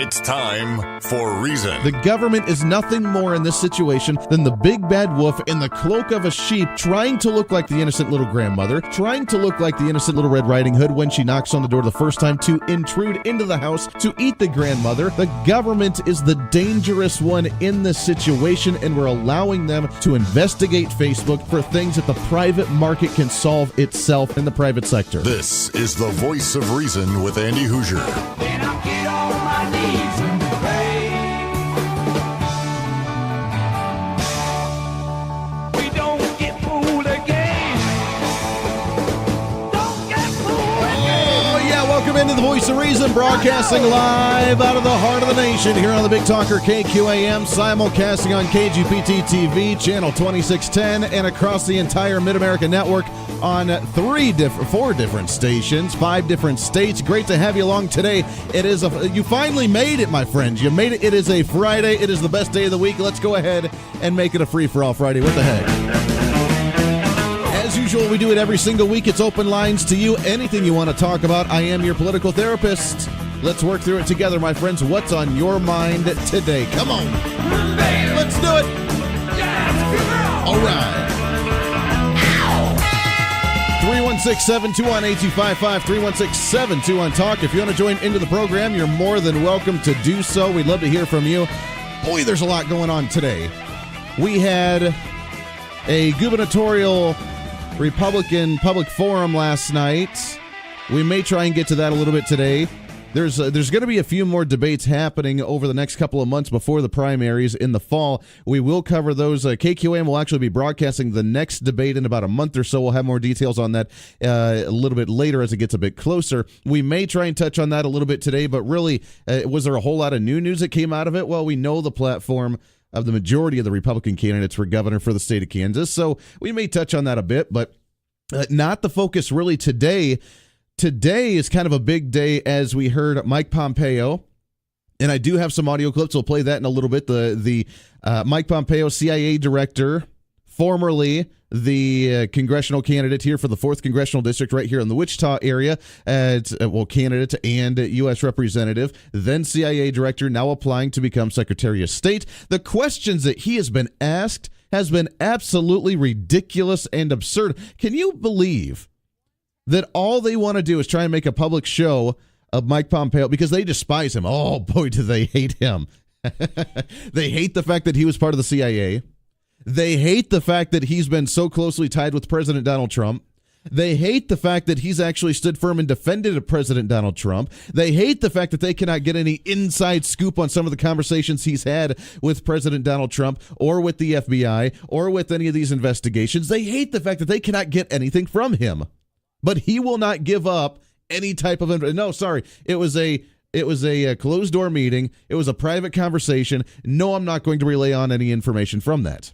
It's time for Reason. The government is nothing more in this situation than the big bad wolf in the cloak of a sheep, trying to look like the innocent little grandmother, trying to look like the innocent little Red Riding Hood when she knocks on the door the first time to intrude into the house to eat the grandmother. The government is the dangerous one in this situation, and we're allowing them to investigate Facebook for things that the private market can solve itself in the private sector. This is the Voice of Reason with Andy Hoosier. Then I get on my knees and pray. We don't get fooled again. Don't get fooled again. Oh, yeah, welcome into the Voice of Reason, broadcasting live out of the heart of the nation here on the Big Talker KQAM, simulcasting on KGPT TV, channel 2610, and across the entire Mid-America network on four different stations, 5 different states. Great to have you along today. You finally made it, my friends. You made it. It is a Friday. It is the best day of the week. Let's go ahead and make it a free-for-all Friday. What the heck? As usual, we do it every single week. It's open lines to you. Anything you want to talk about, I am your political therapist. Let's work through it together, my friends. What's on your mind today? Come on. Let's do it. All right. 316-721-8255, 316-721-TALK. If you want to join into the program, you're more than welcome to do so. We'd love to hear from you. Boy, there's a lot going on today. We had a gubernatorial Republican public forum last night. We may try and get to that a little bit today. There's going to be a few more debates happening over the next couple of months before the primaries in the fall. We will cover those. KQAM will actually be broadcasting the next debate in about a month or so. We'll have more details on that a little bit later as it gets a bit closer. We may try and touch on that a little bit today, but really, was there a whole lot of new news that came out of it? Well, we know the platform of the majority of the Republican candidates for governor for the state of Kansas, so we may touch on that a bit, but not the focus really today. Today is kind of a big day as we heard Mike Pompeo, and I do have some audio clips. We'll play that in a little bit. The Mike Pompeo, CIA director, formerly the congressional candidate here for the 4th Congressional District right here in the Wichita area, candidate and U.S. representative, then CIA director, now applying to become Secretary of State. The questions that he has been asked has been absolutely ridiculous and absurd. Can you believe that all they want to do is try and make a public show of Mike Pompeo because they despise him? Oh, boy, do they hate him. They hate the fact that he was part of the CIA. They hate the fact that he's been so closely tied with President Donald Trump. They hate the fact that he's actually stood firm and defended President Donald Trump. They hate the fact that they cannot get any inside scoop on some of the conversations he's had with President Donald Trump or with the FBI or with any of these investigations. They hate the fact that they cannot get anything from him. But he will not give up any type of it was a closed door meeting. It was a private conversation. No, I'm not going to relay on any information from that.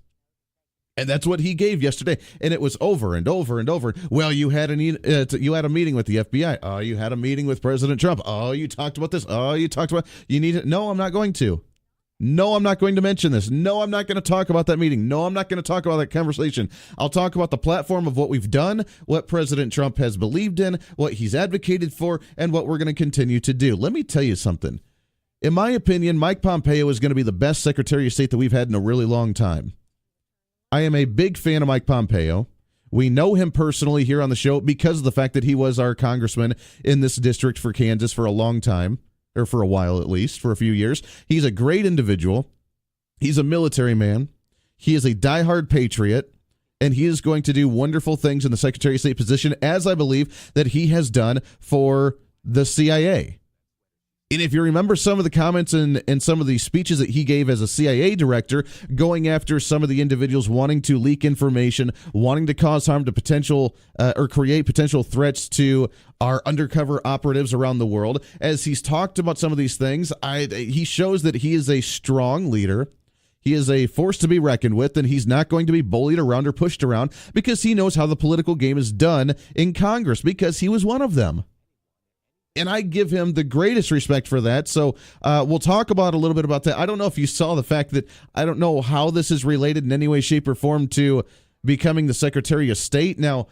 And that's what he gave yesterday, and it was over and over and over. Well, you had a meeting with the FBI. Oh, you had a meeting with President Trump. Oh, you talked about this. Oh, you talked about you need it. No, I'm not going to. No, I'm not going to mention this. No, I'm not going to talk about that meeting. No, I'm not going to talk about that conversation. I'll talk about the platform of what we've done, what President Trump has believed in, what he's advocated for, and what we're going to continue to do. Let me tell you something. In my opinion, Mike Pompeo is going to be the best Secretary of State that we've had in a really long time. I am a big fan of Mike Pompeo. We know him personally here on the show because of the fact that he was our congressman in this district for Kansas for a long time. Or for a while at least, for a few years. He's a great individual. He's a military man. He is a diehard patriot, and he is going to do wonderful things in the Secretary of State position, as I believe that he has done for the CIA. And if you remember some of the comments and some of the speeches that he gave as a CIA director, going after some of the individuals wanting to leak information, wanting to cause harm to potential or create potential threats to our undercover operatives around the world, as he's talked about some of these things, he shows that he is a strong leader. He is a force to be reckoned with, and he's not going to be bullied around or pushed around because he knows how the political game is done in Congress, because he was one of them. And I give him the greatest respect for that. So we'll talk about a little bit about that. I don't know if you saw the fact that I don't know how this is related in any way, shape, or form to becoming the Secretary of State. Now,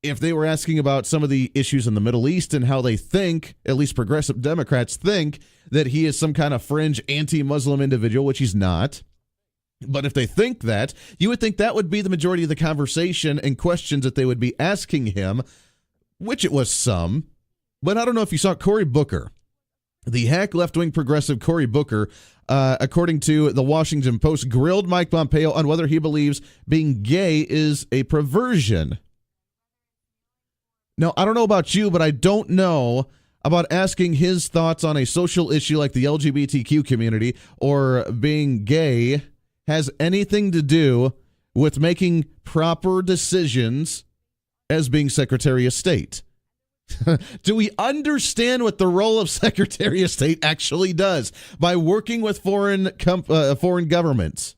if they were asking about some of the issues in the Middle East and how they think, at least progressive Democrats think, that he is some kind of fringe anti-Muslim individual, which he's not. But if they think that, you would think that would be the majority of the conversation and questions that they would be asking him, which it was some. But I don't know if you saw Cory Booker. The hack left-wing progressive Cory Booker, according to the Washington Post, grilled Mike Pompeo on whether he believes being gay is a perversion. Now, I don't know about you, but I don't know about asking his thoughts on a social issue like the LGBTQ community or being gay has anything to do with making proper decisions as being Secretary of State. Do we understand what the role of Secretary of State actually does? By working with foreign governments,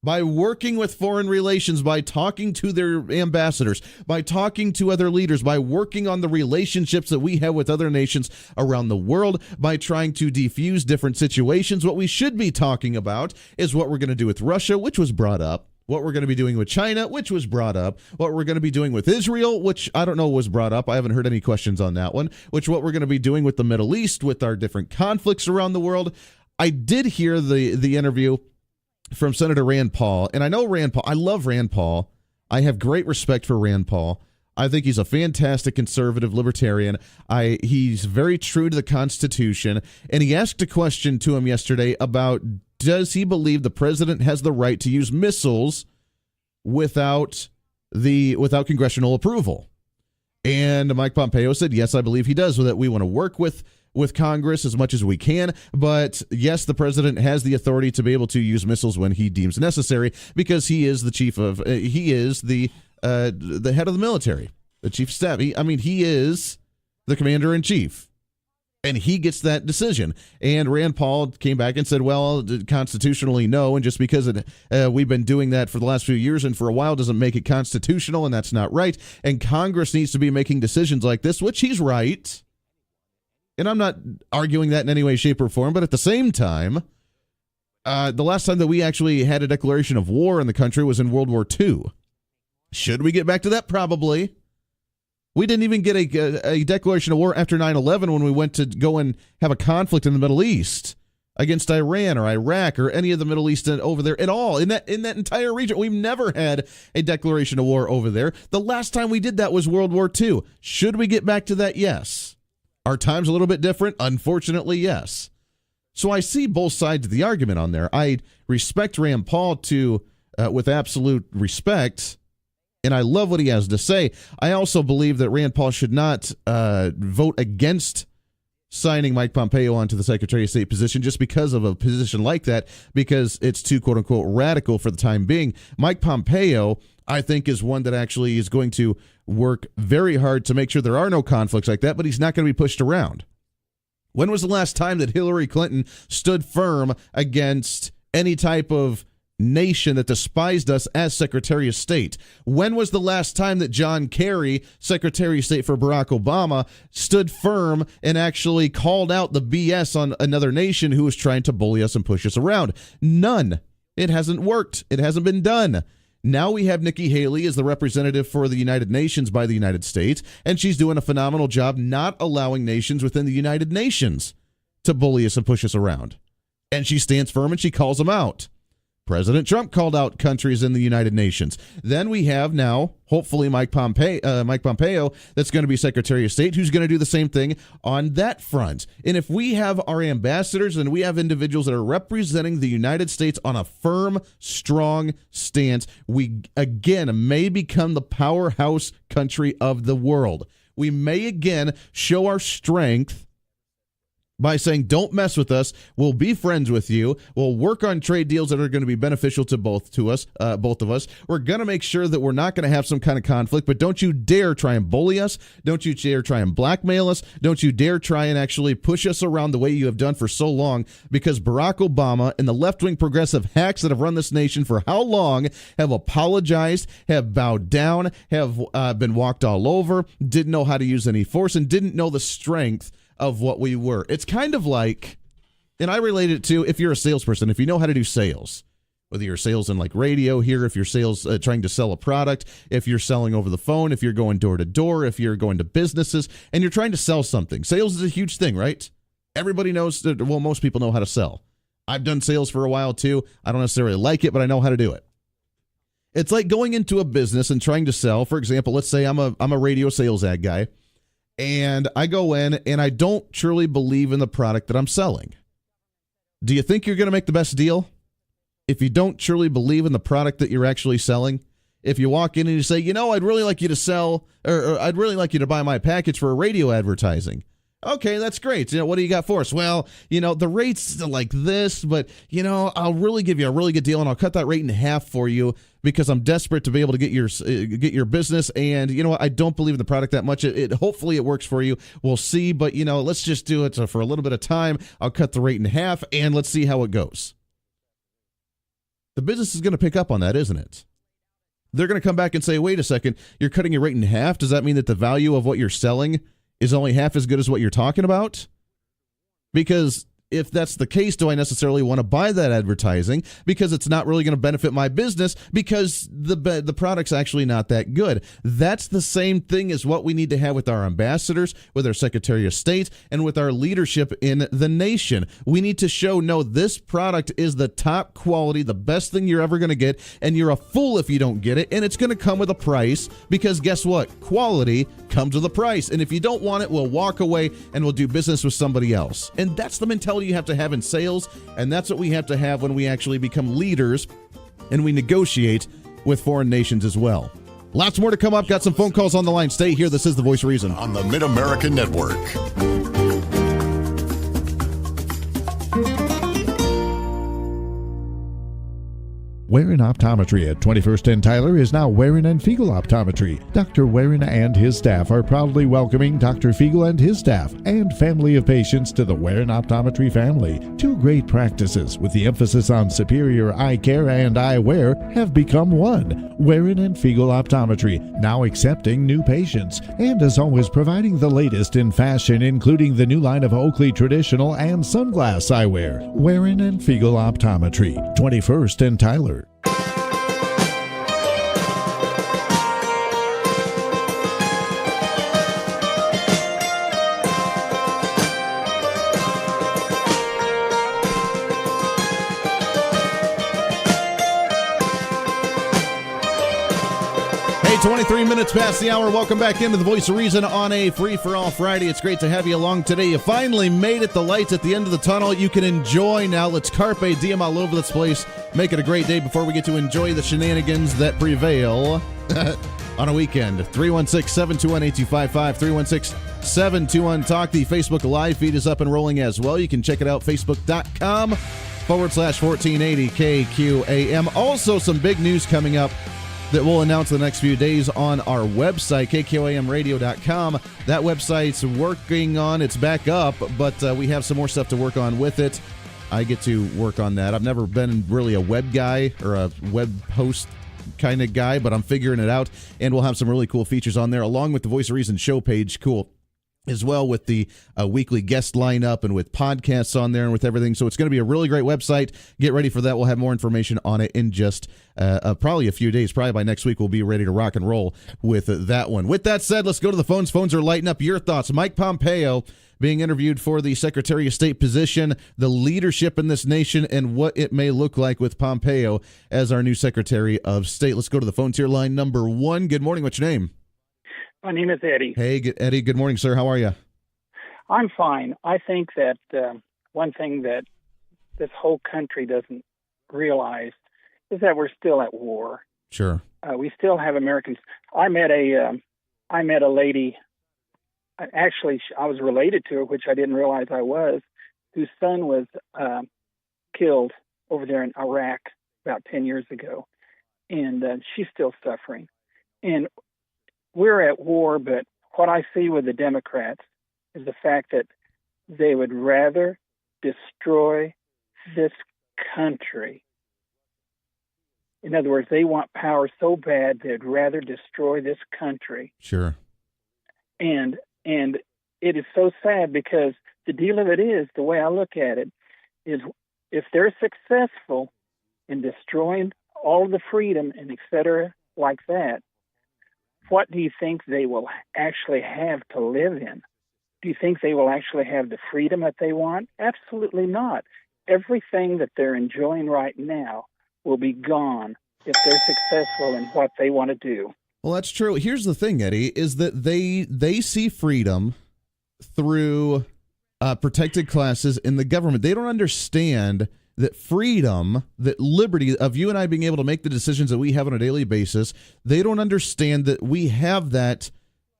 by working with foreign relations, by talking to their ambassadors, by talking to other leaders, by working on the relationships that we have with other nations around the world, by trying to defuse different situations. What we should be talking about is what we're going to do with Russia, which was brought up. What we're going to be doing with China, which was brought up. What we're going to be doing with Israel, which I don't know was brought up. I haven't heard any questions on that one. Which what we're going to be doing with the Middle East, with our different conflicts around the world. I did hear the interview from Senator Rand Paul, and I know Rand Paul. I love Rand Paul. I have great respect for Rand Paul. I think he's a fantastic conservative libertarian. He's very true to the Constitution, and he asked a question to him yesterday about, does he believe the president has the right to use missiles without congressional approval? And Mike Pompeo said, yes, I believe he does, so that we want to work with Congress as much as we can. But yes, the president has the authority to be able to use missiles when he deems necessary, because he is the the head of the military, the chief of staff. He is the commander in chief. And he gets that decision. And Rand Paul came back and said, well, constitutionally, no. And just because we've been doing that for the last few years and for a while doesn't make it constitutional, and that's not right. And Congress needs to be making decisions like this, which he's right. And I'm not arguing that in any way, shape, or form. But at the same time, the last time that we actually had a declaration of war in the country was in World War II. Should we get back to that? Probably. We didn't even get a declaration of war after 9/11 when we went to go and have a conflict in the Middle East against Iran or Iraq or any of the Middle East over there at all. In that entire region, we've never had a declaration of war over there. The last time we did that was World War II. Should we get back to that? Yes. Are times a little bit different? Unfortunately, yes. So I see both sides of the argument on there. I respect Rand Paul with absolute respect, and I love what he has to say. I also believe that Rand Paul should not vote against signing Mike Pompeo onto the Secretary of State position just because of a position like that, because it's too, quote-unquote, radical for the time being. Mike Pompeo, I think, is one that actually is going to work very hard to make sure there are no conflicts like that, but he's not going to be pushed around. When was the last time that Hillary Clinton stood firm against any type of nation that despised us as Secretary of State? When was the last time that John Kerry, Secretary of State for Barack Obama, stood firm and actually called out the BS on another nation who was trying to bully us and push us around? None. It hasn't worked. It hasn't been done. Now we have Nikki Haley as the representative for the United Nations by the United States, and she's doing a phenomenal job not allowing nations within the United Nations to bully us and push us around. And she stands firm and she calls them out. President Trump called out countries in the United Nations. Then we have now, hopefully, Mike Pompeo, that's going to be Secretary of State, who's going to do the same thing on that front. And if we have our ambassadors and we have individuals that are representing the United States on a firm, strong stance, we, again, may become the powerhouse country of the world. We may, again, show our strength by saying, don't mess with us, we'll be friends with you, we'll work on trade deals that are going to be beneficial to both of us. We're going to make sure that we're not going to have some kind of conflict, but don't you dare try and bully us. Don't you dare try and blackmail us. Don't you dare try and actually push us around the way you have done for so long, because Barack Obama and the left-wing progressive hacks that have run this nation for how long have apologized, have bowed down, have been walked all over, didn't know how to use any force, and didn't know the strength of what we were. It's kind of like, and I relate it to, if you're a salesperson, if you know how to do sales, whether you're sales in like radio here, if you're sales trying to sell a product, if you're selling over the phone, if you're going door to door, if you're going to businesses and you're trying to sell something. Sales is a huge thing, right? Everybody knows that, well, most people know how to sell. I've done sales for a while too. I don't necessarily like it, but I know how to do it. It's like going into a business and trying to sell. For example, let's say I'm a radio sales ad guy, and I go in and I don't truly believe in the product that I'm selling. Do you think you're going to make the best deal if you don't truly believe in the product that you're actually selling? If you walk in and you say, I'd really like you to sell, or I'd really like you to buy my package for radio advertising. Okay, that's great. What do you got for us? Well, the rate's like this, but, I'll really give you a really good deal, and I'll cut that rate in half for you because I'm desperate to be able to get your business. And you know what? I don't believe in the product that much. Hopefully it works for you. We'll see, but, let's just do it for a little bit of time. I'll cut the rate in half, and let's see how it goes. The business is going to pick up on that, isn't it? They're going to come back and say, wait a second, you're cutting your rate in half? Does that mean that the value of what you're selling is only half as good as what you're talking about? Because if that's the case, do I necessarily want to buy that advertising? Because it's not really going to benefit my business because the product's actually not that good. That's the same thing as what we need to have with our ambassadors, with our Secretary of State, and with our leadership in the nation. We need to show, no, this product is the top quality, the best thing you're ever going to get, and you're a fool if you don't get it, and it's going to come with a price because guess what? Quality comes with a price, and if you don't want it, we'll walk away and we'll do business with somebody else. And that's the mentality you have to have in sales, and that's what we have to have when we actually become leaders and we negotiate with foreign nations as well. Lots more to come up. Got some phone calls on the line. Stay here. This is The Voice of Reason on the Mid-American Network. Waring Optometry at 21st and Tyler is now Waring and Fiegel Optometry. Dr. Waring and his staff are proudly welcoming Dr. Fiegel and his staff and family of patients to the Waring Optometry family. Two great practices with the emphasis on superior eye care and eyewear have become one. Waring and Fiegel Optometry, now accepting new patients, and as always providing the latest in fashion, including the new line of Oakley traditional and sunglass eyewear. Waring and Fiegel Optometry, 21st and Tyler. Hey, 23 minutes past the hour. Welcome back into the Voice of Reason on a free-for-all Friday. It's great to have you along today. You finally made it. The lights at the end of the tunnel you can enjoy now. Let's carpe diem all over this place. Make it a great day before we get to enjoy the shenanigans that prevail on a weekend. 316-721-8255, 316-721-TALK. The Facebook Live feed is up and rolling as well. You can check it out, facebook.com/1480 KQAM. Also, some big news coming up that we'll announce the next few days on our website, kqamradio.com. That website's working on, it's back up, but we have some more stuff to work on with it. I get to work on that. I've never been really a web guy or a web host kind of guy, but I'm figuring it out, and we'll have some really cool features on there, along with the Voice of Reason show page. Cool. As well with the weekly guest lineup and with podcasts on there and with everything. So it's going to be a really great website. Get ready for that. We'll have more information on it in just probably a few days. Probably by next week, we'll be ready to rock and roll with that one. With that said, let's go to the phones. Phones are lighting up. Your thoughts. Mike Pompeo being interviewed for the Secretary of State position, the leadership in this nation, and what it may look like with Pompeo as our new Secretary of State. Let's go to the phone tier line number one. Good morning. What's your name? My name is Eddie. Hey, Eddie. Good morning, sir. How are you? I'm fine. I think that one thing that this whole country doesn't realize is that we're still at war. Sure. We still have Americans. I met a lady. Actually, I was related to her, which I didn't realize I was, whose son was killed over there in Iraq about 10 years ago, and she's still suffering. And we're at war, but what I see with the Democrats is the fact that they would rather destroy this country. In other words, they want power so bad they'd rather destroy this country. Sure. And it is so sad because the deal of it is, the way I look at it, is if they're successful in destroying all of the freedom and et cetera like that, what do you think they will actually have to live in? Do you think they will actually have the freedom that they want? Absolutely not. Everything that they're enjoying right now will be gone if they're successful in what they want to do. Well, that's true. Here's the thing, Eddie, is that they see freedom through protected classes in the government. They don't understand that freedom, that liberty of you and I being able to make the decisions that we have on a daily basis, they don't understand that we have that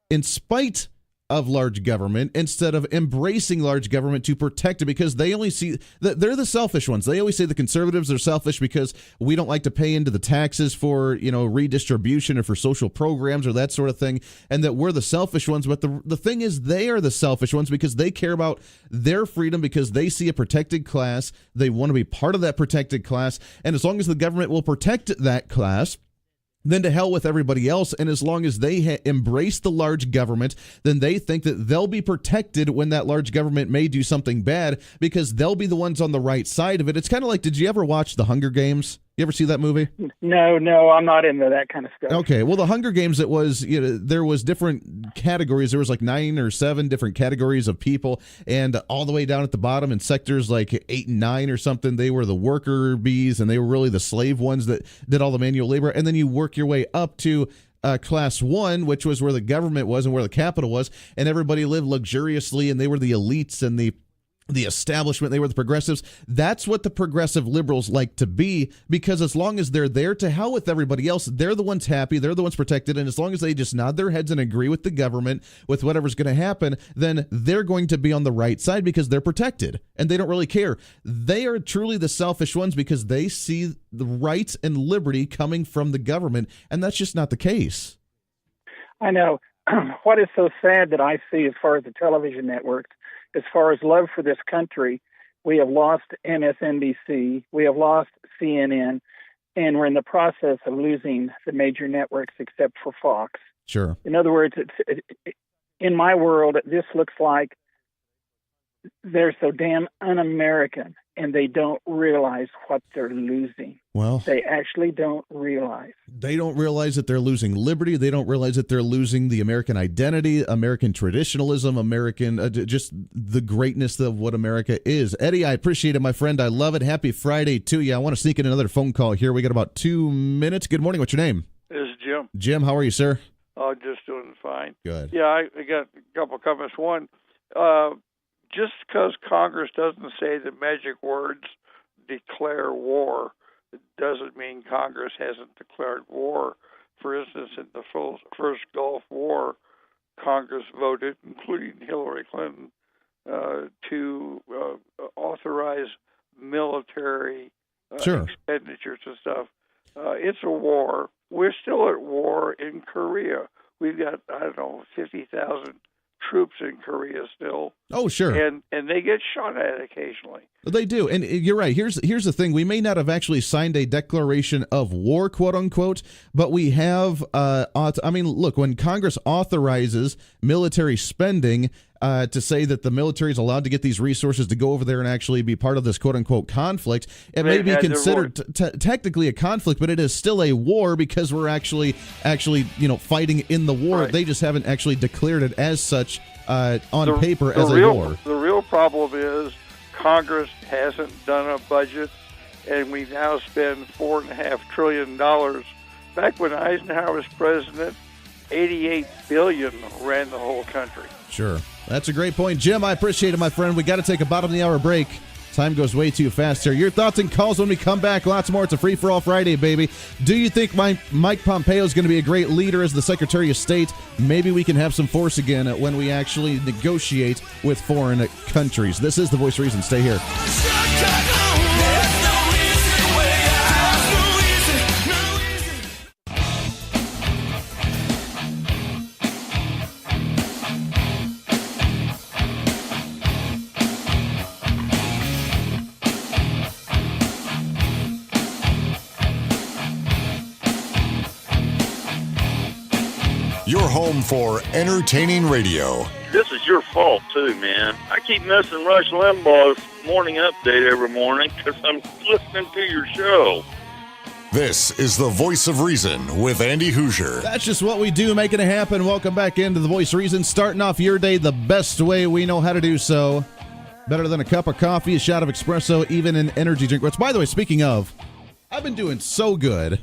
in spite of large government instead of embracing large government to protect it, because they only see that they're the selfish ones. They always say the conservatives are selfish because we don't like to pay into the taxes for, redistribution or for social programs or that sort of thing, and that we're the selfish ones. But the thing is, they are the selfish ones because they care about their freedom, because they see a protected class. They want to be part of that protected class. And as long as the government will protect that class, then to hell with everybody else. And as long as they embrace the large government, then they think that they'll be protected when that large government may do something bad, because they'll be the ones on the right side of it. It's kind of like, did you ever watch The Hunger Games? You ever see that movie? No, I'm not into that kind of stuff. Okay, well, The Hunger Games, it was, there was different categories. There was like 9 or 7 different categories of people, and all the way down at the bottom in sectors like 8 and 9 or something, they were the worker bees, and they were really the slave ones that did all the manual labor. And then you work your way up to class 1, which was where the government was and where the capital was, and everybody lived luxuriously, and they were the elites and the establishment. They were the progressives. That's what the progressive liberals like to be, because as long as they're there, to hell with everybody else, they're the ones happy, they're the ones protected, and as long as they just nod their heads and agree with the government with whatever's going to happen, then they're going to be on the right side because they're protected, and they don't really care. They are truly the selfish ones because they see the rights and liberty coming from the government, and that's just not the case. I know. What is so sad that I see as far as the television networks, as far as love for this country, we have lost MSNBC, we have lost CNN, and we're in the process of losing the major networks except for Fox. Sure. In other words, in my world, this looks like they're so damn un-American, and they don't realize what they're losing. Well, they actually don't realize. They don't realize that they're losing liberty. They don't realize that they're losing the American identity, American traditionalism, American, just the greatness of what America is. Eddie, I appreciate it, my friend. I love it. Happy Friday to you. I want to sneak in another phone call here. We got about 2 minutes. Good morning. What's your name? This is Jim. Jim, how are you, sir? Oh, just doing fine. Good. Yeah, I got a couple of comments. One, just because Congress doesn't say the magic words, declare war, doesn't mean Congress hasn't declared war. For instance, in the first Gulf War, Congress voted, including Hillary Clinton, to authorize military expenditures and stuff. It's a war. We're still at war in Korea. We've got, 50,000 troops in Korea still. Oh, sure. And they get shot at occasionally. They do. And you're right. Here's the thing. We may not have actually signed a declaration of war, quote unquote, but we have, look, when Congress authorizes military spending, to say that the military is allowed to get these resources to go over there and actually be part of this quote-unquote conflict, it may be considered technically a conflict, but it is still a war because we're actually fighting in the war. Right. They just haven't actually declared it as such on paper as a war. The real problem is Congress hasn't done a budget, and we now spend $4.5 trillion. Back when Eisenhower was president, $88 billion ran the whole country. Sure. That's a great point. Jim, I appreciate it, my friend. We got to take a bottom of the hour break. Time goes way too fast here. Your thoughts and calls when we come back. Lots more. It's a free-for-all Friday, baby. Do you think Mike Pompeo is going to be a great leader as the Secretary of State? Maybe we can have some force again when we actually negotiate with foreign countries. This is The Voice of Reason. Stay here. Your home for entertaining radio. This is your fault, too, man. I keep missing Rush Limbaugh's morning update every morning because I'm listening to your show. This is the Voice of Reason with Andy Hoosier. That's just what we do, making it happen. Welcome back into the Voice of Reason, starting off your day the best way we know how to do so. Better than a cup of coffee, a shot of espresso, even an energy drink. Which, by the way, speaking of, I've been doing so good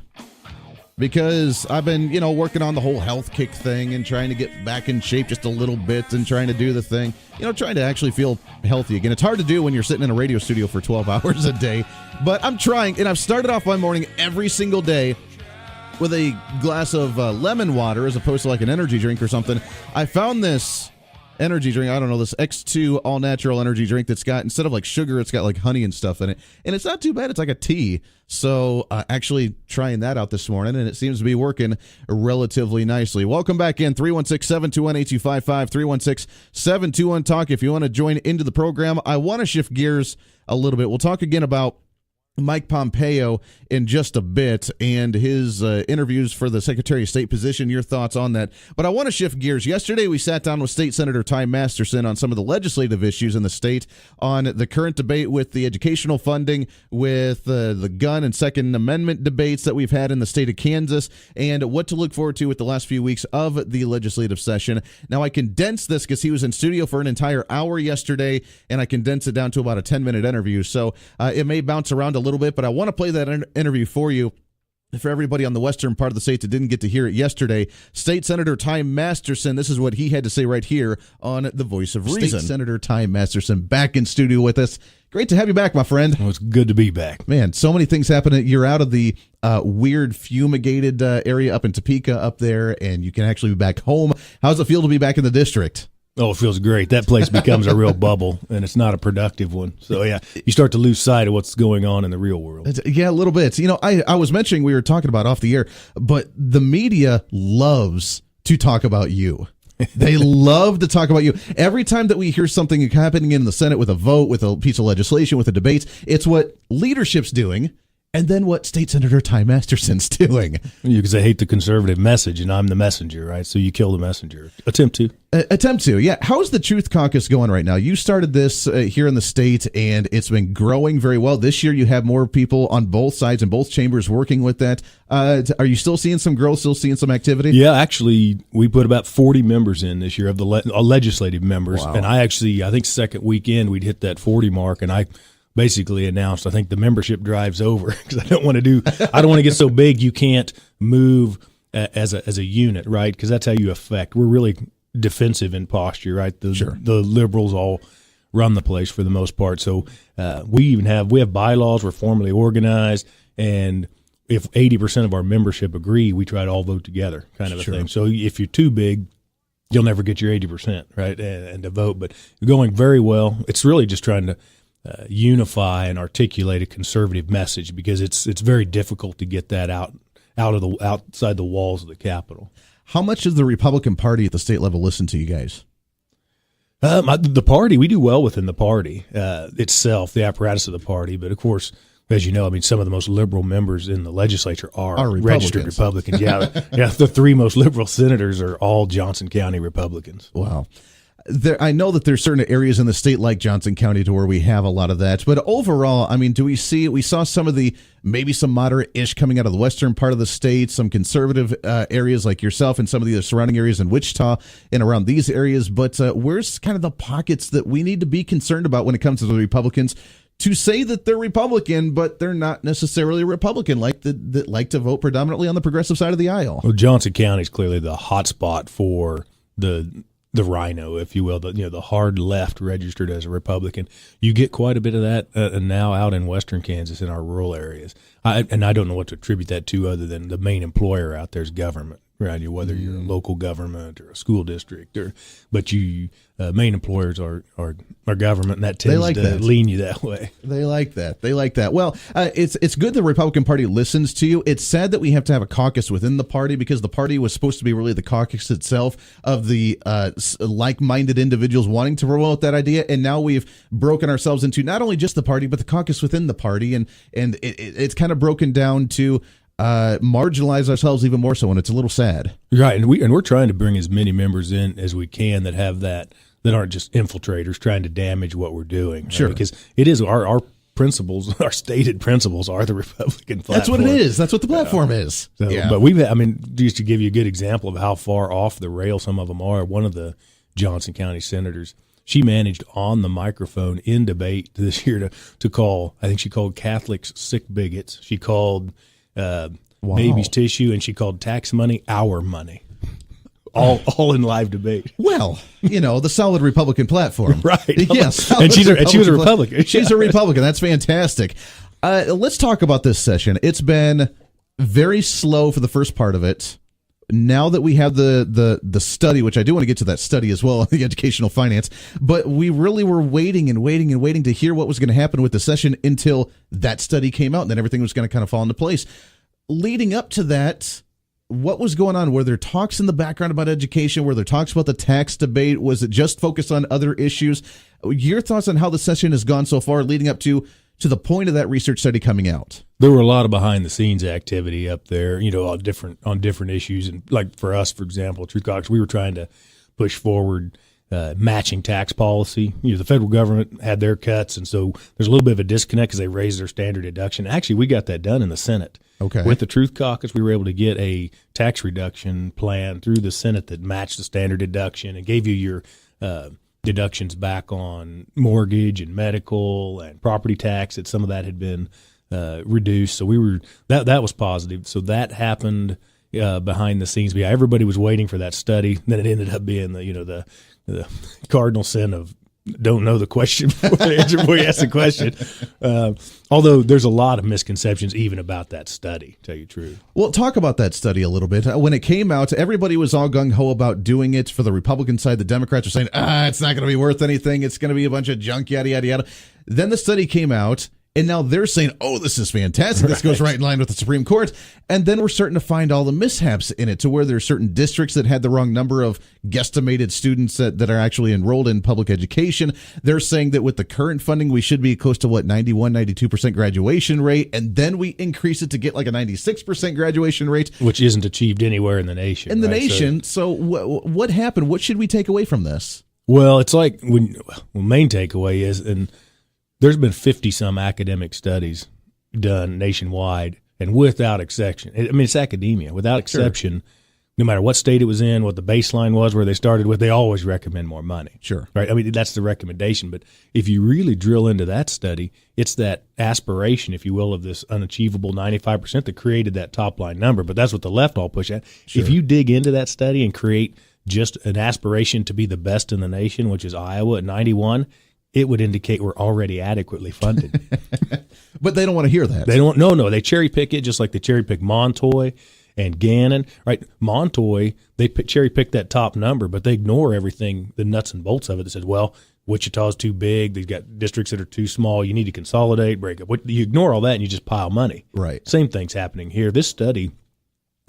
because I've been, working on the whole health kick thing and trying to get back in shape just a little bit and trying to do the thing, trying to actually feel healthy again. It's hard to do when you're sitting in a radio studio for 12 hours a day, but I'm trying, and I've started off my morning every single day with a glass of lemon water as opposed to like an energy drink or something. I found this energy drink, I don't know, this X2 all-natural energy drink that's got, instead of like sugar, it's got like honey and stuff in it, and it's not too bad. It's like a tea. So actually trying that out this morning, and it seems to be working relatively nicely. Welcome back in, 316-721-8255, 316-721-TALK. If you want to join into the program, I want to shift gears a little bit. We'll talk again about Mike Pompeo in just a bit and his interviews for the Secretary of State position, your thoughts on that. But I want to shift gears. Yesterday, we sat down with State Senator Ty Masterson on some of the legislative issues in the state, on the current debate with the educational funding, with the gun and Second Amendment debates that we've had in the state of Kansas, and what to look forward to with the last few weeks of the legislative session. Now, I condensed this because he was in studio for an entire hour yesterday, and I condensed it down to about a 10-minute interview. So it may bounce around a little bit, but I want to play that interview for you. For everybody on the western part of the state that didn't get to hear it yesterday, State Senator Ty Masterson, this is what he had to say right here on The Voice of Reason. State Senator Ty Masterson back in studio with us. Great to have you back, my friend. Well, it's good to be back. Man, so many things happening. You're out of the weird fumigated area up in Topeka up there, and you can actually be back home. How's it feel to be back in the district? Oh, it feels great. That place becomes a real bubble, and it's not a productive one. So, yeah, you start to lose sight of what's going on in the real world. Yeah, a little bit. I was mentioning, we were talking about off the air, but the media loves to talk about you. They love to talk about you. Every time that we hear something happening in the Senate with a vote, with a piece of legislation, with a debate, it's what leadership's doing. And then what State Senator Ty Masterson's doing. Because they hate the conservative message, and I'm the messenger, right? So you kill the messenger. Attempt to, yeah. How's the Truth Caucus going right now? You started this here in the state, and it's been growing very well. This year you have more people on both sides and both chambers working with that. Are you still seeing some growth, still seeing some activity? Yeah, actually, we put about 40 members in this year of the legislative members. Wow. And I think second weekend we'd hit that 40 mark, and I basically announced, I think the membership drive's over because I don't want to get so big you can't move as a unit, right? Because that's how you affect. We're really defensive in posture, right? The liberals all run the place for the most part. So we have bylaws. We're formally organized, and if 80% of our membership agree, we try to all vote together, kind of a thing. So if you're too big, you'll never get your 80%, right, and to vote. But you're going very well. It's really just trying to unify and articulate a conservative message, because it's very difficult to get that outside the walls of the Capitol. How much does the Republican Party at the state level listen to you guys? The party, we do well within the party itself, the apparatus of the party. But of course, as you know, some of the most liberal members in the legislature are registered Republicans. Yeah, the three most liberal senators are all Johnson County Republicans. Wow. I know that there's certain areas in the state like Johnson County to where we have a lot of that, but overall, do we see it? We saw some of maybe some moderate-ish coming out of the western part of the state, some conservative areas like yourself and some of the other surrounding areas in Wichita and around these areas, but where's kind of the pockets that we need to be concerned about when it comes to the Republicans to say that they're Republican, but they're not necessarily Republican, that like to vote predominantly on the progressive side of the aisle? Well, Johnson County is clearly the hot spot for the rhino, if you will, the hard left registered as a Republican. You get quite a bit of that now out in western Kansas in our rural areas. I don't know what to attribute that to other than the main employer out there is government, right? Whether you're a local government or a school district, but main employers are government, and that tends to lean you that way. They like that. Well, it's good the Republican Party listens to you. It's sad that we have to have a caucus within the party, because the party was supposed to be really the caucus itself of the like-minded individuals wanting to promote that idea, and now we've broken ourselves into not only just the party, but the caucus within the party, and it's kind of broken down to marginalize ourselves even more so, and it's a little sad. Right, and we're trying to bring as many members in as we can that have that aren't just infiltrators trying to damage what we're doing. Right? Sure. Because it is our principles, our stated principles, are the Republican platform. That's what it is. That's what the platform is. So, yeah. But just to give you a good example of how far off the rail some of them are, one of the Johnson County senators, she managed on the microphone in debate this year to call, I think she called Catholics sick bigots. She called babies tissue, and she called tax money our money. All in live debate. Well, the solid Republican platform. Right. Yes. And she was a Republican. She's a Republican. That's fantastic. Let's talk about this session. It's been very slow for the first part of it. Now that we have the study, which I do want to get to that study as well, the educational finance, but we really were waiting to hear what was going to happen with the session until that study came out, and then everything was going to kind of fall into place. Leading up to that, what was going on? Were there talks in the background about education? Were there talks about the tax debate? Was it just focused on other issues? Your thoughts on how the session has gone so far leading up to the point of that research study coming out? There were a lot of behind the scenes activity up there, on different issues. And like for us, for example, Truth Caucus, we were trying to push forward matching tax policy. The federal government had their cuts, and so there's a little bit of a disconnect because they raised their standard deduction. Actually, we got that done in the Senate. Okay. With the Truth Caucus, we were able to get a tax reduction plan through the Senate that matched the standard deduction and gave you your deductions back on mortgage and medical and property tax. That some of that had been reduced. So that was positive. So that happened behind the scenes. But yeah, everybody was waiting for that study. Then it ended up being the cardinal sin of don't know the question before you ask the question. Although there's a lot of misconceptions even about that study, to tell you the truth. Well, talk about that study a little bit. When it came out, everybody was all gung-ho about doing it for the Republican side. The Democrats were saying, it's not going to be worth anything. It's going to be a bunch of junk, yada, yada, yada. Then the study came out, and now they're saying, this is fantastic. This goes right in line with the Supreme Court. And then we're starting to find all the mishaps in it to where there are certain districts that had the wrong number of guesstimated students that are actually enrolled in public education. They're saying that with the current funding, we should be close to 91, 92% graduation rate. And then we increase it to get like a 96% graduation rate. Which isn't achieved anywhere in the nation. In the nation. So what happened? What should we take away from this? Well, it's like main takeaway is, and there's been 50-some academic studies done nationwide, and without exception, it's academia. Without exception, no matter what state it was in, what the baseline was, where they started with, they always recommend more money. Sure. Right? That's the recommendation. But if you really drill into that study, it's that aspiration, if you will, of this unachievable 95% that created that top-line number. But that's what the left all push at. Sure. If you dig into that study and create just an aspiration to be the best in the nation, which is Iowa at 91, it would indicate we're already adequately funded. But they don't want to hear that. They don't. No. They cherry pick it just like they cherry pick Montoy and Gannon. Right? Montoy, they cherry pick that top number, but they ignore everything, the nuts and bolts of it that says, well, Wichita's too big. They've got districts that are too small. You need to consolidate, break up. You ignore all that and you just pile money. Right. Same thing's happening here. This study,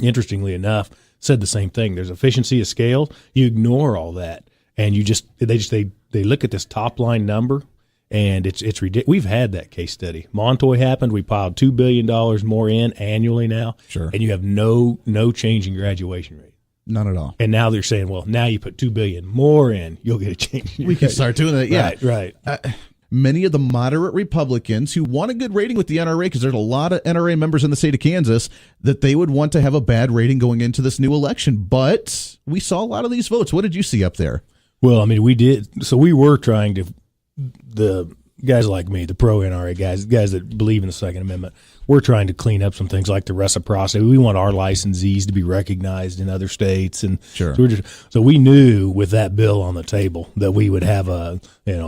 interestingly enough, said the same thing. There's efficiency of scale. You ignore all that, and they look at this top line number, and it's ridiculous. We've had that case study. Montoy happened. We piled $2 billion more in annually now. Sure. And you have no change in graduation rate. None at all. And now they're saying, well, now you put $2 billion more in, you'll get a change. We can start doing that. Yeah. Right. Many of the moderate Republicans who want a good rating with the NRA, because there's a lot of NRA members in the state of Kansas, that they would want to have a bad rating going into this new election. But we saw a lot of these votes. What did you see up there? Well, we did. So we were trying to, the guys like me, the pro-NRA guys that believe in the Second Amendment, we're trying to clean up some things like the reciprocity. We want our licensees to be recognized in other states. And sure. So we knew with that bill on the table that we would have a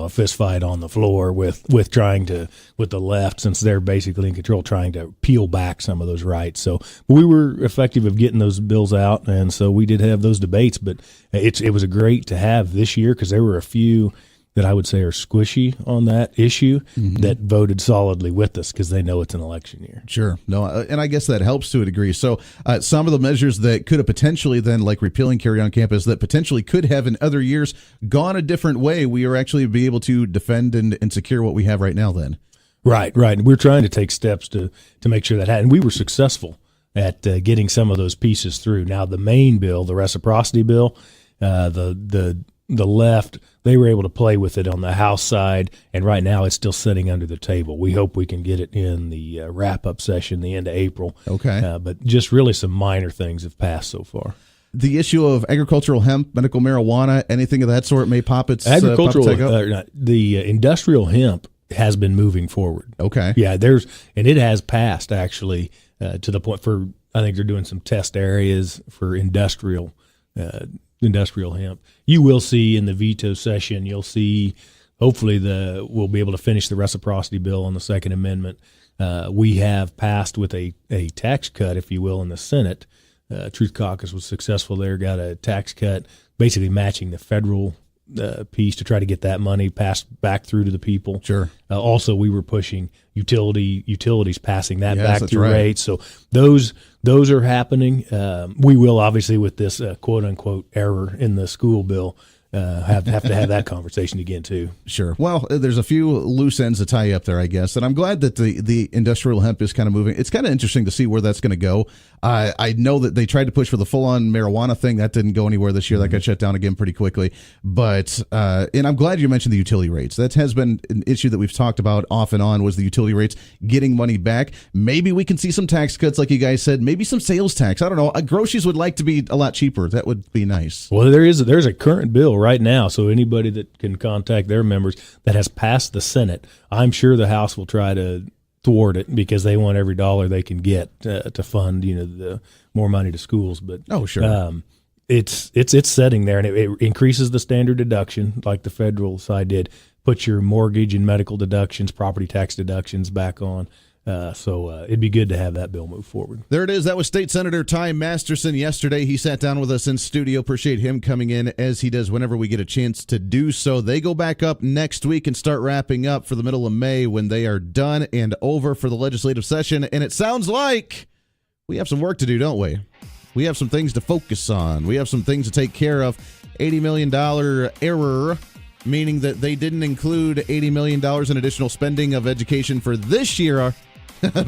fist fight on the floor with the left, since they're basically in control, trying to peel back some of those rights. So we were effective of getting those bills out, and so we did have those debates. But it was great to have this year, because there were a few that I would say are squishy on that issue that voted solidly with us because they know it's an election year. Sure. No, and I guess that helps to a degree. So some of the measures that could have potentially then, like repealing carry on campus, that potentially could have in other years gone a different way, we are actually be able to defend and secure what we have right now then. Right. We're trying to take steps to make sure that happens. And we were successful at getting some of those pieces through. Now, the main bill, the reciprocity bill, the the left, they were able to play with it on the House side, and right now it's still sitting under the table. We hope we can get it in the wrap-up session the end of April. Okay. But just really some minor things have passed so far. The issue of agricultural hemp, medical marijuana, anything of that sort may pop its agricultural. up? The industrial hemp has been moving forward. Okay. Yeah, and it has passed actually to the point for, I think they're doing some test areas for industrial hemp. You will see in the veto session, you'll see, hopefully we'll be able to finish the reciprocity bill on the Second Amendment. We have passed with a tax cut, if you will, in the Senate. Truth Caucus was successful there, got a tax cut basically matching the federal piece to try to get that money passed back through to the people. Sure. Also, we were pushing utilities passing that back through rates. So those are happening. We will obviously, with this quote unquote error in the school bill, have to have that conversation again too. Sure. Well, there's a few loose ends to tie up there, I guess, and I'm glad that the industrial hemp is kind of moving. It's kind of interesting to see where that's going to go. I know that they tried to push for the full-on marijuana thing. That didn't go anywhere this year. That got shut down again pretty quickly. But and I'm glad you mentioned the utility rates. That has been an issue that we've talked about off and on, was the utility rates, getting money back. Maybe we can see some tax cuts, like you guys said. Maybe some sales tax. I don't know. Groceries would like to be a lot cheaper. That would be nice. Well, there's a current bill right now, so anybody that can contact their members that has passed the Senate, I'm sure the House will try to thwart it because they want every dollar they can get to fund, the more money to schools. But it's setting there, and it increases the standard deduction like the federal side did. Put your mortgage and medical deductions, property tax deductions back on. So it'd be good to have that bill move forward. There it is. That was State Senator Ty Masterson yesterday. He sat down with us in studio. Appreciate him coming in, as he does whenever we get a chance to do so. They go back up next week and start wrapping up for the middle of May when they are done and over for the legislative session. And it sounds like we have some work to do, don't we? We have some things to focus on. We have some things to take care of. $80 million error, meaning that they didn't include $80 million in additional spending of education for this year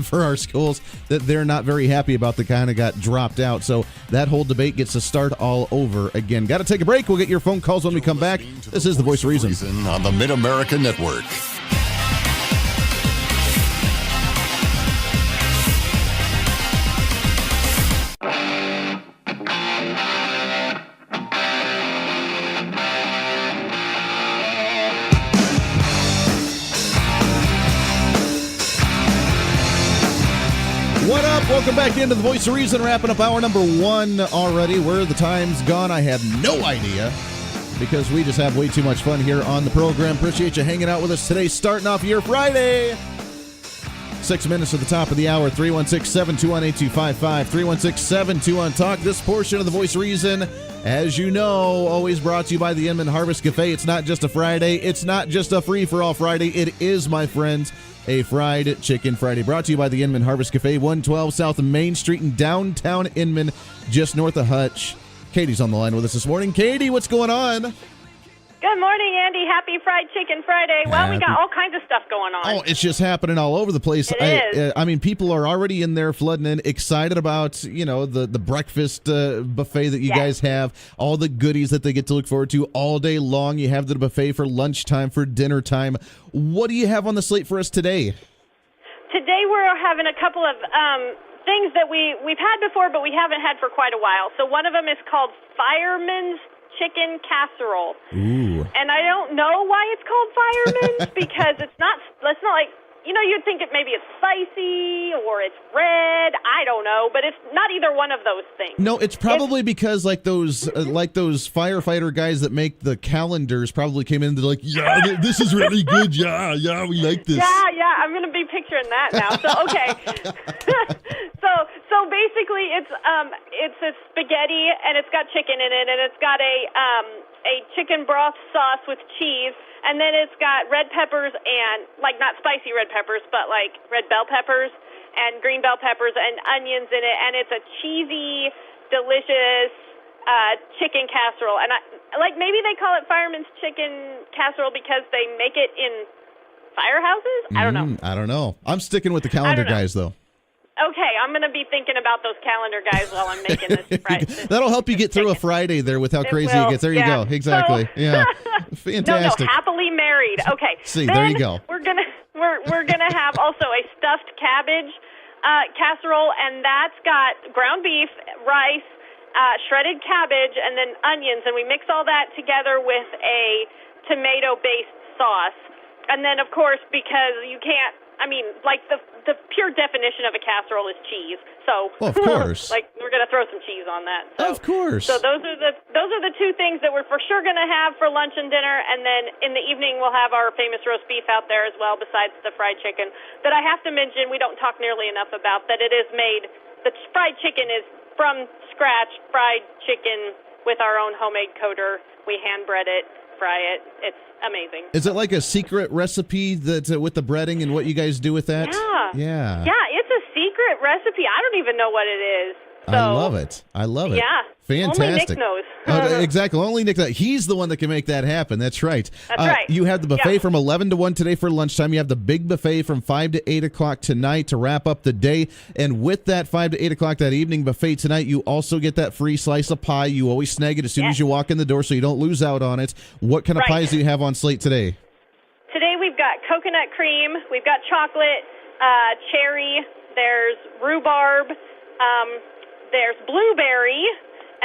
for our schools, that they're not very happy about, the kind of got dropped out. So that whole debate gets to start all over again. Got to take a break. We'll get your phone calls when we come back. This is The Voice of Reason on the Mid-America Network. What up? Welcome back into The Voice of Reason, wrapping up hour number 1 already. Where the time's gone, I have no idea, because we just have way too much fun here on the program. Appreciate you hanging out with us today, starting off your Friday. 6 minutes at the top of the hour, 316-721-8255, 316-721-TALK. This portion of The Voice of Reason, as you know, always brought to you by the Inman Harvest Cafe. It's not just a Friday. It's not just a free-for-all Friday. It is, my friends, a fried chicken Friday. Brought to you by the Inman Harvest Cafe, 112 South Main Street in downtown Inman, just north of Hutch. Katie's on the line with us this morning. Katie, what's going on? Good morning, Andy. Happy Fried Chicken Friday. Well, we got all kinds of stuff going on. Oh, it's just happening all over the place. It is. I mean, people are already in there flooding in, excited about, the breakfast buffet that you guys have, all the goodies that they get to look forward to all day long. You have the buffet for lunchtime, for dinner time. What do you have on the slate for us today? Today we're having a couple of things that we've had before, but we haven't had for quite a while. So one of them is called Fireman's Chicken Casserole. Ooh. And I don't know why it's called Fireman's because it's not like, you'd think maybe it's spicy or it's red. I don't know, but it's not either one of those things. No, it's probably because like those firefighter guys that make the calendars probably came in and they're like, yeah, this is really good. Yeah, we like this. Yeah, I'm going to be picturing that now. So, okay. So basically it's a spaghetti and it's got chicken in it and it's got a chicken broth sauce with cheese. And then it's got red peppers and, not spicy red peppers, but red bell peppers and green bell peppers and onions in it. And it's a cheesy, delicious chicken casserole. And maybe they call it Fireman's Chicken Casserole because they make it in firehouses? I don't know. I don't know. I'm sticking with the calendar guys, though. Okay, I'm going to be thinking about those calendar guys while I'm making this Friday. That'll help you get through a Friday there with how crazy it gets. There you go. Exactly. So, yeah. Fantastic. No, happily married. Okay. See, then there you go. We're gonna have also a stuffed cabbage casserole, and that's got ground beef, rice, shredded cabbage, and then onions, and we mix all that together with a tomato-based sauce. And then, of course, because you can't, like the pure definition of a casserole is cheese. So, well, of course, like we're gonna throw some cheese on that. So, of course. So those are the two things that we're for sure gonna have for lunch and dinner, and then in the evening we'll have our famous roast beef out there as well, besides the fried chicken. That I have to mention, we don't talk nearly enough about, that it is made. The fried chicken is from scratch fried chicken with our own homemade coater. We hand bread it, fry it. It's amazing. Is it like a secret recipe that with the breading and what you guys do with that? Yeah, it's a secret recipe. I don't even know what it is. So, I love it. Yeah. Fantastic. Only Nick knows. Exactly. Only Nick knows. He's the one that can make that happen. That's right. That's right. You have the buffet from 11 to 1 today for lunchtime. You have the big buffet from 5 to 8 o'clock tonight to wrap up the day. And with that 5 to 8 o'clock, that evening buffet tonight, you also get that free slice of pie. You always snag it as soon as you walk in the door so you don't lose out on it. What kind of pies do you have on slate today? Today we've got coconut cream. We've got chocolate, cherry. There's rhubarb. There's blueberry,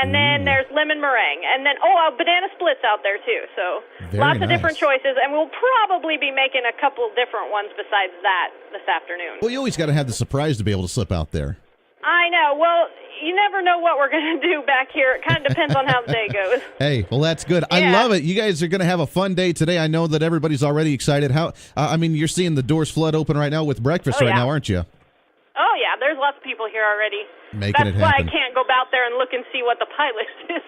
and then there's lemon meringue, and then banana splits out there too. So lots of different choices, and we'll probably be making a couple different ones besides that this afternoon. Well, you always got to have the surprise to be able to slip out there. I know. Well, you never know what we're going to do back here. It kind of depends on how the day goes. Hey, well, that's good. Yeah. I love it. You guys are going to have a fun day today. I know that everybody's already excited. You're seeing the doors flood open right now with breakfast now, aren't you? Oh, yeah, there's lots of people here already. That's why I can't go out there and look and see what the pie list is.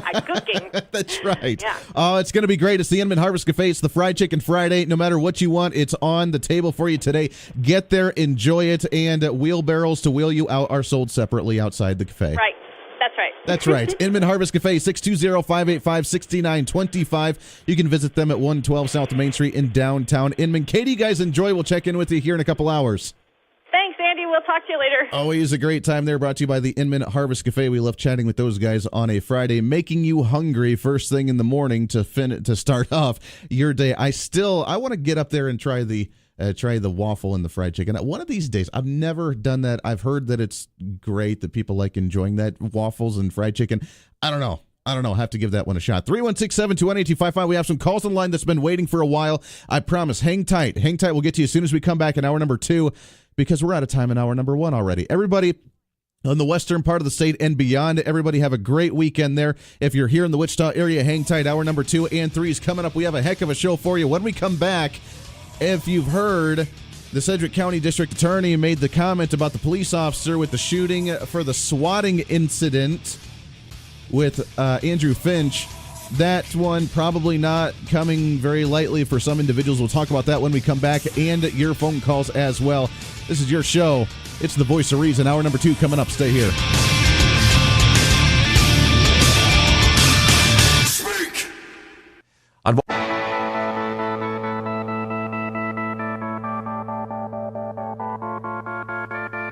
I'm cooking. That's right. Yeah. Oh, it's going to be great. It's the Inman Harvest Cafe. It's the Fried Chicken Friday. No matter what you want, it's on the table for you today. Get there, enjoy it, and wheelbarrows to wheel you out are sold separately outside the cafe. Right. That's right. That's right. Inman Harvest Cafe, 620-585-6925. You can visit them at 112 South Main Street in downtown Inman. Katie, you guys enjoy. We'll check in with you here in a couple hours. Thanks, Andy. We'll talk to you later. Always a great time there, brought to you by the Inman Harvest Cafe. We love chatting with those guys on a Friday, making you hungry first thing in the morning to start off your day. I want to get up there and try the waffle and the fried chicken. One of these days, I've never done that. I've heard that it's great, that people like enjoying that, waffles and fried chicken. I don't know. Have to give that one a shot. 316-721-8255. We have some calls on the line that's been waiting for a while. I promise. Hang tight. We'll get to you as soon as we come back in hour number 2, because we're out of time in hour number 1 already. Everybody on the western part of the state and beyond, everybody have a great weekend there. If you're here in the Wichita area, hang tight. Hour number 2 and 3 is coming up. We have a heck of a show for you. When we come back, if you've heard, the Sedgwick County District Attorney made the comment about the police officer with the shooting for the swatting incident with Andrew Finch. That one probably not coming very lightly for some individuals. We'll talk about that when we come back, and your phone calls as well. This is your show. It's the Voice of Reason. Hour number 2 coming up. Stay here. Speak.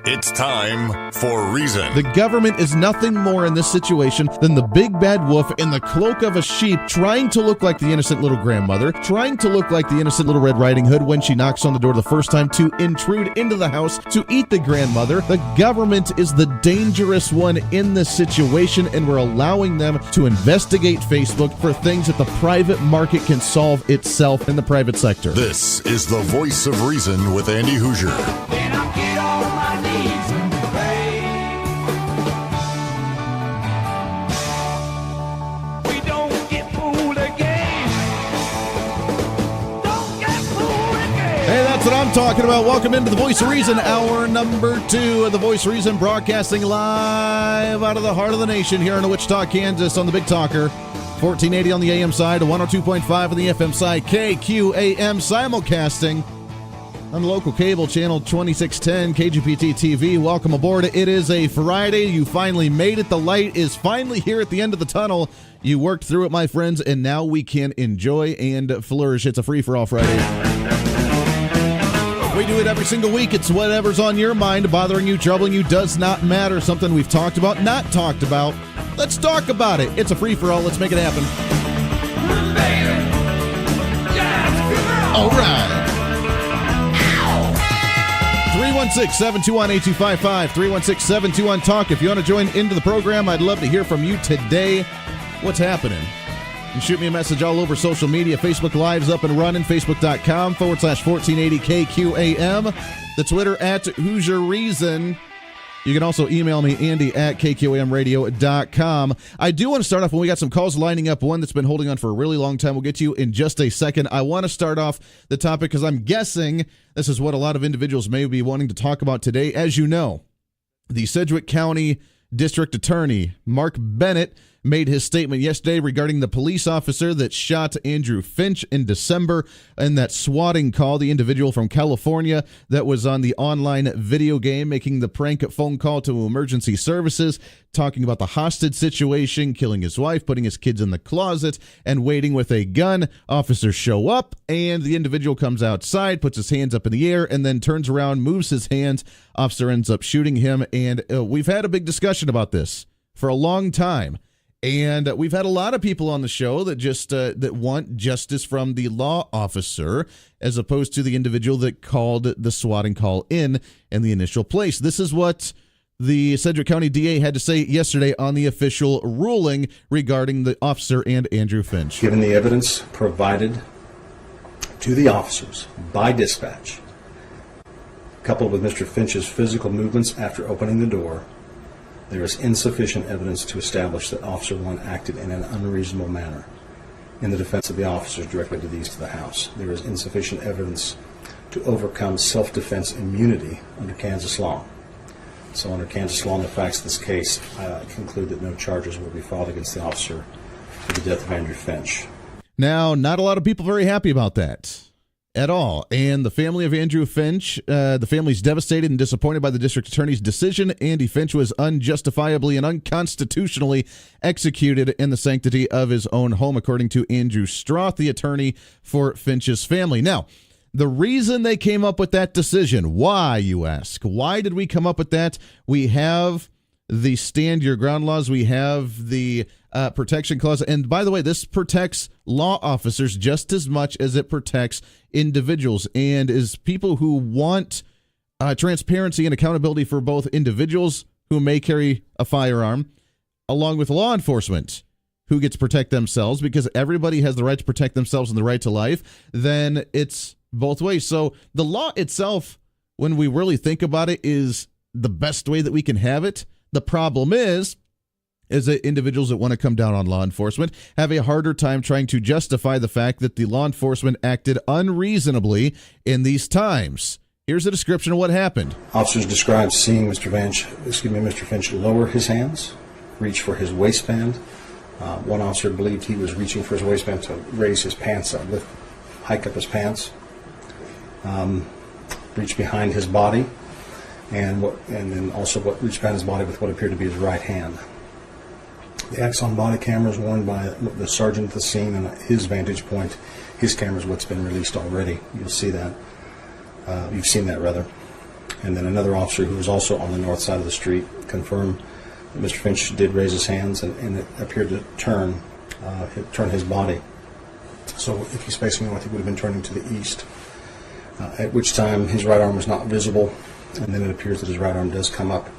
It's time for Reason. The government is nothing more in this situation than the big bad wolf in the cloak of a sheep, trying to look like the innocent little grandmother, trying to look like the innocent little Red Riding Hood when she knocks on the door the first time to intrude into the house to eat the grandmother. The government is the dangerous one in this situation, and we're allowing them to investigate Facebook for things that the private market can solve itself in the private sector. This is the Voice of Reason with Andy Hoosier. Then I get on my knees and pray. We don't get fooled again. Don't get fooled again. Hey, that's what I'm talking about. Welcome into the Voice of Reason, hour number 2 of the Voice of Reason, broadcasting live out of the heart of the nation here in Wichita, Kansas on the Big Talker. 1480 on the AM side, 102.5 on the FM side, KQAM simulcasting on the local cable channel 2610 KGPT TV. Welcome aboard. It is a Friday. You finally made it. The light is finally here at the end of the tunnel. You worked through it, my friends, and now we can enjoy and flourish. It's a free-for-all Friday. We We do it every single week. It's whatever's on your mind, bothering you, troubling you, does not matter. Something we've talked about, not talked about. Let's talk about it. It's a free-for-all. Let's make it happen. All right. 316-721-8255. 316-721-TALK. If you want to join into the program, I'd love to hear from you today. What's happening? You shoot me a message all over social media. Facebook Live's up and running. Facebook.com/1480KQAM. The Twitter at Hoosier Reason. You can also email me, Andy at KQAMradio.com. I do want to start off when we got some calls lining up, one that's been holding on for a really long time. We'll get to you in just a second. I want to start off the topic because I'm guessing this is what a lot of individuals may be wanting to talk about today. As you know, the Sedgwick County District Attorney, Mark Bennett, made his statement yesterday regarding the police officer that shot Andrew Finch in December and that swatting call, the individual from California that was on the online video game making the prank phone call to emergency services, talking about the hostage situation, killing his wife, putting his kids in the closet, and waiting with a gun. Officers show up, and the individual comes outside, puts his hands up in the air, and then turns around, moves his hands. Officer ends up shooting him, and we've had a big discussion about this for a long time. And we've had a lot of people on the show that just that want justice from the law officer as opposed to the individual that called the swatting call in the initial place. This is what the Sedgwick County DA had to say yesterday on the official ruling regarding the officer and Andrew Finch. Given the evidence provided to the officers by dispatch, coupled with Mr. Finch's physical movements after opening the door, there is insufficient evidence to establish that Officer 1 acted in an unreasonable manner in the defense of the officers directly to the east of the house. There is insufficient evidence to overcome self-defense immunity under Kansas law. So under Kansas law and the facts of this case, I conclude that no charges will be filed against the officer for the death of Andrew Finch. Now, not a lot of people very happy about that at all. And the family of Andrew Finch, the family's devastated and disappointed by the district attorney's decision. Andy Finch was unjustifiably and unconstitutionally executed in the sanctity of his own home, according to Andrew Stroth, the attorney for Finch's family. Now, the reason they came up with that decision, why, you ask? Why did we come up with that? We have the stand your ground laws. We have the protection clause. And by the way, this protects law officers just as much as it protects individuals and is people who want transparency and accountability for both individuals who may carry a firearm along with law enforcement who get to protect themselves, because everybody has the right to protect themselves and the right to life. Then it's both ways. So the law itself, when we really think about it, is the best way that we can have it. The problem is that individuals that want to come down on law enforcement have a harder time trying to justify the fact that the law enforcement acted unreasonably in these times. Here's a description of what happened. Officers described seeing Mr. Finch lower his hands, reach for his waistband. One officer believed he was reaching for his waistband to raise his pants up, hike up his pants, reach behind his body, and then also reach behind his body with what appeared to be his right hand. The Axon body camera is worn by the sergeant at the scene, and his vantage point, his camera is what's been released already. You'll see that. You've seen that, rather. And then another officer who was also on the north side of the street confirmed that Mr. Finch did raise his hands, and it appeared to turn his body. So if he's facing north, he would have been turning to the east, at which time his right arm was not visible, and then it appears that his right arm does come up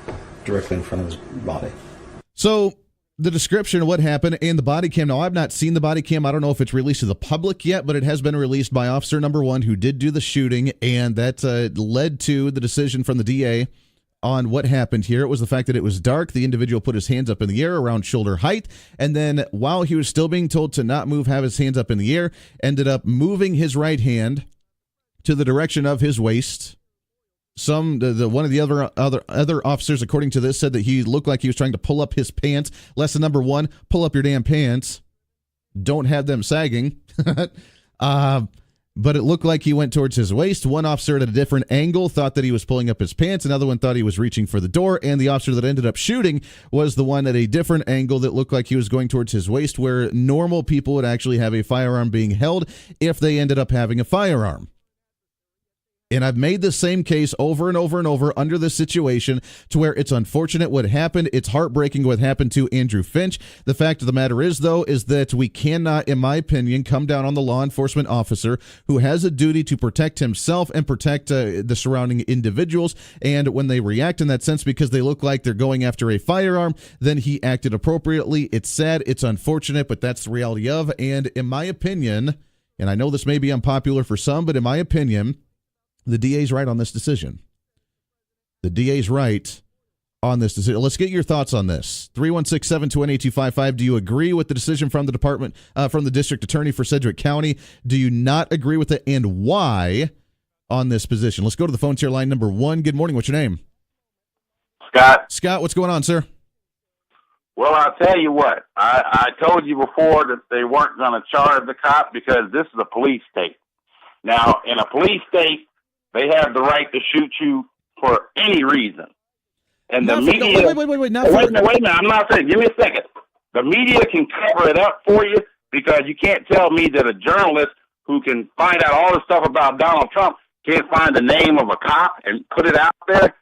directly in front of his body. So the description of what happened and the body cam. Now, I've not seen the body cam. I don't know if it's released to the public yet, but it has been released by officer number 1 who did do the shooting, and that led to the decision from the DA on what happened here. It was the fact that it was dark. The individual put his hands up in the air around shoulder height, and then while he was still being told to not move, have his hands up in the air, ended up moving his right hand to the direction of his waist. One of the other officers, according to this, said that he looked like he was trying to pull up his pants. Lesson number 1: pull up your damn pants. Don't have them sagging. But it looked like he went towards his waist. One officer at a different angle thought that he was pulling up his pants. Another one thought he was reaching for the door. And the officer that ended up shooting was the one at a different angle that looked like he was going towards his waist, where normal people would actually have a firearm being held if they ended up having a firearm. And I've made the same case over and over and over under this situation to where it's unfortunate what happened. It's heartbreaking what happened to Andrew Finch. The fact of the matter is, though, is that we cannot, in my opinion, come down on the law enforcement officer who has a duty to protect himself and protect the surrounding individuals. And when they react in that sense because they look like they're going after a firearm, then he acted appropriately. It's sad. It's unfortunate, but that's the reality of. And in my opinion, and I know this may be unpopular for some, but in my opinion, the DA's right on this decision. The DA's right on this decision. Let's get your thoughts on this. 316-721-8255. Do you agree with the decision from the department, from the district attorney for Sedgwick County? Do you not agree with it, and why on this position? Let's go to the phone tier line number 1. Good morning. What's your name? Scott. Scott, what's going on, sir? Well, I'll tell you what. I told you before that they weren't going to charge the cop because this is a police state. Now, in a police state, they have the right to shoot you for any reason. And the media... Wait a minute. I'm not saying... Give me a second. The media can cover it up for you because you can't tell me that a journalist who can find out all the stuff about Donald Trump can't find the name of a cop and put it out there.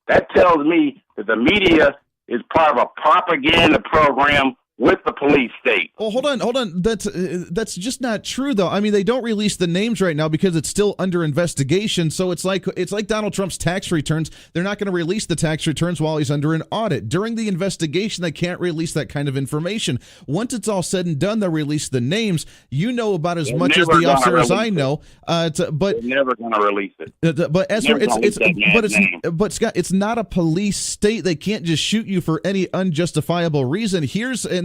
That tells me that the media is part of a propaganda program with the police state. Well, hold on. That's just not true, though. I mean, they don't release the names right now because it's still under investigation. So it's like Donald Trump's tax returns. They're not going to release the tax returns while he's under an audit. During the investigation, they can't release that kind of information. Once it's all said and done, they'll release the names. You know about as much as the officer as I know. But they're never going to release it. But Scott, it's not a police state. They can't just shoot you for any unjustifiable reason.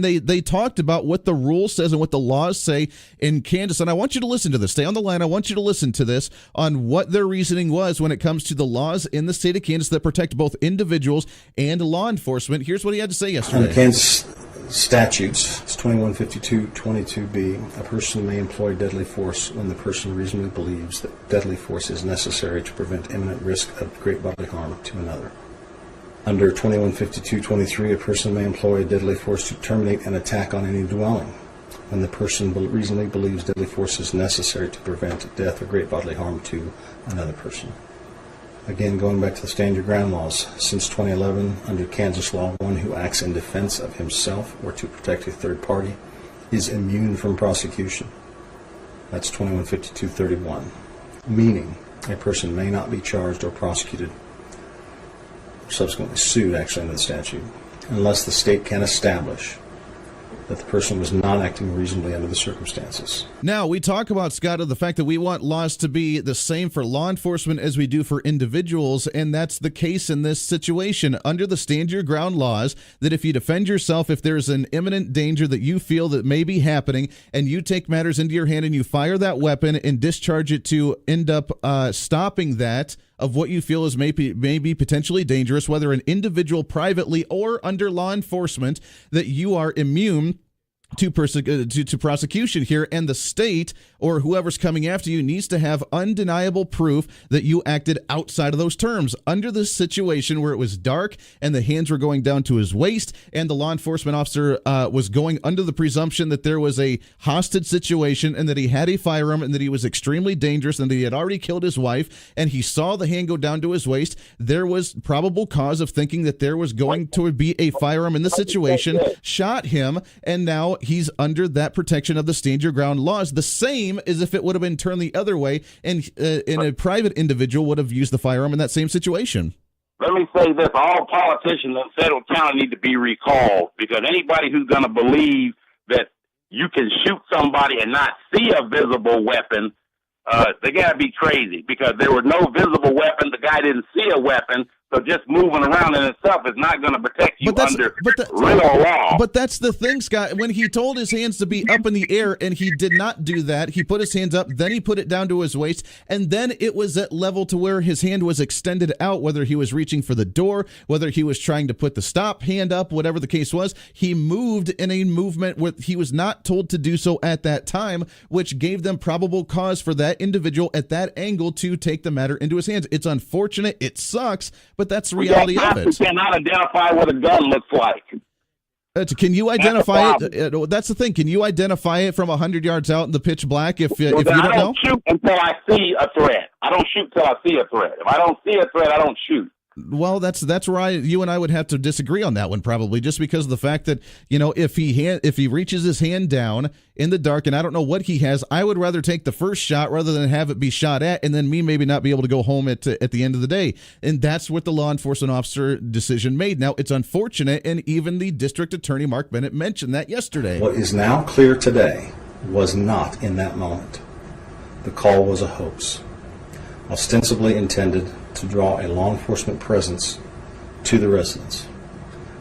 And they talked about what the rule says and what the laws say in Kansas. And I want you to listen to this. Stay on the line. I want you to listen to this on what their reasoning was when it comes to the laws in the state of Kansas that protect both individuals and law enforcement. Here's what he had to say yesterday. Under Kansas statutes, it's 2152-22B, a person may employ deadly force when the person reasonably believes that deadly force is necessary to prevent imminent risk of great bodily harm to another. Under 2152-23, a person may employ deadly force to terminate an attack on any dwelling when the person reasonably believes deadly force is necessary to prevent death or great bodily harm to another person. Again, going back to the stand your ground laws, since 2011, under Kansas law, one who acts in defense of himself or to protect a third party is immune from prosecution. That's 2152-31, meaning a person may not be charged or prosecuted, subsequently sued actually under the statute, unless the state can establish that the person was not acting reasonably under the circumstances. Now, we talk about, Scott, of the fact that we want laws to be the same for law enforcement as we do for individuals, and that's the case in this situation. Under the stand your ground laws, that if you defend yourself, if there's an imminent danger that you feel that may be happening, and you take matters into your hand and you fire that weapon and discharge it to end up stopping that, of what you feel is maybe potentially dangerous, whether an individual privately or under law enforcement, that you are immune to prosecution here, and the state or whoever's coming after you needs to have undeniable proof that you acted outside of those terms. Under this situation where it was dark and the hands were going down to his waist and the law enforcement officer was going under the presumption that there was a hostage situation and that he had a firearm and that he was extremely dangerous and that he had already killed his wife, and he saw the hand go down to his waist, there was probable cause of thinking that there was going to be a firearm in the situation, shot him, and now he's under that protection of the stand your ground laws, the same as if it would have been turned the other way and a private individual would have used the firearm in that same situation. Let me say this. All politicians in Sedgwick County need to be recalled, because anybody who's going to believe that you can shoot somebody and not see a visible weapon, they got to be crazy, because there was no visible weapon. The guy didn't see a weapon. So just moving around in itself is not going to protect you under real law. But that's the thing, Scott. When he told his hands to be up in the air and he did not do that, he put his hands up, then he put it down to his waist, and then it was at level to where his hand was extended out, whether he was reaching for the door, whether he was trying to put the stop hand up, whatever the case was. He moved in a movement where he was not told to do so at that time, which gave them probable cause for that individual at that angle to take the matter into his hands. It's unfortunate. It sucks. But that's the reality of it. You cannot identify what a gun looks like. Can you identify it? That's the thing. Can you identify it from 100 yards out in the pitch black if you don't know? I don't shoot until I see a threat. I don't shoot till I see a threat. If I don't see a threat, I don't shoot. Well, that's where you and I would have to disagree on that one, probably, just because of the fact that, if he reaches his hand down in the dark and I don't know what he has, I would rather take the first shot rather than have it be shot at and then me maybe not be able to go home at the end of the day. And that's what the law enforcement officer decision made. Now, it's unfortunate, and even the district attorney, Mark Bennett, mentioned that yesterday. What is now clear today was not in that moment. The call was a hoax, ostensibly intended to draw a law enforcement presence to the residence.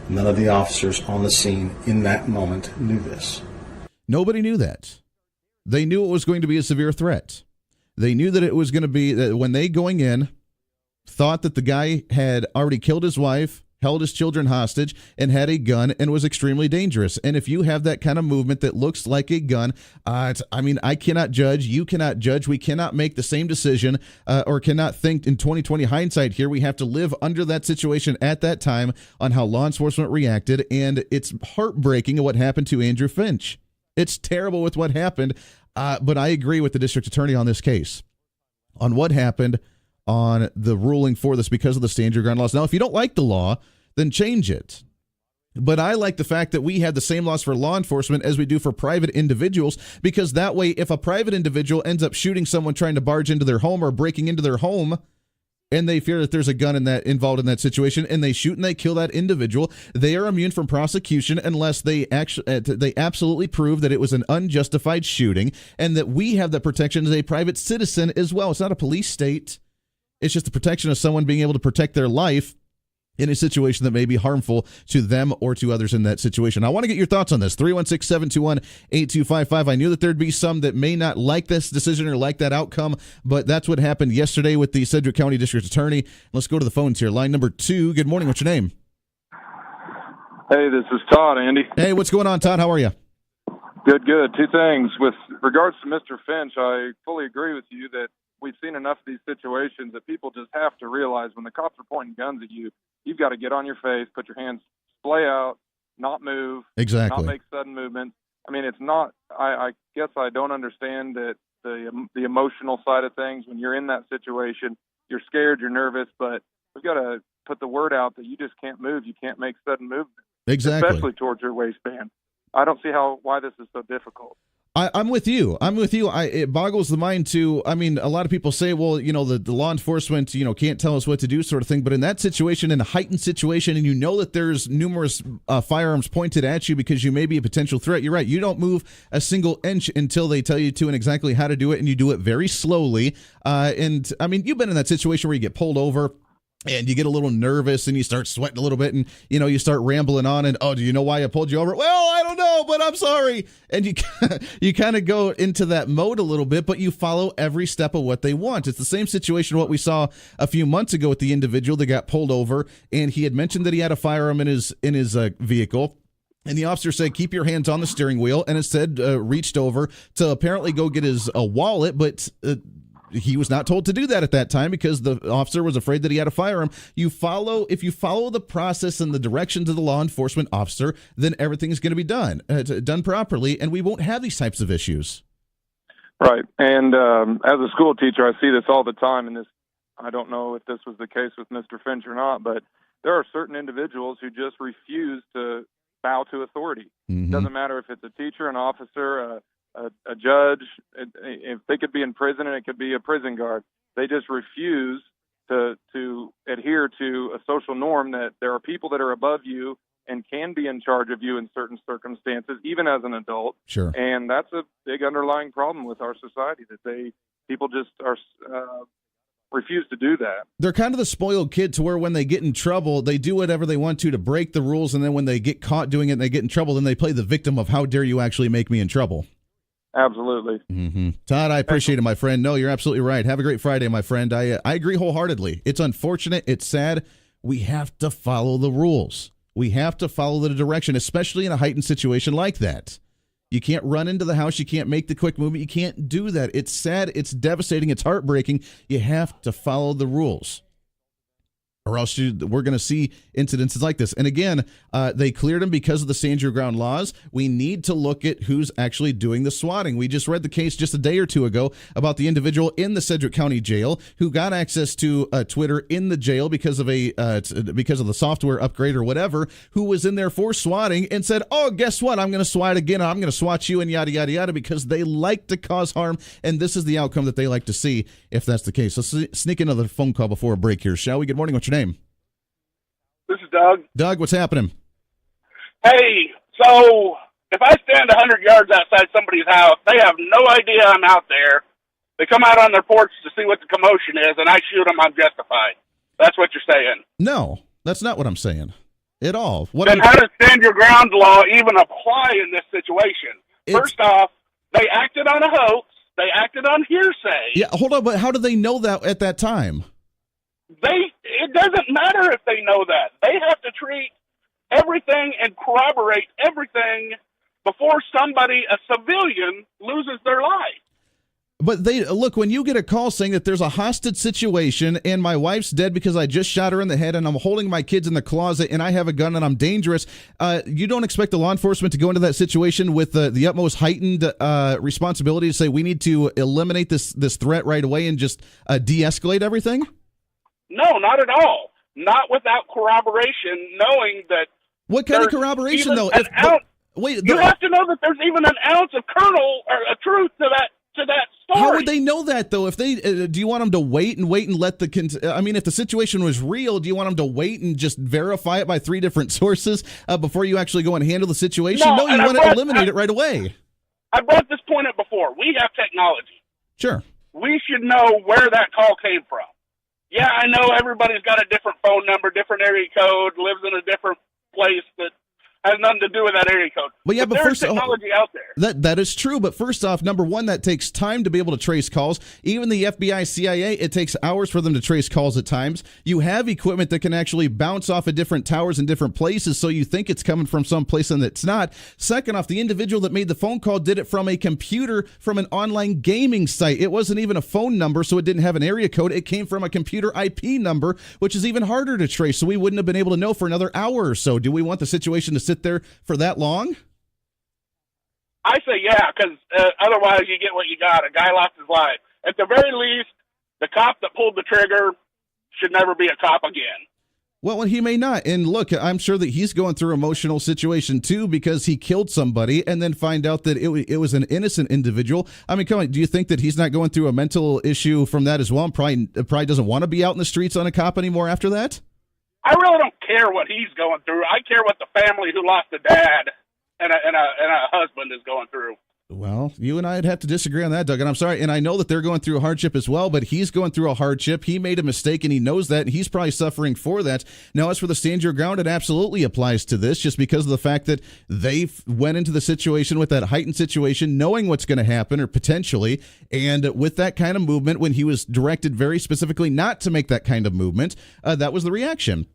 None of the officers on the scene in that moment knew this. Nobody knew that. They knew it was going to be a severe threat. They knew that it was going to be, that when they going in, thought that the guy had already killed his wife, held his children hostage, and had a gun and was extremely dangerous. And if you have that kind of movement that looks like a gun, I cannot judge. You cannot judge. We cannot make the same decision or cannot think in 2020 hindsight here. We have to live under that situation at that time on how law enforcement reacted. And it's heartbreaking what happened to Andrew Finch. It's terrible with what happened. But I agree with the district attorney on this case, on what happened, on the ruling for this because of the stand your ground laws. Now, if you don't like the law, then change it. But I like the fact that we have the same laws for law enforcement as we do for private individuals, because that way, if a private individual ends up shooting someone trying to barge into their home or breaking into their home, and they fear that there's a gun involved in that situation, and they shoot and they kill that individual, they are immune from prosecution unless they absolutely prove that it was an unjustified shooting, and that we have that protection as a private citizen as well. It's not a police state. It's just the protection of someone being able to protect their life in a situation that may be harmful to them or to others in that situation. I want to get your thoughts on this. 316-721-8255. I knew that there'd be some that may not like this decision or like that outcome, but that's what happened yesterday with the Sedgwick County District Attorney. Let's go to the phones here. Line number 2. Good morning. What's your name? Hey, this is Todd, Andy. Hey, what's going on, Todd? How are you? Good. 2 things. With regards to Mr. Finch, I fully agree with you that we've seen enough of these situations that people just have to realize when the cops are pointing guns at you, you've got to get on your face, put your hands splay out, not move, exactly, not make sudden movements. I mean, it's not. I guess I don't understand that the emotional side of things. When you're in that situation, you're scared, you're nervous, but we've got to put the word out that you just can't move. You can't make sudden movements, exactly, especially towards your waistband. I don't see why this is so difficult. I'm with you. It boggles the mind too. I mean, a lot of people say, well, the law enforcement, can't tell us what to do, sort of thing. But in that situation, in a heightened situation, and that there's numerous firearms pointed at you because you may be a potential threat, you're right. You don't move a single inch until they tell you to and exactly how to do it, and you do it very slowly. And I mean, you've been in that situation where you get pulled over and you get a little nervous and you start sweating a little bit and, you start rambling on and, oh, do you know why I pulled you over? Well, I don't know, but I'm sorry. And you kind of go into that mode a little bit, but you follow every step of what they want. It's the same situation what we saw a few months ago with the individual that got pulled over, and he had mentioned that he had a firearm in his vehicle. And the officer said, keep your hands on the steering wheel, and instead reached over to apparently go get his wallet, but he was not told to do that at that time because the officer was afraid that he had a firearm. If you follow the process and the directions of the law enforcement officer, then everything's going to be done properly, and we won't have these types of issues. Right. And as a school teacher, I see this all the time. And I don't know if this was the case with Mr. Finch or not, but there are certain individuals who just refuse to bow to authority. Mm-hmm. Doesn't matter if it's a teacher, an officer, a judge, if they could be in prison and it could be a prison guard. They just refuse to adhere to a social norm that there are people that are above you and can be in charge of you in certain circumstances, even as an adult. Sure. And that's a big underlying problem with our society, that people just are refuse to do that. They're kind of the spoiled kid to where when they get in trouble, they do whatever they want to break the rules, and then when they get caught doing it and they get in trouble, then they play the victim of how dare you actually make me in trouble. Absolutely. Mm-hmm. Todd, I appreciate it, my friend. No, you're absolutely right. Have a great Friday, my friend. I agree wholeheartedly. It's unfortunate. It's sad. We have to follow the rules. We have to follow the direction, especially in a heightened situation like that. You can't run into the house. You can't make the quick movement. You can't do that. It's sad. It's devastating. It's heartbreaking. You have to follow the rules. or else we're going to see incidences like this. And again, they cleared him because of the stand your ground laws. We need to look at who's actually doing the swatting. We just read the case just a day or two ago about the individual in the Sedgwick County Jail who got access to Twitter in the jail because of the software upgrade or whatever, who was in there for swatting and said, oh, guess what? I'm going to swat again. I'm going to swat you and yada, yada, yada, because they like to cause harm. And this is the outcome that they like to see if that's the case. Let's sneak another phone call before a break here, shall we? Good morning. What's your name? This is Doug. Doug, what's happening? Hey, so if I stand 100 yards outside somebody's house, they have no idea I'm out there. They come out on their porch to see what the commotion is, and I shoot them, I'm justified. That's what you're saying. No, that's not what I'm saying at all. Then how does stand your ground law even apply in this situation? First off, they acted on a hoax. They acted on hearsay. Yeah, hold on, but how do they know that at that time? It doesn't matter if they know that. They have to treat everything and corroborate everything before somebody, a civilian, loses their life. But look, when you get a call saying that there's a hostage situation and my wife's dead because I just shot her in the head and I'm holding my kids in the closet and I have a gun and I'm dangerous, you don't expect the law enforcement to go into that situation with the utmost heightened responsibility to say we need to eliminate this threat right away and just de-escalate everything? No, not at all. Not without corroboration, knowing that. What kind of corroboration, though? You have to know that there's even an ounce of kernel or a truth to that story. How would they know that, though? If they do you want them to wait and let if the situation was real, do you want them to wait and just verify it by 3 different sources before you actually go and handle the situation? No, you want to eliminate it right away. I brought this point up before. We have technology. Sure. We should know where that call came from. Yeah, I know everybody's got a different phone number, different area code, lives in a different place that has nothing to do with that area code. But there's technology out there. That is true, but first off, number one, that takes time to be able to trace calls. Even the FBI, CIA, it takes hours for them to trace calls at times. You have equipment that can actually bounce off of different towers in different places, so you think it's coming from some place and it's not. Second off, the individual that made the phone call did it from a computer from an online gaming site. It wasn't even a phone number, so it didn't have an area code. It came from a computer IP number, which is even harder to trace, so we wouldn't have been able to know for another hour or so. Do we want the situation to sit there for that long? I say yeah, because otherwise you get what you got. A guy lost his life. At the very least, the cop that pulled the trigger should never be a cop again. Well, he may not. And look, I'm sure that he's going through an emotional situation too because he killed somebody and then find out that it was an innocent individual. I mean, come on, do you think that he's not going through a mental issue from that as well and probably doesn't want to be out in the streets on a cop anymore after that? I really don't care what he's going through. I care what the family who lost a dad and a husband is going through. Well, you and I'd have to disagree on that, Doug, and I'm sorry. And I know that they're going through a hardship as well, but he's going through a hardship. He made a mistake, and he knows that, and he's probably suffering for that. Now, as for the stand your ground, it absolutely applies to this just because of the fact that they went into the situation with that heightened situation, knowing what's going to happen, or potentially, and with that kind of movement, when he was directed very specifically not to make that kind of movement, that was the reaction.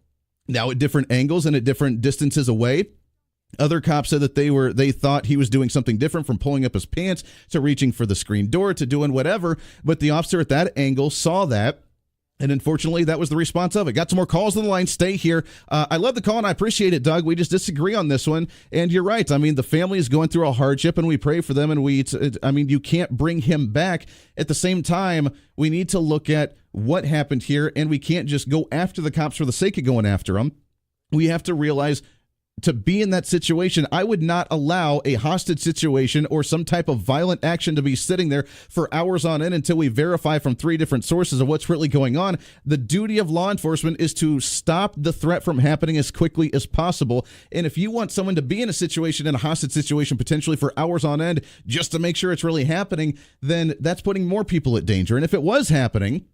Now, at different angles and at different distances away, other cops said that they thought he was doing something different, from pulling up his pants to reaching for the screen door to doing whatever. But the officer at that angle saw that. And unfortunately, that was the response of it. Got some more calls on the line. Stay here. I love the call, and I appreciate it, Doug. We just disagree on this one. And you're right. I mean, the family is going through a hardship, and we pray for them. And you can't bring him back. At the same time, we need to look at what happened here, and we can't just go after the cops for the sake of going after them. We have to realize, to be in that situation, I would not allow a hostage situation or some type of violent action to be sitting there for hours on end until we verify from 3 different sources of what's really going on. The duty of law enforcement is to stop the threat from happening as quickly as possible. And if you want someone to be in a hostage situation, potentially for hours on end, just to make sure it's really happening, then that's putting more people at danger. And if it was happening,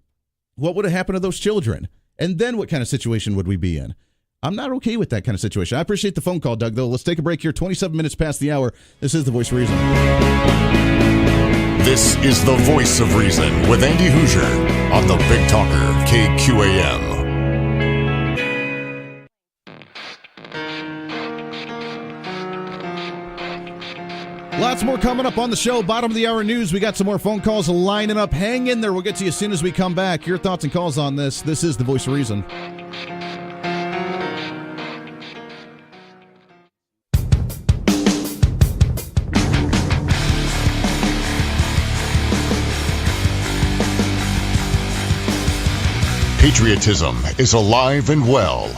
what would have happened to those children? And then what kind of situation would we be in? I'm not okay with that kind of situation. I appreciate the phone call, Doug, though. Let's take a break here. 27 minutes past the hour. This is The Voice of Reason. This is The Voice of Reason with Andy Hoosier on the Big Talker, KQAM. Lots more coming up on the show. Bottom of the hour news. We got some more phone calls lining up. Hang in there. We'll get to you as soon as we come back. Your thoughts and calls on this. This is The Voice of Reason. Patriotism is alive and well.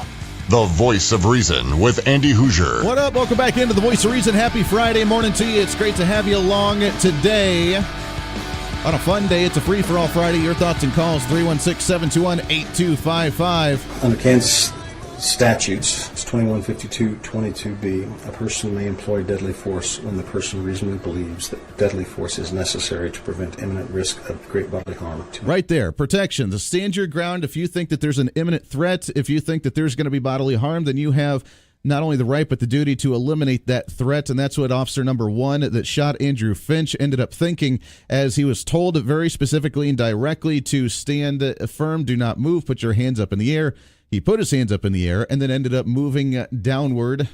The Voice of Reason with Andy Hoosier. What up? Welcome back into the Voice of Reason. Happy Friday morning to you. It's great to have you along today. On a fun day, it's a free-for-all Friday. Your thoughts and calls, 316-721-8255. Under Kansas statutes, it's 2152-22B, a person may employ deadly force when the person reasonably believes that deadly force is necessary to prevent imminent risk of great bodily harm. Right there, protection. To stand your ground if you think that there's an imminent threat, if you think that there's going to be bodily harm, then you have not only the right but the duty to eliminate that threat, and that's what officer number one that shot Andrew Finch ended up thinking as he was told very specifically and directly to stand firm, do not move, put your hands up in the air. He put his hands up in the air and then ended up moving downward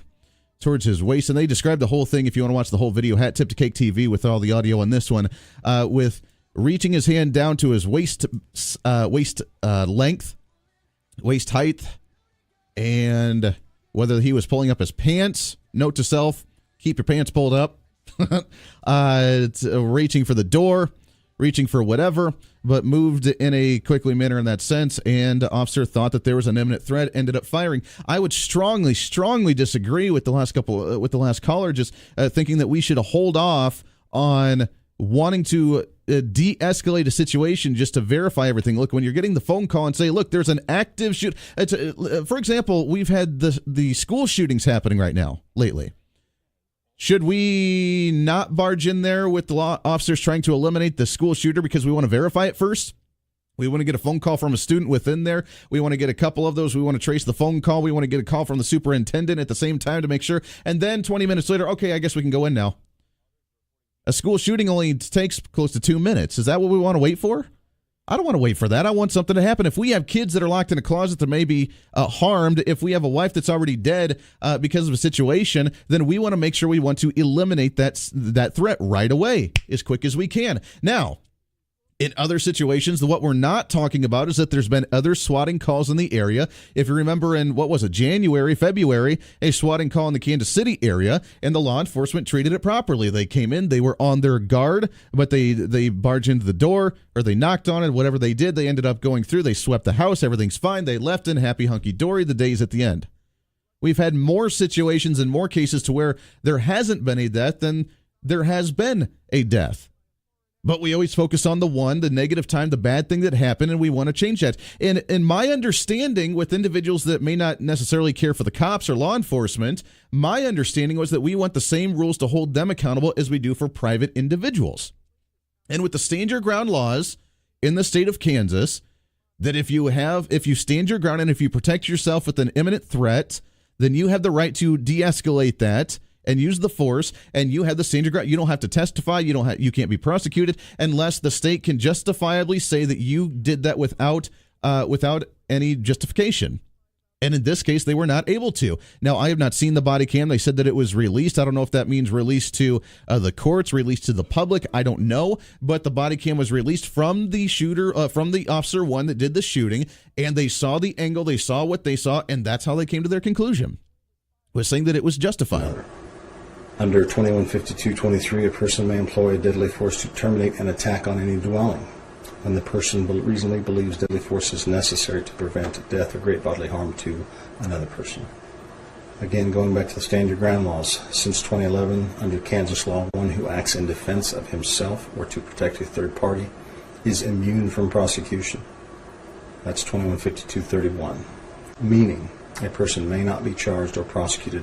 towards his waist, and they described the whole thing, if you want to watch the whole video, Hat Tip to Cake TV with all the audio on this one, with reaching his hand down to his waist length, waist height, and whether he was pulling up his pants. Note to self, keep your pants pulled up. Reaching for the door, reaching for whatever, but moved in a quickly manner in that sense, and the officer thought that there was an imminent threat, ended up firing. I would strongly disagree with the last caller, just thinking that we should hold off on wanting to de-escalate a situation just to verify everything. Look, when you're getting the phone call and say, look, there's an active shoot. For example, we've had the school shootings happening right now lately. Should we not barge in there with the law officers trying to eliminate the school shooter because we want to verify it first? We want to get a phone call from a student within there. We want to get a couple of those. We want to trace the phone call. We want to get a call from the superintendent at the same time to make sure. And then 20 minutes later, okay, I guess we can go in now. A school shooting only takes close to 2 minutes. Is that what we want to wait for? I don't want to wait for that. I want something to happen. If we have kids that are locked in a closet that may be harmed, if we have a wife that's already dead because of a situation, then we want to make sure we want to eliminate that threat right away, as quick as we can. Now, in other situations, what we're not talking about is that there's been other swatting calls in the area. If you remember in, February, a swatting call in the Kansas City area, and the law enforcement treated it properly. They came in, they were on their guard, but they barged into the door, or they knocked on it, whatever they did, they ended up going through, they swept the house, everything's fine, they left in happy hunky-dory, the day's at the end. We've had more situations and more cases to where there hasn't been a death than there has been a death. But we always focus on the negative time, the bad thing that happened, and we want to change that. And in my understanding with individuals that may not necessarily care for the cops or law enforcement, my understanding was that we want the same rules to hold them accountable as we do for private individuals. And with the stand your ground laws in the state of Kansas, that if you stand your ground and if you protect yourself with an imminent threat, then you have the right to de-escalate that and use the force, and you have the stand your ground. You don't have to testify. You can't be prosecuted unless the state can justifiably say that you did that without any justification. And in this case, they were not able to. Now, I have not seen the body cam. They said that it was released. I don't know if that means released to the courts, released to the public. I don't know. But the body cam was released from the shooter, from the officer one that did the shooting, and they saw the angle, they saw what they saw, and that's how they came to their conclusion, was saying that it was justified. Under 2152-23, a person may employ a deadly force to terminate an attack on any dwelling when the person reasonably believes deadly force is necessary to prevent death or great bodily harm to another person. Again, going back to the stand your ground laws, since 2011, under Kansas law, one who acts in defense of himself or to protect a third party is immune from prosecution. That's 2152-31, meaning a person may not be charged or prosecuted,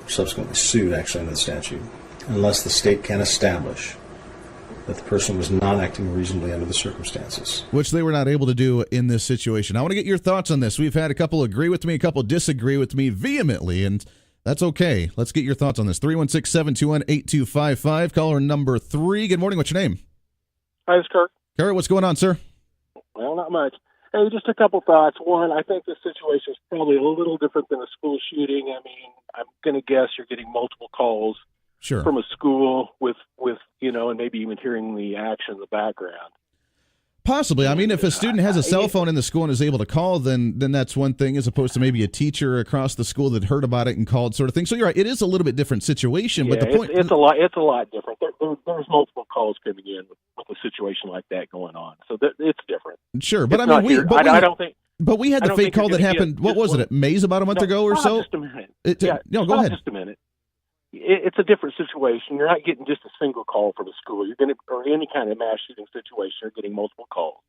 subsequently sued actually under the statute, unless the state can establish that the person was not acting reasonably under the circumstances. Which they were not able to do in this situation. I want to get your thoughts on this. We've had a couple agree with me, a couple disagree with me vehemently, and that's okay. Let's get your thoughts on this. 316-721-8255, caller number 3. Good morning. What's your name? Hi, it's Kirk. Kurt, what's going on, sir? Well, not much. Hey, just a couple thoughts. One, I think this situation is probably a little different than a school shooting. I mean, I'm going to guess you're getting multiple calls from a school with and maybe even hearing the action in the background. Possibly. I mean, if a student has a cell phone in the school and is able to call, then that's one thing, as opposed to maybe a teacher across the school that heard about it and called, sort of thing. So you're right. It is a little bit different situation. Yeah, but the point, it's a lot different. There's multiple calls coming in with a situation like that going on, so it's different. Sure, but it's I mean, I don't think. But we had the fake call that happened. What was it? At Mays about a month ago or so? Just a minute. Go ahead. Just a minute. It's a different situation. You're not getting just a single call from the school. You're going to, or any kind of mass shooting situation, you're getting multiple calls.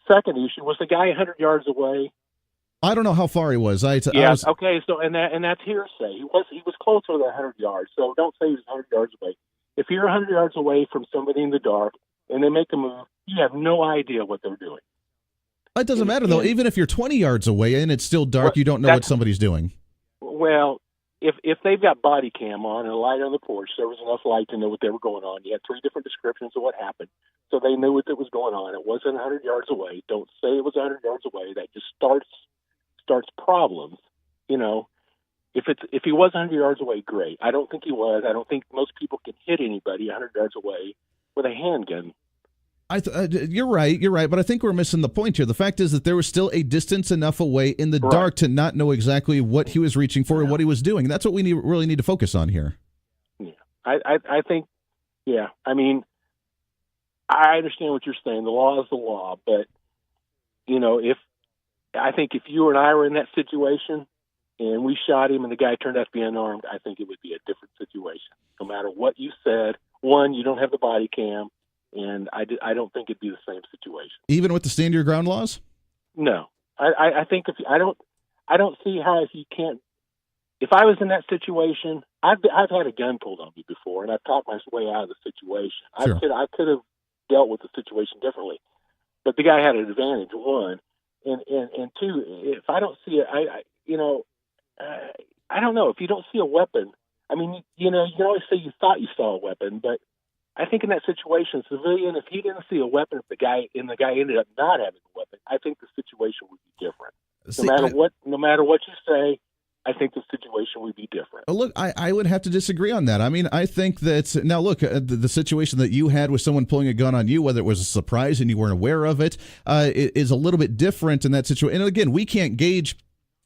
Second issue, was the guy 100 yards away? I don't know how far he was. Okay. So and that's hearsay. He was closer than 100 yards. So don't say he was 100 yards away. If you're 100 yards away from somebody in the dark and they make a move, you have no idea what they're doing. It doesn't matter though. Even if you're 20 yards away and it's still dark, you don't know what somebody's doing. Well, if they've got body cam on and a light on the porch, there was enough light to know what they were going on. You had 3 different descriptions of what happened, so they knew what was going on. It wasn't 100 yards away. Don't say it was 100 yards away. That just starts problems. You know, if he was 100 yards away, great. I don't think he was. I don't think most people can hit anybody 100 yards away with a handgun. You're right, but I think we're missing the point here. The fact is that there was still a distance enough away in the dark to not know exactly what he was reaching for and what he was doing. And that's what we really need to focus on here. Yeah, I think, yeah. I mean, I understand what you're saying. The law is the law, but you know, I think if you and I were in that situation and we shot him and the guy turned out to be unarmed, I think it would be a different situation. No matter what you said, one, you don't have the body cam. And I don't think it'd be the same situation. Even with the stand your ground laws? No, I think I don't see how if you can't. If I was in that situation, I've had a gun pulled on me before, and I've talked my way out of the situation. Sure. I could have dealt with the situation differently, but the guy had an advantage. One, and two, if I don't see it, I don't know if you don't see a weapon. I mean, you know, you can always say you thought you saw a weapon, but I think in that situation, civilian, if he didn't see a weapon, if the guy ended up not having a weapon, I think the situation would be different. No matter what you say, I think the situation would be different. Look, I would have to disagree on that. I mean, I think that now look, the situation that you had with someone pulling a gun on you, whether it was a surprise and you weren't aware of it, is a little bit different in that situation. And again, we can't gauge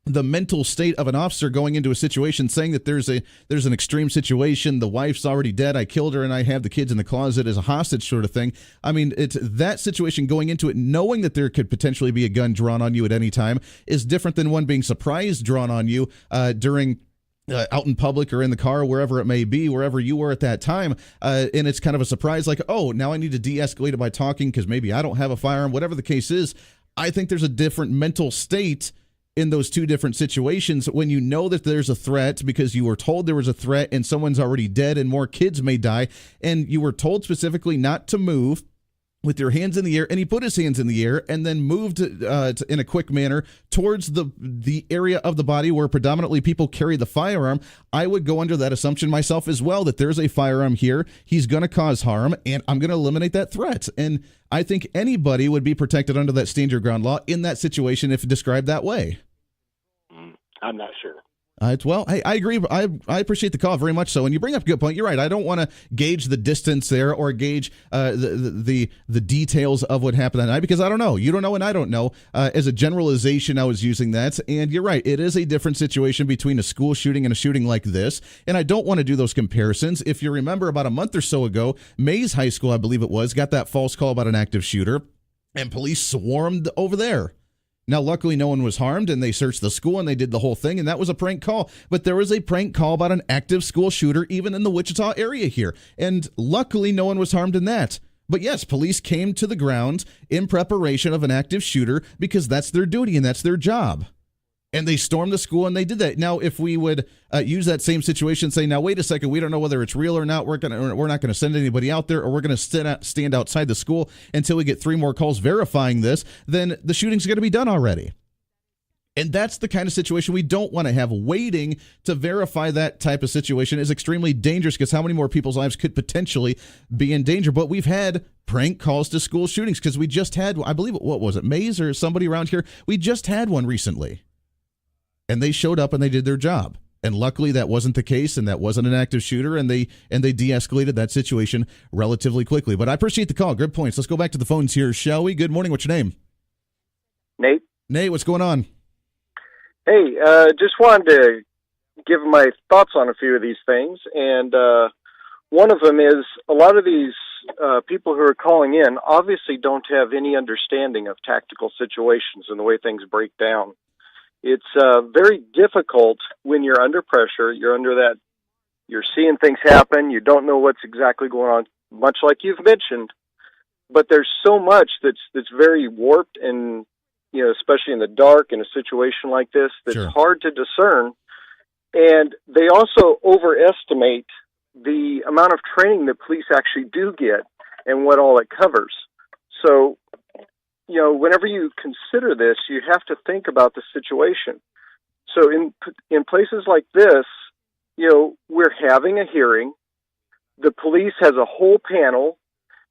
the mental state of an officer going into a situation saying that there's an extreme situation, the wife's already dead, I killed her and I have the kids in the closet as a hostage sort of thing. I mean, it's that situation going into it knowing that there could potentially be a gun drawn on you at any time is different than one being surprised drawn on you during out in public or in the car, wherever it may be, wherever you were at that time. And it's kind of a surprise like, oh, now I need to de-escalate it by talking because maybe I don't have a firearm, whatever the case is. I think there's a different mental state in those two different situations when you know that there's a threat because you were told there was a threat and someone's already dead and more kids may die, and you were told specifically not to move with your hands in the air, and he put his hands in the air and then moved in a quick manner towards the area of the body where predominantly people carry the firearm. I would go under that assumption myself as well, that there's a firearm here, he's going to cause harm, and I'm going to eliminate that threat. And I think anybody would be protected under that stand your ground law in that situation if described that way. I'm not sure. Well, I agree. I appreciate the call very much so. And you bring up a good point. You're right. I don't want to gauge the distance there or gauge the details of what happened that night because I don't know. You don't know and I don't know. As a generalization, I was using that. And you're right. It is a different situation between a school shooting and a shooting like this. And I don't want to do those comparisons. If you remember about a month or so ago, Mays High School, I believe it was, got that false call about an active shooter and police swarmed over there. Now, luckily, no one was harmed, and they searched the school, and they did the whole thing, and that was a prank call. But there was a prank call about an active school shooter, even in the Wichita area here. And luckily, no one was harmed in that. But yes, police came to the ground in preparation of an active shooter because that's their duty and that's their job. And they stormed the school, and they did that. Now, if we would use that same situation, say, now, wait a second, we don't know whether it's real or not. We're not going to send anybody out there, or we're going to stand outside the school until we get 3 more calls verifying this, then the shooting's going to be done already. And that's the kind of situation we don't want to have. Waiting to verify that type of situation is extremely dangerous because how many more people's lives could potentially be in danger? But we've had prank calls to school shootings because we just had, I believe, what was it, Mays or somebody around here? We just had one recently. And they showed up and they did their job. And luckily that wasn't the case, and that wasn't an active shooter, and they de-escalated that situation relatively quickly. But I appreciate the call. Good points. Let's go back to the phones here, shall we? Good morning. What's your name? Nate. Nate, what's going on? Hey, just wanted to give my thoughts on a few of these things, and one of them is a lot of these people who are calling in obviously don't have any understanding of tactical situations and the way things break down. It's very difficult when you're under pressure. You're seeing things happen. You don't know what's exactly going on, much like you've mentioned. But there's so much that's very warped, and especially in the dark in a situation like this, that's hard to discern. And they also overestimate the amount of training that police actually do get and what all it covers. So, whenever you consider this, you have to think about the situation. So in places like this, we're having a hearing. The police has a whole panel.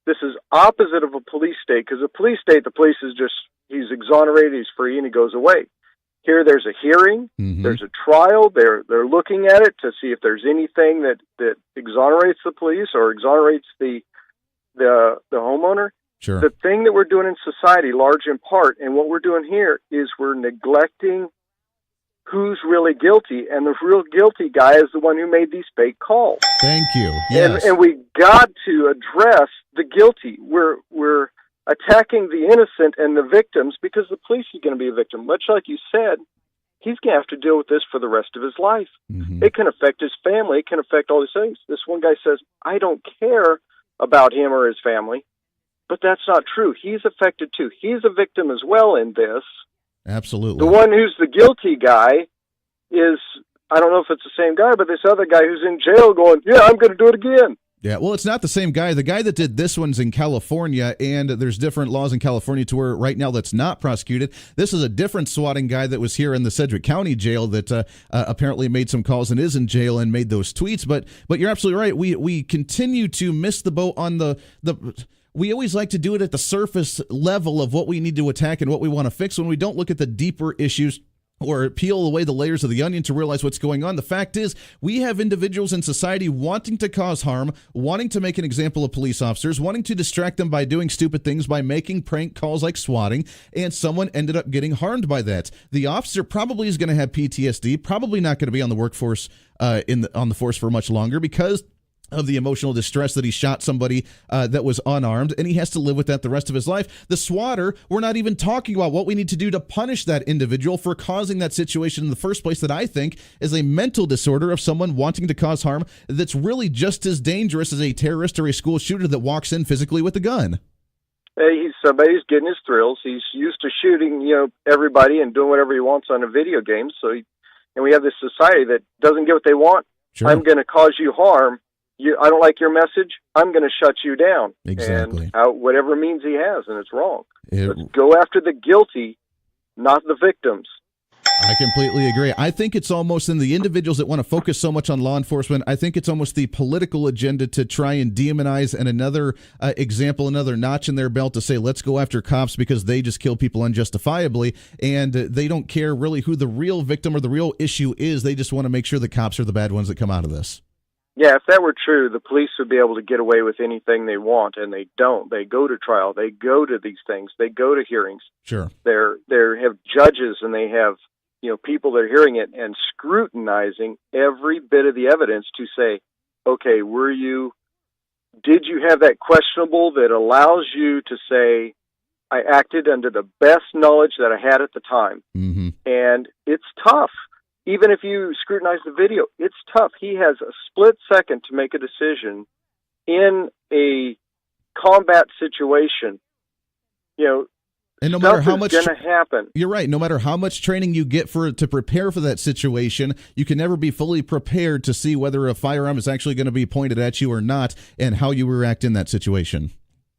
This is opposite of a police state, because a police state, the police is just, he's exonerated, he's free, and he goes away. Here, there's a hearing, there's a trial, they're looking at it to see if there's anything that exonerates the police or exonerates the homeowner. Sure. The thing that we're doing in society, large in part, and what we're doing here, is we're neglecting who's really guilty, and the real guilty guy is the one who made these fake calls. Thank you. Yes. And we got to address the guilty. We're attacking the innocent and the victims because the police is going to be a victim. Much like you said, he's going to have to deal with this for the rest of his life. It can affect his family. It can affect all these things. This one guy says, I don't care about him or his family, but that's not true. He's affected too. He's a victim as well in this. Absolutely. The one who's the guilty guy is, I don't know if it's the same guy, but this other guy who's in jail going, yeah, I'm going to do it again. Yeah, well, it's not the same guy. The guy that did this one's in California, and there's different laws in California to where right now that's not prosecuted. This is a different swatting guy that was here in the Sedgwick County jail that apparently made some calls and is in jail and made those tweets. But you're absolutely right. We continue to miss the boat on the we always like to do it at the surface level of what we need to attack and what we want to fix when we don't look at the deeper issues or peel away the layers of the onion to realize what's going on. The fact is, we have individuals in society wanting to cause harm, wanting to make an example of police officers, wanting to distract them by doing stupid things, by making prank calls like swatting, and someone ended up getting harmed by that. The officer probably is going to have PTSD, probably not going to be on the workforce on the force for much longer because of the emotional distress that he shot somebody that was unarmed, and he has to live with that the rest of his life. The swatter, we're not even talking about what we need to do to punish that individual for causing that situation in the first place, that I think is a mental disorder of someone wanting to cause harm that's really just as dangerous as a terrorist or a school shooter that walks in physically with a gun. He's somebody's getting his thrills. He's used to shooting, everybody and doing whatever he wants on a video game. And we have this society that doesn't get what they want. Sure. I'm going to cause you harm. I don't like your message, I'm going to shut you down. Exactly. And whatever means he has, and it's wrong. Let's go after the guilty, not the victims. I completely agree. I think it's almost in the individuals that want to focus so much on law enforcement, I think it's almost the political agenda to try and demonize and another example, another notch in their belt to say, let's go after cops because they just kill people unjustifiably, and they don't care really who the real victim or the real issue is. They just want to make sure the cops are the bad ones that come out of this. Yeah, if that were true, the police would be able to get away with anything they want, and they don't. They go to trial. They go to these things. They go to hearings. Sure. They have judges, and they have people that are hearing it and scrutinizing every bit of the evidence to say, okay, did you have that questionable that allows you to say, I acted under the best knowledge that I had at the time? Mm-hmm. And it's tough. Even if you scrutinize the video, it's tough. He has a split second to make a decision in a combat situation. And no matter how much going to happen. You're right. No matter how much training you get to prepare for that situation, you can never be fully prepared to see whether a firearm is actually going to be pointed at you or not, and how you react in that situation.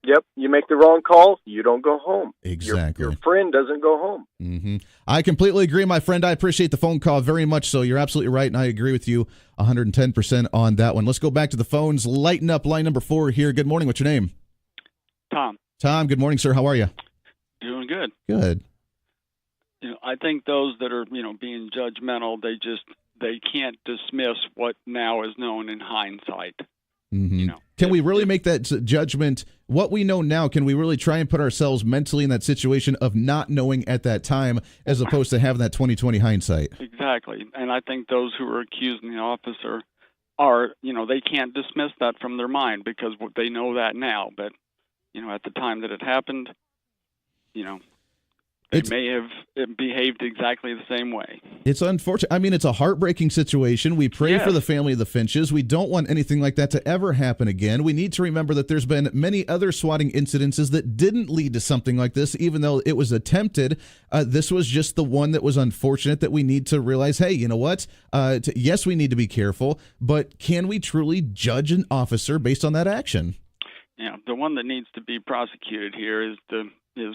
Yep, you make the wrong call, you don't go home. Exactly. Your friend doesn't go home. Mm-hmm. I completely agree, my friend. I appreciate the phone call very much so. You're absolutely right, and I agree with you 110% on that one. Let's go back to the phones. Lighten up line number 4 here. Good morning. What's your name? Tom. Tom, good morning, sir. How are you? Doing good. Good. I think those that are, being judgmental, they just they can't dismiss what now is known in hindsight. Mm-hmm. Can we really make that judgment? What we know now, can we really try and put ourselves mentally in that situation of not knowing at that time, as opposed to having that 20/20 hindsight? Exactly. And I think those who are accusing the officer are, they can't dismiss that from their mind because they know that now. But, at the time that it happened, they may have behaved exactly the same way. It's unfortunate. I mean, it's a heartbreaking situation. We pray for the family of the Finches. We don't want anything like that to ever happen again. We need to remember that there's been many other swatting incidences that didn't lead to something like this, even though it was attempted. This was just the one that was unfortunate that we need to realize, hey, you know what? Yes, we need to be careful, but can we truly judge an officer based on that action? Yeah, the one that needs to be prosecuted here is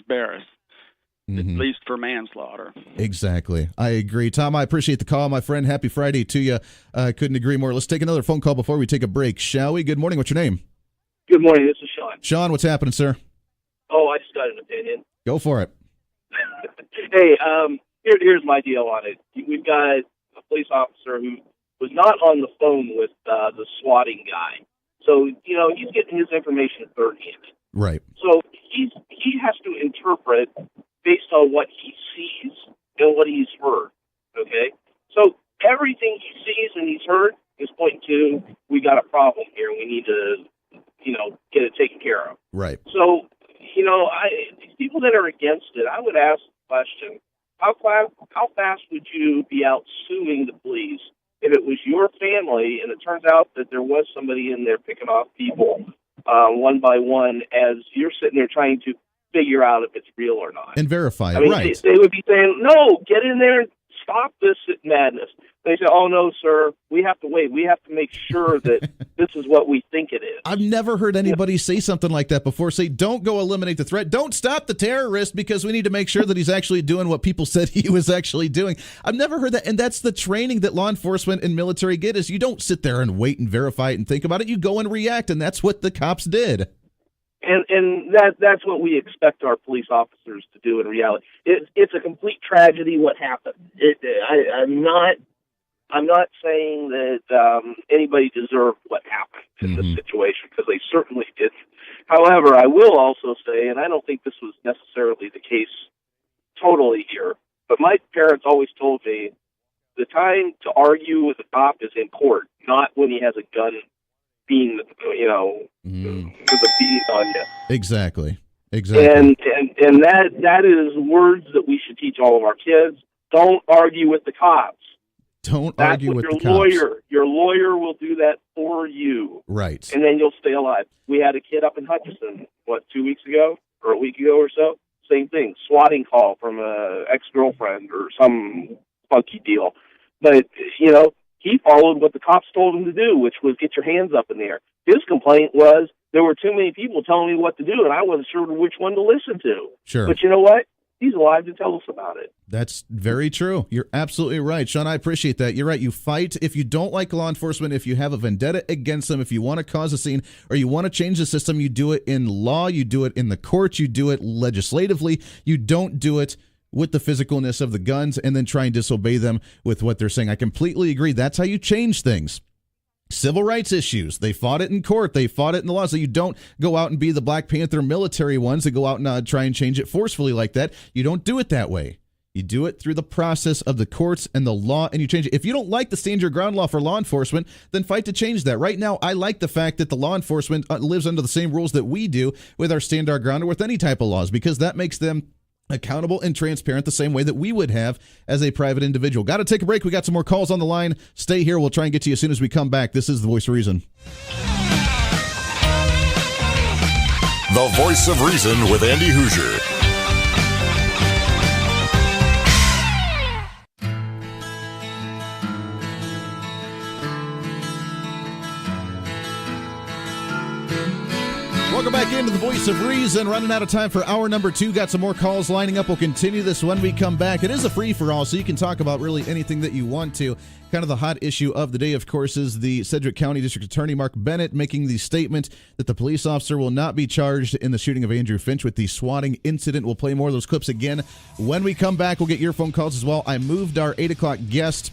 Barris. At Mm-hmm. least for manslaughter. Exactly. I agree. Tom, I appreciate the call, my friend. Happy Friday to you. Couldn't agree more. Let's take another phone call before we take a break, shall we? Good morning. What's your name? Good morning. This is Sean. Sean, what's happening, sir? Oh, I just got an opinion. Go for it. Hey, here's my deal on it. We've got a police officer who was not on the phone with the swatting guy. So, he's getting his information third-hand. Right. So he has to interpret based on what he sees and what he's heard, okay? So everything he sees and he's heard is pointing to, we got a problem here, we need to, get it taken care of. Right. So, these people that are against it, I would ask the question, how fast would you be out suing the police if it was your family and it turns out that there was somebody in there picking off people one by one as you're sitting there trying to figure out if it's real or not. And verify it, I mean, right. They would be saying, no, get in there and stop this madness. They say, oh, no, sir, we have to wait. We have to make sure that this is what we think it is. I've never heard anybody say something like that before. Say, don't go eliminate the threat. Don't stop the terrorist because we need to make sure that he's actually doing what people said he was actually doing. I've never heard that. And that's the training that law enforcement and military get is you don't sit there and wait and verify it and think about it. You go and react. And that's what the cops did. And that's what we expect our police officers to do in reality. It's a complete tragedy what happened. I'm not saying that anybody deserved what happened in this situation, because they certainly didn't. However, I will also say, and I don't think this was necessarily the case totally here, but my parents always told me the time to argue with a cop is in court, not when he has a gun being, with a beat on you. Exactly. And that is words that we should teach all of our kids. Don't argue with the cops. Don't argue with the cops. Your lawyer will do that for you. Right. And then you'll stay alive. We had a kid up in Hutchinson, 2 weeks ago or a week ago or so? Same thing. Swatting call from a ex-girlfriend or some funky deal. But, he followed what the cops told him to do, which was get your hands up in the air. His complaint was there were too many people telling me what to do, and I wasn't sure which one to listen to. Sure. But you know what? He's alive to tell us about it. That's very true. You're absolutely right, Sean. I appreciate that. You're right. You fight. If you don't like law enforcement, if you have a vendetta against them, if you want to cause a scene or you want to change the system, you do it in law, you do it in the courts, you do it legislatively. You don't do it with the physicalness of the guns and then try and disobey them with what they're saying. I completely agree. That's how you change things. Civil rights issues. They fought it in court. They fought it in the law. So you don't go out and be the Black Panther military ones that go out and try and change it forcefully like that. You don't do it that way. You do it through the process of the courts and the law, and you change it. If you don't like the stand your ground law for law enforcement, then fight to change that. Right now, I like the fact that the law enforcement lives under the same rules that we do with our stand our ground or with any type of laws, because that makes them accountable and transparent the same way that we would have as a private individual. Got to take a break. We got some more calls on the line. Stay here. We'll try and get to you as soon as we come back. This is The Voice of Reason. The Voice of Reason with Andy Hoosier. Welcome back into The Voice of Reason. Running out of time for hour number 2. Got some more calls lining up. We'll continue this when we come back. It is a free-for-all, so you can talk about really anything that you want to. Kind of the hot issue of the day, of course, is the Sedgwick County District Attorney Mark Bennett making the statement that the police officer will not be charged in the shooting of Andrew Finch with the swatting incident. We'll play more of those clips again when we come back. We'll get your phone calls as well. I moved our 8 o'clock guest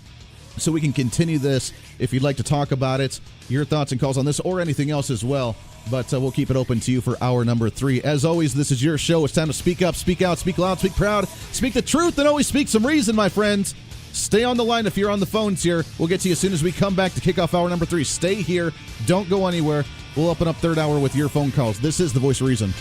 so we can continue this. If you'd like to talk about it, your thoughts and calls on this or anything else as well. But we'll keep it open to you for hour number 3. As always, this is your show. It's time to speak up, speak out, speak loud, speak proud, speak the truth, and always speak some reason, my friends. Stay on the line if you're on the phones here. We'll get to you as soon as we come back to kick off hour number 3. Stay here. Don't go anywhere. We'll open up third hour with your phone calls. This is the Voice of Reason.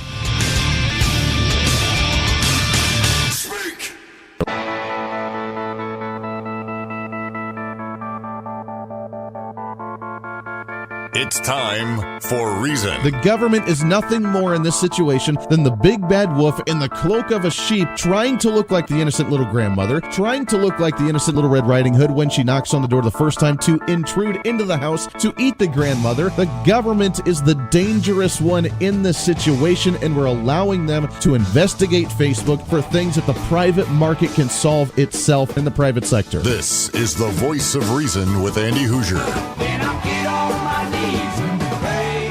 It's time for Reason. The government is nothing more in this situation than the big bad wolf in the cloak of a sheep, trying to look like the innocent little grandmother, trying to look like the innocent little Red Riding Hood when she knocks on the door the first time to intrude into the house to eat the grandmother. The government is the dangerous one in this situation, and we're allowing them to investigate Facebook for things that the private market can solve itself in the private sector. This is the Voice of Reason with Andy Hoosier. Then I get on my knees and pray.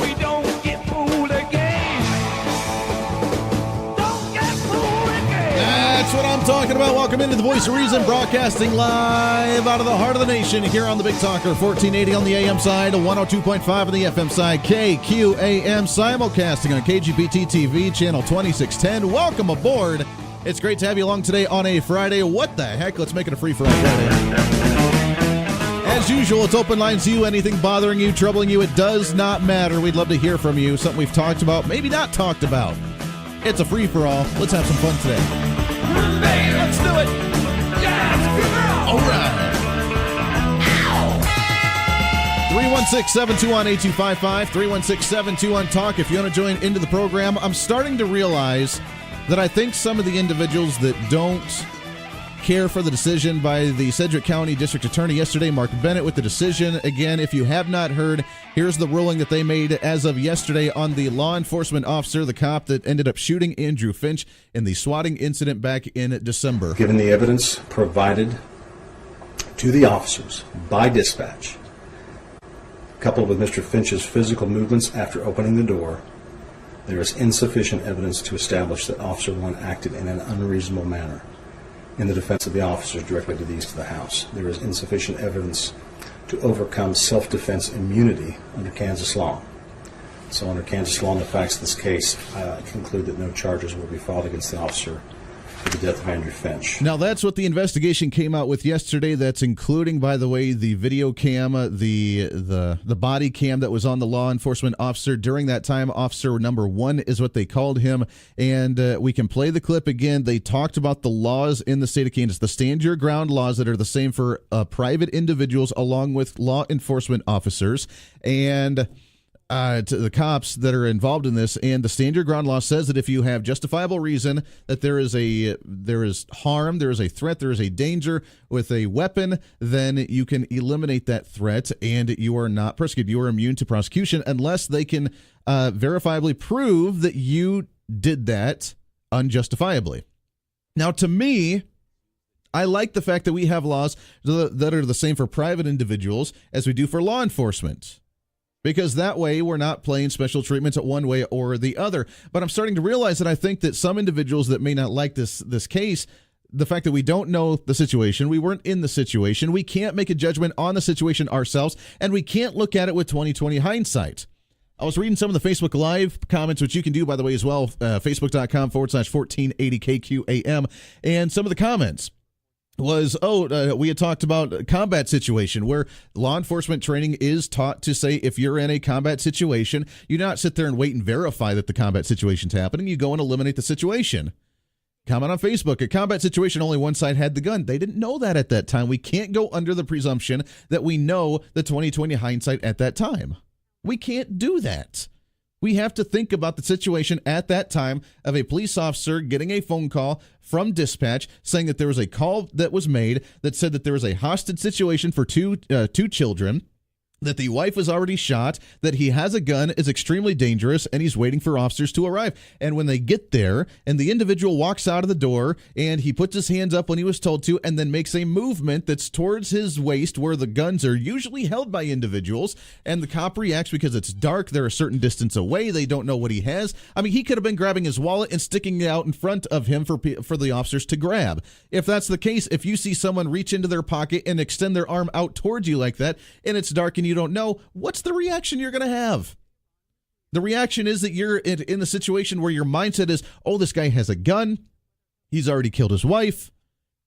We don't get fooled again. Don't get fooled again. That's what I'm talking about. Welcome into the Voice of Reason, broadcasting live out of the heart of the nation here on the Big Talker, 1480 on the AM side, 102.5 on the FM side, KQAM, simulcasting on KGPT TV, channel 2610. Welcome aboard. It's great to have you along today on a Friday. What the heck? Let's make it a free-for-all Friday. As usual, it's open lines to you. Anything bothering you, troubling you, it does not matter. We'd love to hear from you. Something we've talked about, maybe not talked about. It's a free-for-all. Let's have some fun today. Hey, let's do it. Yes, all right. 316-721-8255, 316-721-TALK. If you want to join into the program, I'm starting to realize that I think some of the individuals that don't care for the decision by the Sedgwick County District Attorney yesterday, Mark Bennett, with the decision. Again, if you have not heard, here's the ruling that they made as of yesterday on the law enforcement officer, the cop that ended up shooting Andrew Finch in the swatting incident back in December. Given the evidence provided to the officers by dispatch, coupled with Mr. Finch's physical movements after opening the door, there is insufficient evidence to establish that Officer 1 acted in an unreasonable manner in the defense of the officers directly to the east of the house. There is insufficient evidence to overcome self-defense immunity under Kansas law. So under Kansas law and the facts of this case, I conclude that no charges will be filed against the officer for the death of Andrew Finch. Now, that's what the investigation came out with yesterday. That's including, by the way, the video cam, the body cam that was on the law enforcement officer during that time. Officer number 1 is what they called him. And we can play the clip again. They talked about the laws in the state of Kansas, the stand your ground laws that are the same for private individuals along with law enforcement officers. And to the cops that are involved in this, and the stand your ground law says that if you have justifiable reason that there is harm, there is a threat, there is a danger with a weapon, then you can eliminate that threat and you are not persecuted. You are immune to prosecution unless they can verifiably prove that you did that unjustifiably. Now, to me, I like the fact that we have laws that are the same for private individuals as we do for law enforcement, because that way we're not playing special treatments at one way or the other. But I'm starting to realize that I think that some individuals that may not like this case, the fact that we don't know the situation, we weren't in the situation, we can't make a judgment on the situation ourselves, and we can't look at it with 20/20 hindsight. I was reading some of the Facebook Live comments, which you can do, by the way, as well, facebook.com/1480KQAM, and some of the comments was, we had talked about a combat situation where law enforcement training is taught to say if you're in a combat situation, you do not sit there and wait and verify that the combat situation's happening. You go and eliminate the situation. Comment on Facebook, a combat situation, only one side had the gun. They didn't know that at that time. We can't go under the presumption that we know the 20/20 hindsight at that time. We can't do that. We have to think about the situation at that time of a police officer getting a phone call from dispatch saying that there was a call that was made that said that there was a hostage situation for two children, that the wife was already shot, that he has a gun, is extremely dangerous, and he's waiting for officers to arrive. And when they get there, and the individual walks out of the door, and he puts his hands up when he was told to, and then makes a movement that's towards his waist where the guns are usually held by individuals, and the cop reacts because it's dark, they're a certain distance away, they don't know what he has. I mean, he could have been grabbing his wallet and sticking it out in front of him for the officers to grab. If that's the case, if you see someone reach into their pocket and extend their arm out towards you like that, and it's dark and you don't know, what's the reaction you're going to have? The reaction is that you're in the situation where your mindset is, oh, this guy has a gun. He's already killed his wife.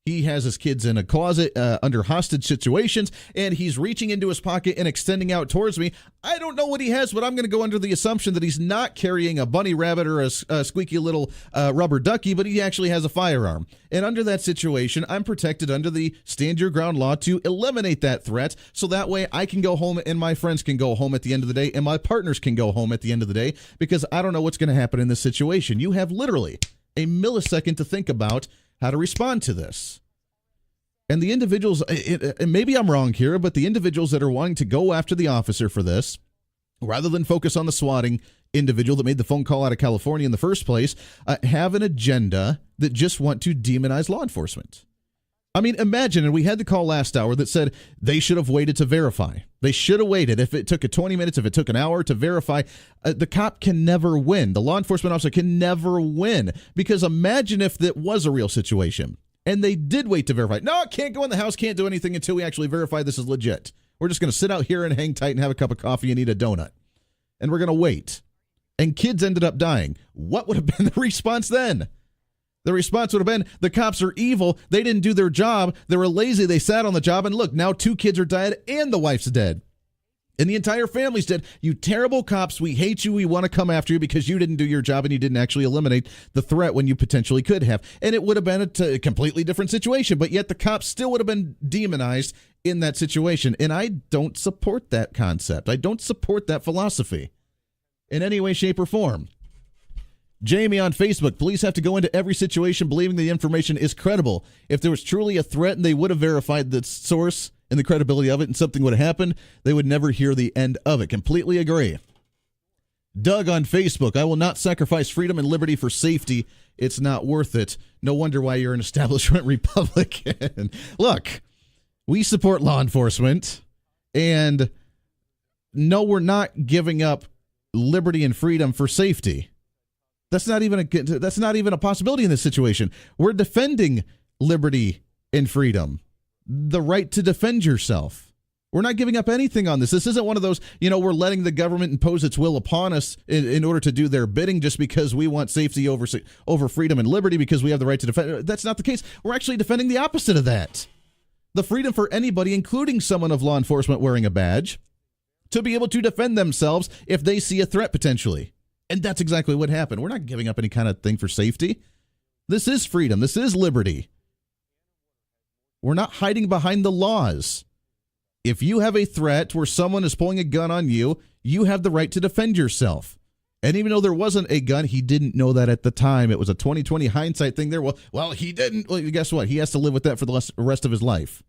He has his kids in a closet under hostage situations, and he's reaching into his pocket and extending out towards me. I don't know what he has, but I'm going to go under the assumption that he's not carrying a bunny rabbit or a squeaky little rubber ducky, but he actually has a firearm. And under that situation, I'm protected under the stand your ground law to eliminate that threat, so that way I can go home and my friends can go home at the end of the day and my partners can go home at the end of the day, because I don't know what's going to happen in this situation. You have literally a millisecond to think about how to respond to this. And the individuals, and maybe I'm wrong here, but the individuals that are wanting to go after the officer for this, rather than focus on the swatting individual that made the phone call out of California in the first place, have an agenda that just want to demonize law enforcement. I mean, imagine, and we had the call last hour that said they should have waited to verify. They should have waited. If it took 20 minutes, if it took an hour to verify, the cop can never win. The law enforcement officer can never win, because imagine if that was a real situation and they did wait to verify. No, can't go in the house, can't do anything until we actually verify this is legit. We're just going to sit out here and hang tight and have a cup of coffee and eat a donut. And we're going to wait. And kids ended up dying. What would have been the response then? The response would have been, the cops are evil. They didn't do their job. They were lazy. They sat on the job. And look, now 2 kids are dead and the wife's dead. And the entire family's dead. You terrible cops. We hate you. We want to come after you because you didn't do your job and you didn't actually eliminate the threat when you potentially could have. And it would have been a completely different situation. But yet the cops still would have been demonized in that situation. And I don't support that concept. I don't support that philosophy in any way, shape, or form. Jamie on Facebook, police have to go into every situation believing the information is credible. If there was truly a threat and they would have verified the source and the credibility of it and something would have happened, they would never hear the end of it. Completely agree. Doug on Facebook, I will not sacrifice freedom and liberty for safety. It's not worth it. No wonder why you're an establishment Republican. Look, we support law enforcement, and no, we're not giving up liberty and freedom for safety. That's not even a possibility in this situation. We're defending liberty and freedom, the right to defend yourself. We're not giving up anything on this. This isn't one of those, we're letting the government impose its will upon us in order to do their bidding just because we want safety over freedom and liberty because we have the right to defend. That's not the case. We're actually defending the opposite of that. The freedom for anybody, including someone of law enforcement wearing a badge, to be able to defend themselves if they see a threat potentially. And that's exactly what happened. We're not giving up any kind of thing for safety. This is freedom. This is liberty. We're not hiding behind the laws. If you have a threat where someone is pulling a gun on you, you have the right to defend yourself. And even though there wasn't a gun, he didn't know that at the time. It was a 2020 hindsight thing there. Well, he didn't. Well, guess what? He has to live with that for the rest of his life.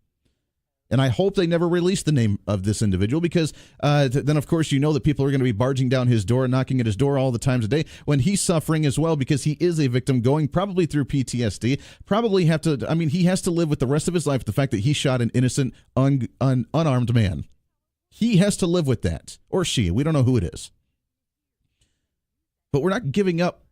And I hope they never release the name of this individual because then, of course, that people are going to be barging down his door, knocking at his door all the times a day when he's suffering as well because he is a victim going probably through PTSD, he has to live with the rest of his life the fact that he shot an innocent, unarmed man. He has to live with that. Or she. We don't know who it is. But we're not giving up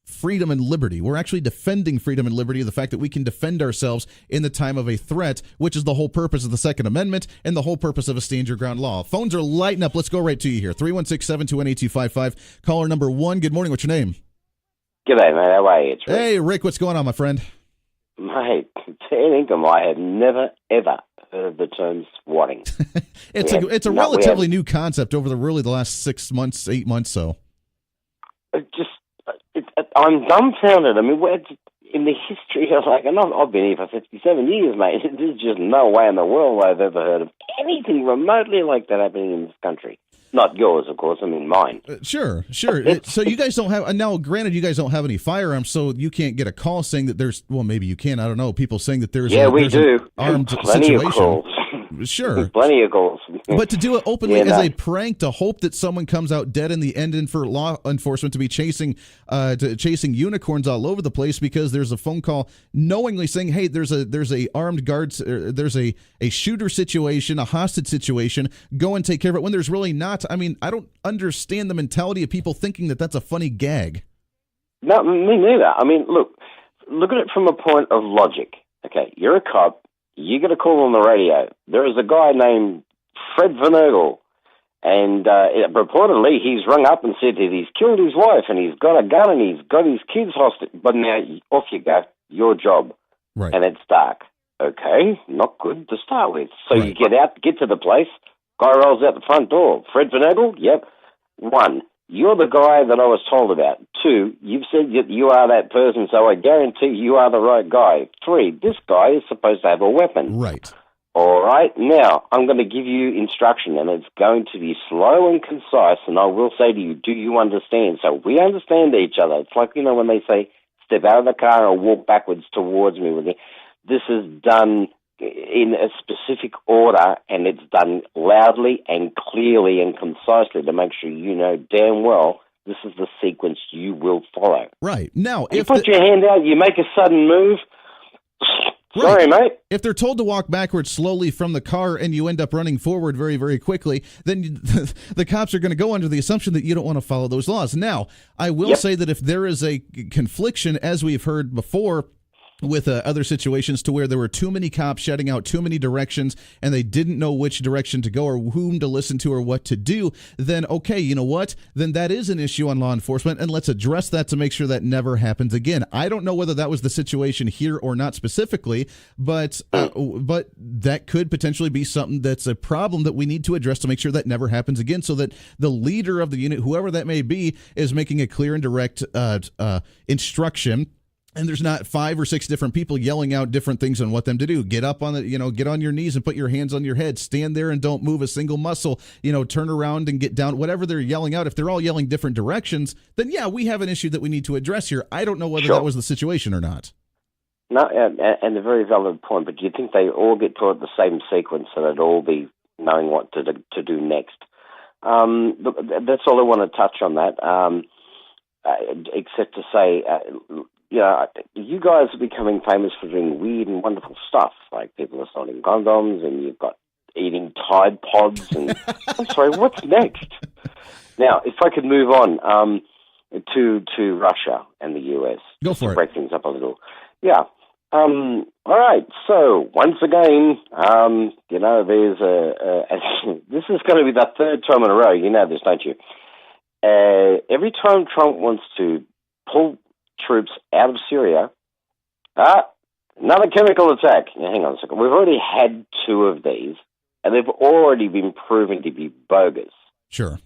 freedom and liberty. We're actually defending freedom and liberty, the fact that we can defend ourselves in the time of a threat, which is the whole purpose of the Second Amendment and the whole purpose of a stand your ground law. Phones are lighting up. Let's go right to you here. 316-721-8255. Caller number 1. Good morning. What's your name? G'day, mate. How are you? It's Rick. Hey, Rick. What's going on, my friend? Mate, fair income. I had never, ever heard of the term swatting. It's a relatively new concept over the last 6 months, 8 months so. I'm dumbfounded. I mean, in the history of, and I've been here for 57 years, mate. There's just no way in the world I've ever heard of anything remotely like that happening in this country. Not yours, of course. I mean, mine. Sure. So you guys don't have, now granted, you guys don't have any firearms, so you can't get a call saying that there's, well, maybe you can, I don't know, people saying that there's we do. armed Plenty situation. of calls. Sure. Plenty of calls. But to do it openly as a prank, to hope that someone comes out dead in the end, and for law enforcement to be chasing unicorns all over the place because there's a phone call knowingly saying, hey, there's a armed guards, there's a shooter situation, a hostage situation, go and take care of it, when there's really not. I mean, I don't understand the mentality of people thinking that that's a funny gag. No, me neither. I mean, look at it from a point of logic. Okay, you're a cop. You get a call on the radio. There is a guy named Fred Van Ergel, and reportedly he's rung up and said that he's killed his wife and he's got a gun and he's got his kids hostage. But now off you go, your job, right? And it's dark. Okay, not good to start with. So you get out, get to the place. Guy rolls out the front door. Fred Van Ergel? Yep. 1, you're the guy that I was told about. 2, you've said that you are that person, so I guarantee you are the right guy. 3, this guy is supposed to have a weapon. Right. All right. Now, I'm going to give you instruction, and it's going to be slow and concise, and I will say to you, do you understand? So we understand each other. It's like, when they say, step out of the car or walk backwards towards me with me. This is done in a specific order, and it's done loudly and clearly and concisely to make sure you know damn well this is the sequence you will follow. Right. Now, if you put your hand out, you make a sudden move. Sorry, mate. If they're told to walk backwards slowly from the car and you end up running forward very, very quickly, then the cops are going to go under the assumption that you don't want to follow those laws. Now, I will say that if there is a confliction, as we've heard before, with other situations to where there were too many cops shouting out too many directions and they didn't know which direction to go or whom to listen to or what to do, then okay, you know what? Then that is an issue on law enforcement, and let's address that to make sure that never happens again. I don't know whether that was the situation here or not specifically, but that could potentially be something that's a problem that we need to address to make sure that never happens again, so that the leader of the unit, whoever that may be, is making a clear and direct instruction. And there's not 5 or 6 different people yelling out different things on what them to do. Get up on get on your knees and put your hands on your head. Stand there and don't move a single muscle. Turn around and get down. Whatever they're yelling out, if they're all yelling different directions, then yeah, we have an issue that we need to address here. I don't know whether that was the situation or not. No, and a very valid point. But do you think they all get taught the same sequence so they'd all be knowing what to do next? That's all I want to touch on that. Except to say. You guys are becoming famous for doing weird and wonderful stuff. Like people are starting condoms, and you've got eating Tide Pods. And I'm sorry, what's next? Now, if I could move on to Russia and the US, go for it. Break things up a little. Yeah. All right. So once again, there's this is going to be the 3rd time in a row. You know this, don't you? Every time Trump wants to pull troops out of Syria, another chemical attack. Now, hang on a second. We've already had 2 of these, and they've already been proven to be bogus. Sure.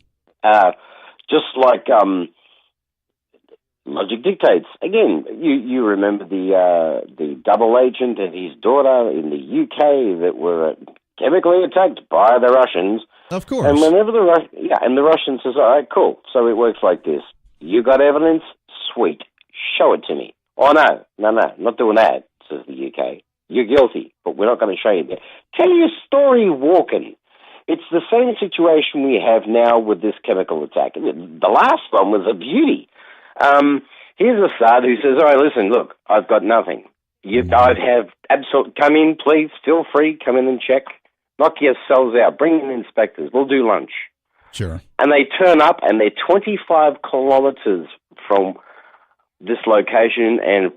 Just like logic dictates. Again, you remember the double agent and his daughter in the UK that were chemically attacked by the Russians. Of course. And whenever the Russian says, all right, cool. So it works like this. You got evidence? Sweet. Show it to me. Oh, no, not doing that, says the UK. You're guilty, but we're not going to show you that. Tell your story walking. It's the same situation we have now with this chemical attack. The last one was a beauty. Here's Assad who says, all right, listen, look, I've got nothing. I have absolute, come in, please, feel free, come in and check. Knock yourselves out. Bring in inspectors. We'll do lunch. Sure. And they turn up, and they're 25 kilometers from this location, and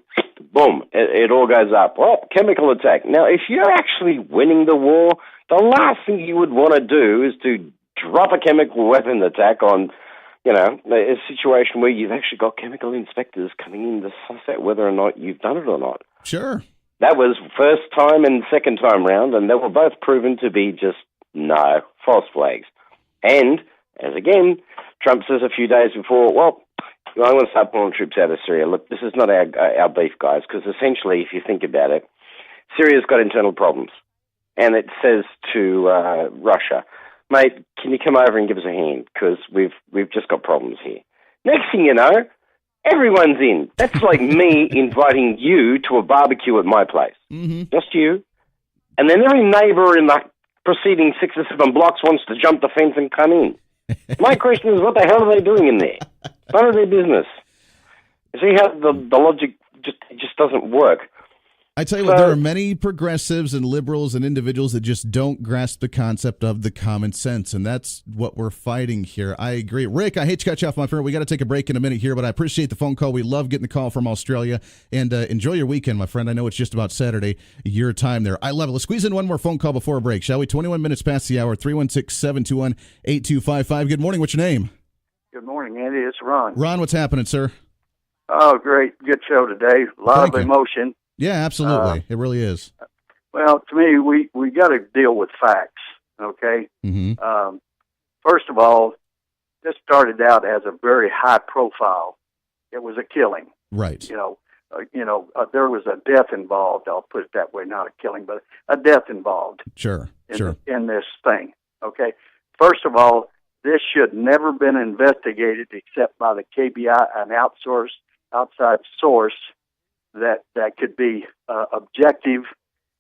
boom, it all goes up. Well, chemical attack. Now, if you're actually winning the war, the last thing you would want to do is to drop a chemical weapon attack on, a situation where you've actually got chemical inspectors coming in to suss out whether or not you've done it or not. Sure. That was first time and second time round, and they were both proven to be just, false flags. And, as again, Trump says a few days before, well, I want to start pulling troops out of Syria. Look, this is not our beef, guys, because essentially, if you think about it, Syria's got internal problems. And it says to Russia, mate, can you come over and give us a hand? Because we've just got problems here. Next thing you know, everyone's in. That's like me inviting you to a barbecue at my place. Mm-hmm. Just you. And then every neighbor in the proceeding 6 or 7 blocks wants to jump the fence and come in. My question is, what the hell are they doing in there? It's none of their business. You see how the logic just doesn't work. I tell you what, there are many progressives and liberals and individuals that just don't grasp the concept of the common sense, and that's what we're fighting here. I agree. Rick, I hate to cut you off, my friend. We got to take a break in a minute here, but I appreciate the phone call. We love getting the call from Australia, and enjoy your weekend, my friend. I know it's just about Saturday, your time there. I love it. Let's squeeze in one more phone call before a break, shall we? 21 minutes past the hour, 316-721-8255. Good morning. What's your name? Good morning, Andy. It's Ron. Ron, what's happening, sir? Oh, great. Good show today. A lot of emotion. Yeah, absolutely. It really is. Well, to me, we got to deal with facts, okay? Mm-hmm. First of all, this started out as a very high profile. It was a killing. Right. There was a death involved. I'll put it that way, not a killing, but a death involved. Sure. In this thing, okay? First of all, this should never been investigated except by the KBI, an outside source that could be objective,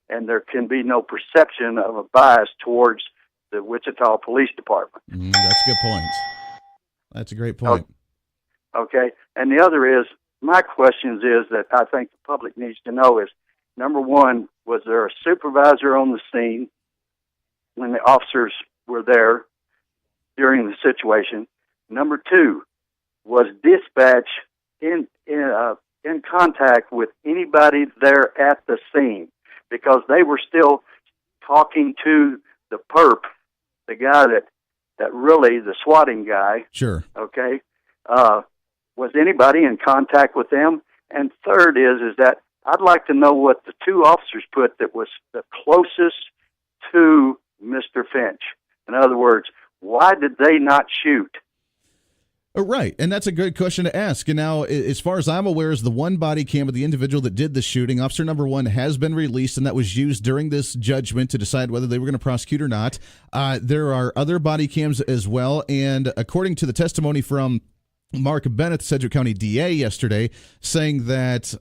and there can be no perception of a bias towards the Wichita Police Department. That's a good point. That's a great point. Okay, and the other is, my questions is that I think the public needs to know is, number one, was there a supervisor on the scene when the officers were there during the situation? Number two, was dispatch in contact with anybody there at the scene? Because they were still talking to the perp, the guy that really, the swatting guy. Sure. Okay. Was anybody in contact with them? And third is that I'd like to know what the two officers put that was the closest to Mr. Finch. In other words, why did they not shoot? Right, and that's a good question to ask. And now, as far as I'm aware, is the one body cam of the individual that did the shooting. Officer number 1 has been released, and that was used during this judgment to decide whether they were going to prosecute or not. There are other body cams as well, and according to the testimony from Mark Bennett, Sedgwick County DA, yesterday, saying that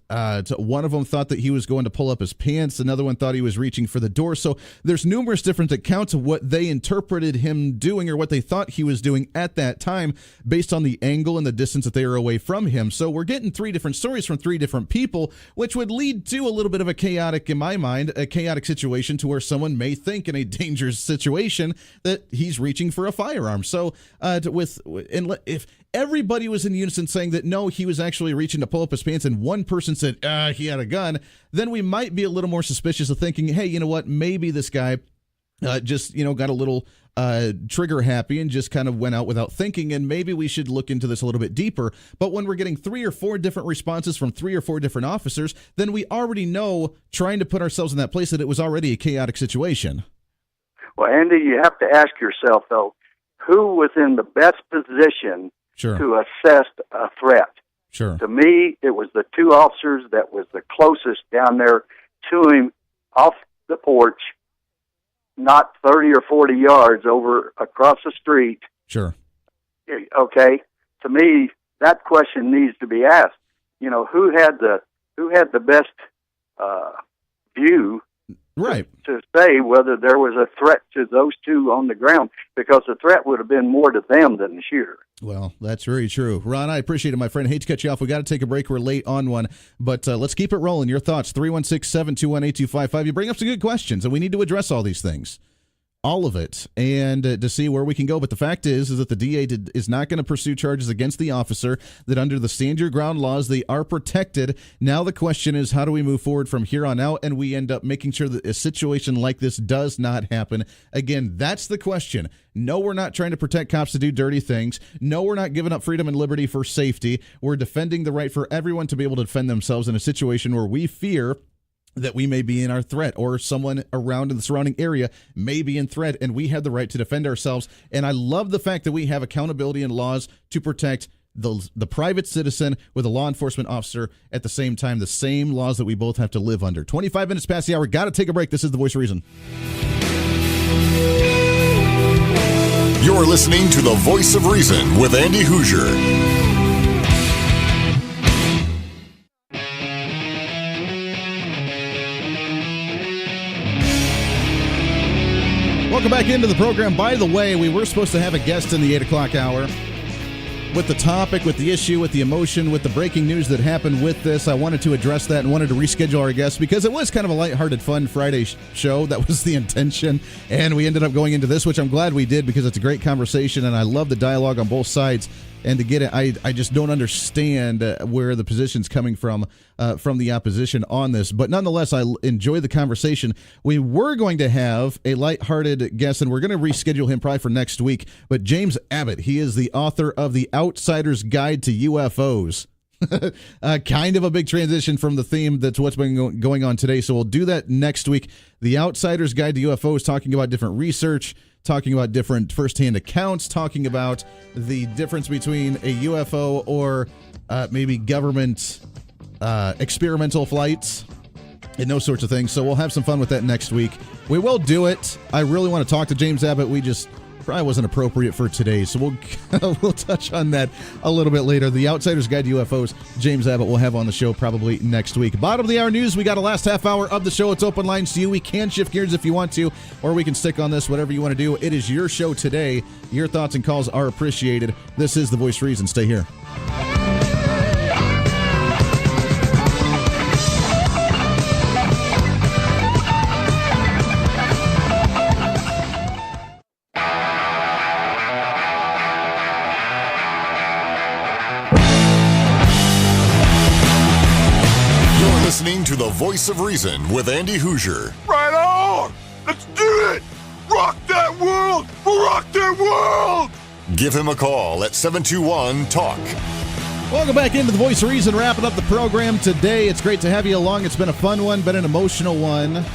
one of them thought that he was going to pull up his pants, another one thought he was reaching for the door. So there's numerous different accounts of what they interpreted him doing or what they thought he was doing at that time based on the angle and the distance that they were away from him. So we're getting 3 different stories from 3 different people, which would lead to a little bit of a chaotic, in my mind, a chaotic situation to where someone may think in a dangerous situation that he's reaching for a firearm. So if everybody was in unison saying that no, he was actually reaching to pull up his pants, and one person said he had a gun, then we might be a little more suspicious of thinking, hey, you know what, maybe this guy just got a little trigger happy and just kind of went out without thinking, and maybe we should look into this a little bit deeper. But when we're getting 3 or 4 different responses from 3 or 4 different officers, then we already know, trying to put ourselves in that place, that it was already a chaotic situation. Well, Andy, you have to ask yourself, though, who was in the best position to assess a threat? Sure. To me, it was the 2 officers that was the closest down there to him off the porch, not 30 or 40 yards over across the street. Sure. Okay. To me, that question needs to be asked. Who had the best view, right, to say whether there was a threat to those 2 on the ground, because the threat would have been more to them than the shooter. Well, that's very true. Ron, I appreciate it, my friend. Hate to cut you off. We got to take a break. We're late on one, but let's keep it rolling. Your thoughts, 316-721-8255. You bring up some good questions, and we need to address all these things. All of it, and to see where we can go. But the fact is that the DA is not going to pursue charges against the officer, that under the stand your ground laws, they are protected. Now the question is, how do we move forward from here on out, and we end up making sure that a situation like this does not happen again? That's the question. No, we're not trying to protect cops to do dirty things. No, we're not giving up freedom and liberty for safety. We're defending the right for everyone to be able to defend themselves in a situation where we fear that we may be in our threat, or someone around in the surrounding area may be in threat, and we have the right to defend ourselves. And I love the fact that we have accountability and laws to protect the private citizen with a law enforcement officer at the same time, the same laws that we both have to live under. 25 minutes past the hour. Got to take a break. This is The Voice of Reason. You're listening to The Voice of Reason with Andy Hoosier. Welcome back into the program. By the way, we were supposed to have a guest in the 8 o'clock hour. With the topic, with the issue, with the emotion, with the breaking news that happened with this, I wanted to address that and wanted to reschedule our guest because it was kind of a lighthearted, fun Friday show. That was the intention, and we ended up going into this, which I'm glad we did because it's a great conversation, and I love the dialogue on both sides. And to get it, I just don't understand where the position's coming from the opposition on this. But nonetheless, I enjoy the conversation. We were going to have a lighthearted guest, and we're going to reschedule him probably for next week. But James Abbott, he is the author of The Outsider's Guide to UFOs. Kind of a big transition from the theme that's what's been going on today. So we'll do that next week. The Outsider's Guide to UFOs, talking about different research, talking about different firsthand accounts, talking about the difference between a UFO or maybe government experimental flights and those sorts of things. So we'll have some fun with that next week. We will do it. I really want to talk to James Abbott. We just probably wasn't appropriate for today, so we'll touch on that a little bit later. The Outsider's Guide to UFOs, James Abbott will have on the show probably next week. Bottom of the hour news, we got a last half hour of the show. It's open lines to you. We can shift gears if you want to, or we can stick on this, whatever you want to do. It is your show today. Your thoughts and calls are appreciated. This is The Voice of Reason. Stay here. Listening to The Voice of Reason with Andy Hoosier. Right on! Let's do it! Rock that world! Rock that world! Give him a call at 721-TALK. Welcome back into The Voice of Reason, wrapping up the program today. It's great to have you along. It's been a fun one, been an emotional one,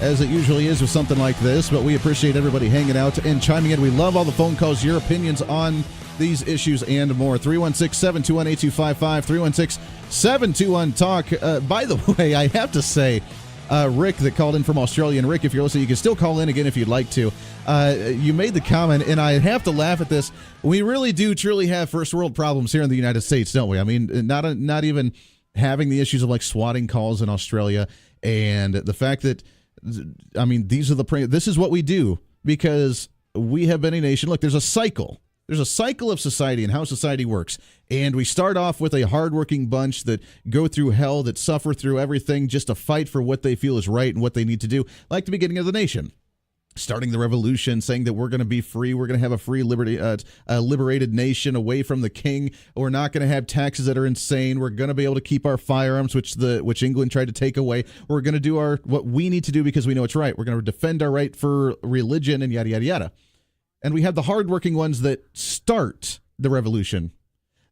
as it usually is with something like this, but we appreciate everybody hanging out and chiming in. We love all the phone calls, your opinions on these issues and more. 316-721-8255, 316-721-TALK. By the way, I have to say, Rick that called in from Australia, and Rick, if you're listening, you can still call in again if you'd like to. You made the comment, and I have to laugh at this. We really do truly have first world problems here in the United States, don't we? I mean, not even having the issues of like swatting calls in Australia, and the fact that, I mean, this is what we do because we have been a nation. Look, there's a cycle. There's a cycle of society and how society works. And we start off with a hardworking bunch that go through hell, that suffer through everything just to fight for what they feel is right and what they need to do, like the beginning of the nation. Starting the revolution, saying that we're going to be free, we're going to have a free, liberated nation away from the king. We're not going to have taxes that are insane. We're going to be able to keep our firearms, which England tried to take away. We're going to do what we need to do because we know it's right. We're going to defend our right for religion and yada, yada, yada. And we have the hardworking ones that start the revolution.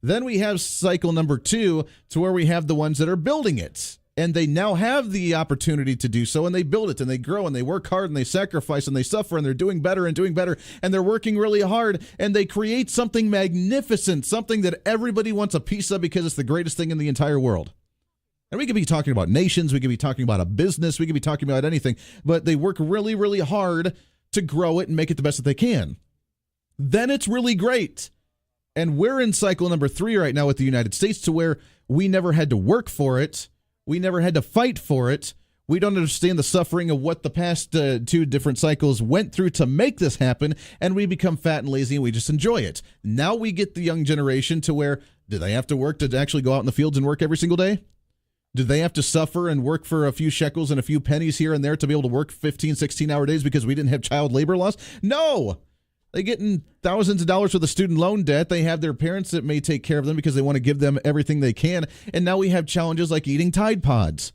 Then we have cycle number 2 to where we have the ones that are building it. And they now have the opportunity to do so, and they build it, and they grow, and they work hard, and they sacrifice, and they suffer, and they're doing better, and they're working really hard, and they create something magnificent, something that everybody wants a piece of because it's the greatest thing in the entire world. And we could be talking about nations, we could be talking about a business, we could be talking about anything, but they work really, really hard to grow it and make it the best that they can. Then it's really great. And we're in cycle number 3 right now with the United States, to where we never had to work for it. We never had to fight for it. We don't understand the suffering of what the past 2 different cycles went through to make this happen, and we become fat and lazy, and we just enjoy it. Now we get the young generation to where, do they have to work to actually go out in the fields and work every single day? Do they have to suffer and work for a few shekels and a few pennies here and there to be able to work 15, 16-hour days because we didn't have child labor laws? No! They get in thousands of dollars with a student loan debt. They have their parents that may take care of them because they want to give them everything they can. And now we have challenges like eating Tide Pods.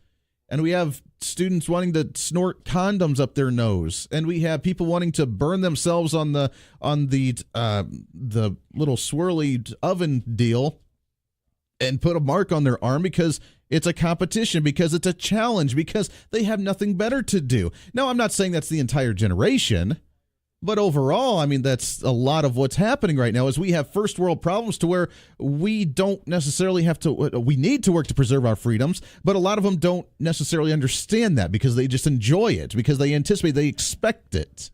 And we have students wanting to snort condoms up their nose. And we have people wanting to burn themselves on the little swirly oven deal and put a mark on their arm because it's a competition, because it's a challenge, because they have nothing better to do. Now, I'm not saying that's the entire generation. But overall, I mean, that's a lot of what's happening right now is we have first world problems to where we don't necessarily have to, we need to work to preserve our freedoms, but a lot of them don't necessarily understand that because they just enjoy it, because they anticipate, they expect it.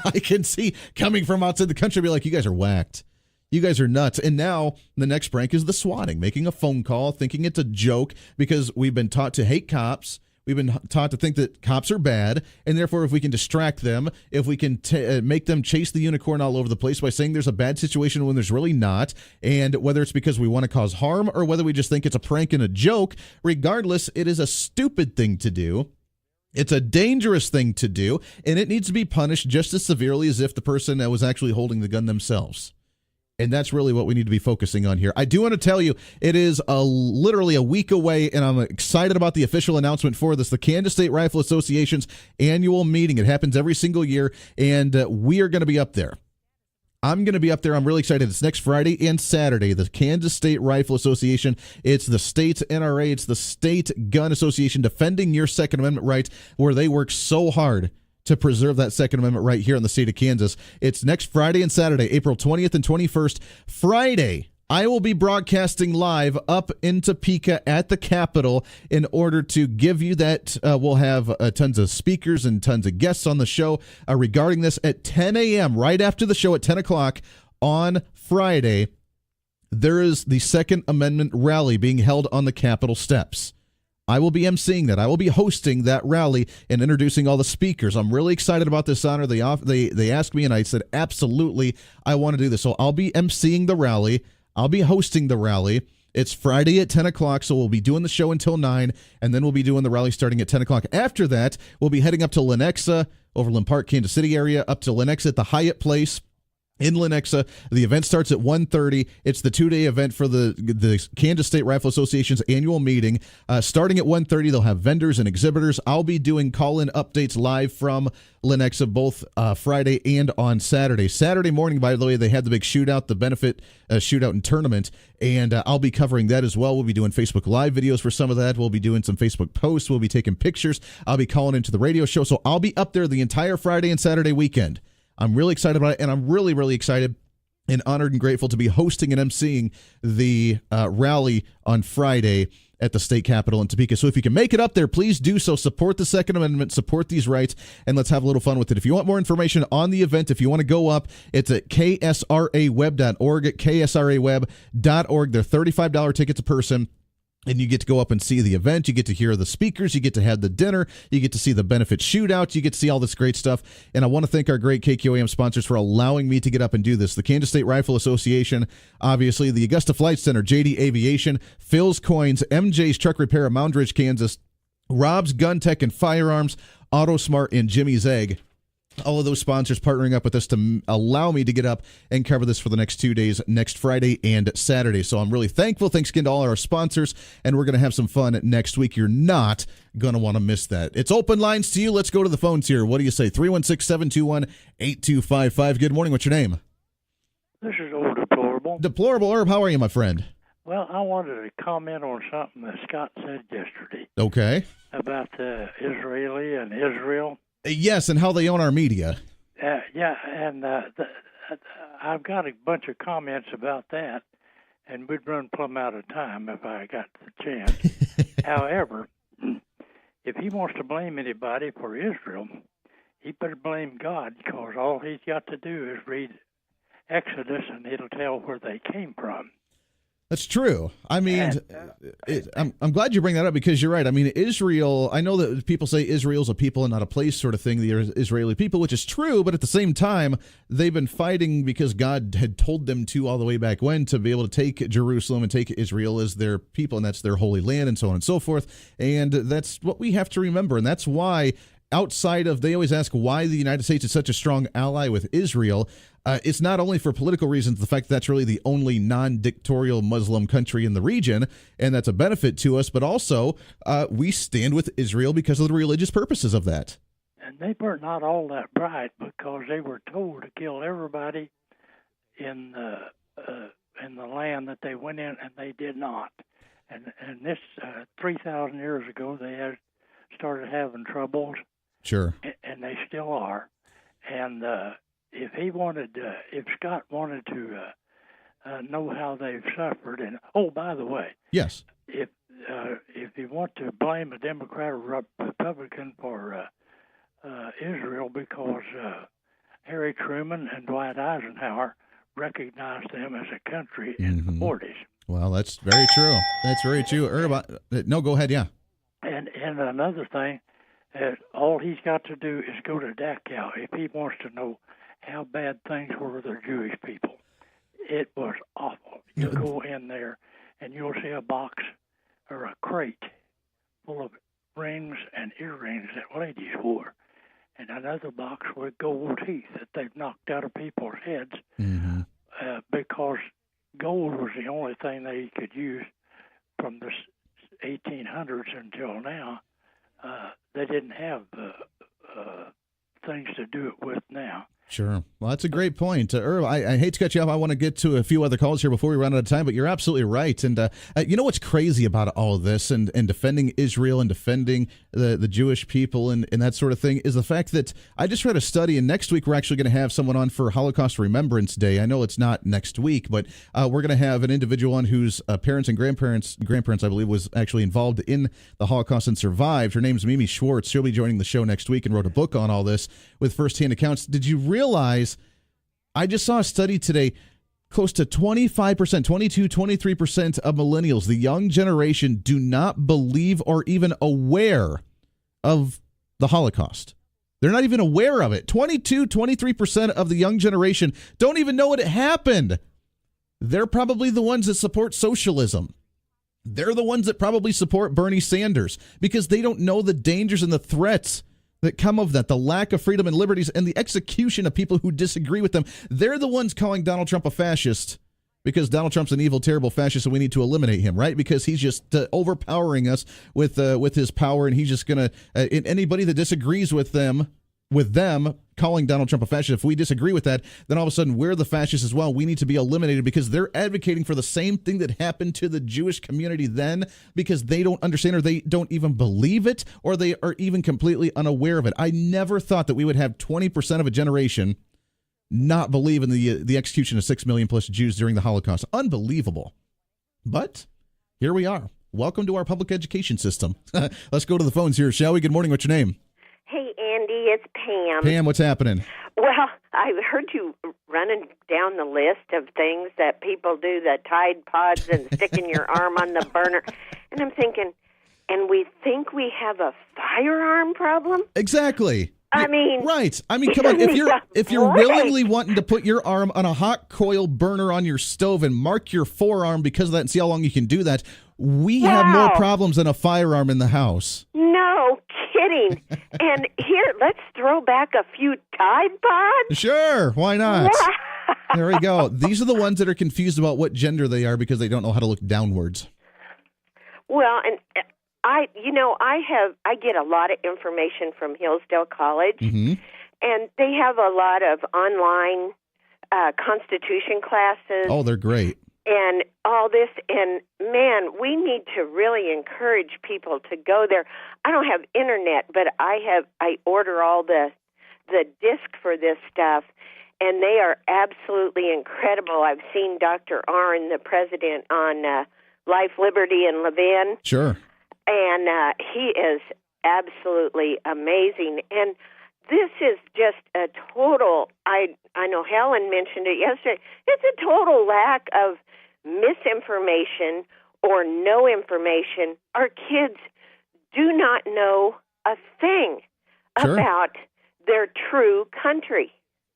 I can see coming from outside the country, be like, you guys are whacked. You guys are nuts. And now the next prank is the swatting, making a phone call, thinking it's a joke because we've been taught to hate cops. We've been taught to think that cops are bad, and therefore if we can distract them, if we can make them chase the unicorn all over the place by saying there's a bad situation when there's really not, and whether it's because we want to cause harm or whether we just think it's a prank and a joke, regardless, it is a stupid thing to do. It's a dangerous thing to do, and it needs to be punished just as severely as if the person was actually holding the gun themselves. And that's really what we need to be focusing on here. I do want to tell you, it is literally a week away, and I'm excited about the official announcement for this, the Kansas State Rifle Association's annual meeting. It happens every single year, and we are going to be up there. I'm going to be up there. I'm really excited. It's next Friday and Saturday, the Kansas State Rifle Association. It's the state's NRA. It's the State Gun Association defending your Second Amendment rights, where they work so hard to preserve that Second Amendment right here in the state of Kansas. It's next Friday and Saturday, April 20th and 21st. Friday, I will be broadcasting live up in Topeka at the Capitol in order to give you that. We'll have tons of speakers and tons of guests on the show regarding this at 10 a.m., right after the show at 10 o'clock on Friday. There is the Second Amendment rally being held on the Capitol steps. I will be emceeing that. I will be hosting that rally and introducing all the speakers. I'm really excited about this honor. They asked me, and I said, absolutely, I want to do this. So I'll be emceeing the rally. I'll be hosting the rally. It's Friday at 10 o'clock, so we'll be doing the show until 9, and then we'll be doing the rally starting at 10 o'clock. After that, we'll be heading up to Lenexa, Overland Park, Kansas City area, up to Lenexa at the Hyatt Place in Lenexa. The event starts at 1:30. It's the two-day event for the Kansas State Rifle Association's annual meeting. Starting at 1:30, they'll have vendors and exhibitors. I'll be doing call-in updates live from Lenexa both Friday and on Saturday. Saturday morning, by the way, they had the big shootout, the benefit shootout and tournament, and I'll be covering that as well. We'll be doing Facebook Live videos for some of that. We'll be doing some Facebook posts. We'll be taking pictures. I'll be calling into the radio show, so I'll be up there the entire Friday and Saturday weekend. I'm really excited about it, and I'm really, really excited and honored and grateful to be hosting and emceeing the rally on Friday at the state capitol in Topeka. So if you can make it up there, please do so. Support the Second Amendment, support these rights, and let's have a little fun with it. If you want more information on the event, if you want to go up, it's at ksraweb.org, at ksraweb.org. They're $35 tickets a person. And you get to go up and see the event. You get to hear the speakers. You get to have the dinner. You get to see the benefit shootout. You get to see all this great stuff. And I want to thank our great KQAM sponsors for allowing me to get up and do this. The Kansas State Rifle Association, obviously, the Augusta Flight Center, JD Aviation, Phil's Coins, MJ's Truck Repair of Moundridge, Kansas, Rob's Gun Tech and Firearms, AutoSmart, and Jimmy's Egg. All of those sponsors partnering up with us to allow me to get up and cover this for the next 2 days, next Friday and Saturday. So I'm really thankful. Thanks again to all our sponsors, and we're going to have some fun next week. You're not going to want to miss that. It's open lines to you. Let's go to the phones here. What do you say? 316-721-8255. Good morning. What's your name? This is Old Deplorable. Deplorable Herb, how are you, my friend? Well, I wanted to comment on something that Scott said yesterday. Okay. About the Israeli and Israel. Yes, and how they own our media. Yeah, and I've got a bunch of comments about that, and we'd run plumb out of time if I got the chance. However, if he wants to blame anybody for Israel, he better blame God, because all he's got to do is read Exodus, and it'll tell where they came from. That's true. I mean, I'm glad you bring that up, because you're right. I mean, Israel, I know that people say Israel's a people and not a place sort of thing, the Israeli people, which is true, but at the same time, they've been fighting because God had told them to all the way back when, to be able to take Jerusalem and take Israel as their people, and that's their holy land, and so on and so forth. And that's what we have to remember, and that's why outside of, they always ask why the United States is such a strong ally with Israel. It's not only for political reasons, the fact that that's really the only non-dictatorial Muslim country in the region, and that's a benefit to us, but also we stand with Israel because of the religious purposes of that. And they were not all that bright, because they were told to kill everybody in the land that they went in, and they did not. And this 3,000 years ago, they had started having troubles. Sure. And they still are. And if Scott wanted to know how they've suffered, and by the way, yes, if you want to blame a Democrat or Republican for Israel, because Harry Truman and Dwight Eisenhower recognized them as a country in the 40s. Well, that's very true. That's very true. No, go ahead. Yeah. And And another thing, all he's got to do is go to Dachau if he wants to know how bad things were with the Jewish people. It was awful. You go in there and you'll see a box or a crate full of rings and earrings that ladies wore, and another box with gold teeth that they've knocked out of people's heads because gold was the only thing they could use from the 1800s until now. They didn't have things to do it with now. Sure. Well, that's a great point. Irv, I hate to cut you off. I want to get to a few other calls here before we run out of time, but you're absolutely right. And you know what's crazy about all of this and defending Israel and defending the Jewish people and that sort of thing is the fact that I just read a study, and next week we're actually going to have someone on for Holocaust Remembrance Day. I know it's not next week, but we're going to have an individual on whose parents and grandparents, I believe, was actually involved in the Holocaust and survived. Her name's Mimi Schwartz. She'll be joining the show next week and wrote a book on all this with firsthand accounts. Did you realize, I just saw a study today, close to 25%, 22, 23% of millennials, the young generation, do not believe or even aware of the Holocaust. They're not even aware of it. 22, 23% of the young generation don't even know it happened. They're probably the ones that support socialism. They're the ones that probably support Bernie Sanders because they don't know the dangers and the threats that come of that, the lack of freedom and liberties and the execution of people who disagree with them. They're the ones calling Donald Trump a fascist because Donald Trump's an evil, terrible fascist and we need to eliminate him, right? Because he's just overpowering us with his power, and he's just going to, anybody that disagrees with them calling Donald Trump a fascist, if we disagree with that, then all of a sudden we're the fascists as well. We need to be eliminated because they're advocating for the same thing that happened to the Jewish community then, because they don't understand or they don't even believe it, or they are even completely unaware of it. I never thought that we would have 20% of a generation not believe in the execution of 6 million plus Jews during the Holocaust. Unbelievable. But here we are. Welcome to our public education system. Let's go to the phones here, shall we? Good morning. What's your name? Hey, Andy, it's Pam. Pam, what's happening? Well, I heard you running down the list of things that people do, the Tide Pods and sticking your arm on the burner. And I'm thinking, and we think we have a firearm problem? Exactly. I mean, right. I mean, come on. If you're willingly wanting to put your arm on a hot coil burner on your stove and mark your forearm because of that and see how long you can do that, we have more problems than a firearm in the house. No kidding. And here, let's throw back a few Tide Pods. Sure. Why not? There we go. These are the ones that are confused about what gender they are because they don't know how to look downwards. Well, and I get a lot of information from Hillsdale College, and they have a lot of online Constitution classes. Oh, they're great. And all this, and man, we need to really encourage people to go there. I don't have internet, but I order all the disc for this stuff, and they are absolutely incredible. I've seen Dr. Arnn, the president, on Life, Liberty, and Levin. Sure. And he is absolutely amazing. And this is just a total, I know Helen mentioned it yesterday, it's a total lack of misinformation or no information. Our kids do not know a thing about their true country.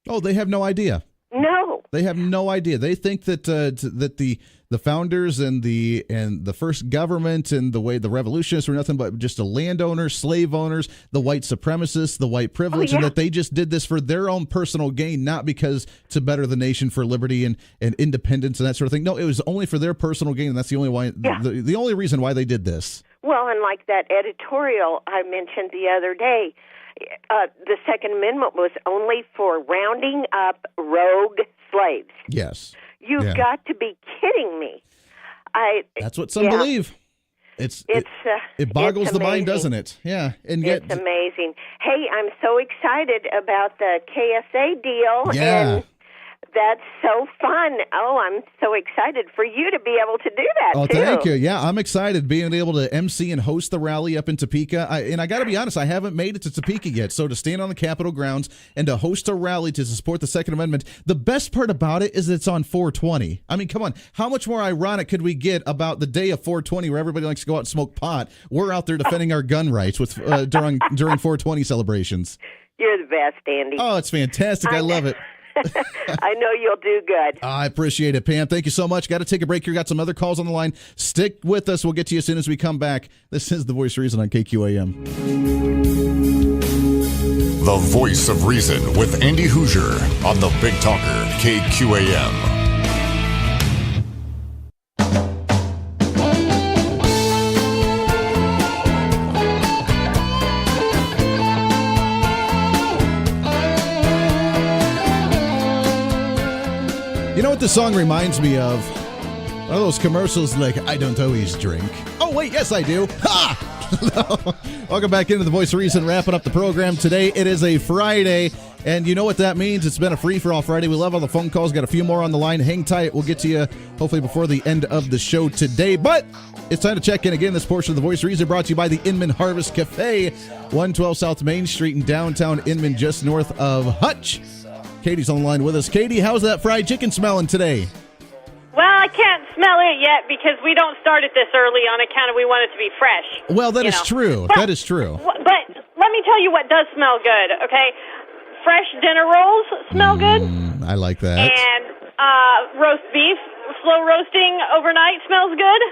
Oh, they have no idea. No, they have no idea. They think that that the founders and the first government and the revolutionists were nothing but just the landowners, slave owners, the white supremacists, the white privilege, and that they just did this for their own personal gain, not because to better the nation for liberty and independence and that sort of thing. No, it was only for their personal gain, and that's the only why the only reason why they did this. Well, and like that editorial I mentioned the other day. The Second Amendment was only for rounding up rogue slaves. Yes. You've got to be kidding me. That's what some believe. It boggles the mind, doesn't it? Yeah. And yet, it's amazing. Hey, I'm so excited about the KSA deal. Yeah. And That's so fun. Oh, I'm so excited for you to be able to do that, Oh, too. thank you. Yeah, I'm excited being able to MC and host the rally up in Topeka. And I got to be honest, I haven't made it to Topeka yet. So to stand on the Capitol grounds and to host a rally to support the Second Amendment, the best part about it is it's on 420. I mean, come on. How much more ironic could we get about the day of 420 where everybody likes to go out and smoke pot? We're out there defending our gun rights with during 420 celebrations. You're the best, Andy. Oh, it's fantastic. I love it. I know you'll do good. I appreciate it, Pam. Thank you so much. Got to take a break here. Got some other calls on the line. Stick with us. We'll get to you as soon as we come back. This is The Voice of Reason on KQAM. The Voice of Reason with Andy Hoosier on the Big Talker, KQAM. You know what this song reminds me of? One of those commercials like, I don't always drink. Oh, wait, yes, I do. Ha! Welcome back into The Voice of Reason, wrapping up the program today. It is a Friday, and you know what that means. It's been a free-for-all Friday. We love all the phone calls. Got a few more on the line. Hang tight. We'll get to you hopefully before the end of the show today. But it's time to check in again. This portion of The Voice of Reason brought to you by the Inman Harvest Cafe, 112 South Main Street in downtown Inman, just north of Hutch. Katie's on the line with us. Katie, how's that fried chicken smelling today? Well, I can't smell it yet because we don't start it this early on account of we want it to be fresh. Well, that is true. That is true. But let me tell you what does smell good, okay? Fresh dinner rolls smell good. I like that. And roast beef, slow roasting overnight smells good.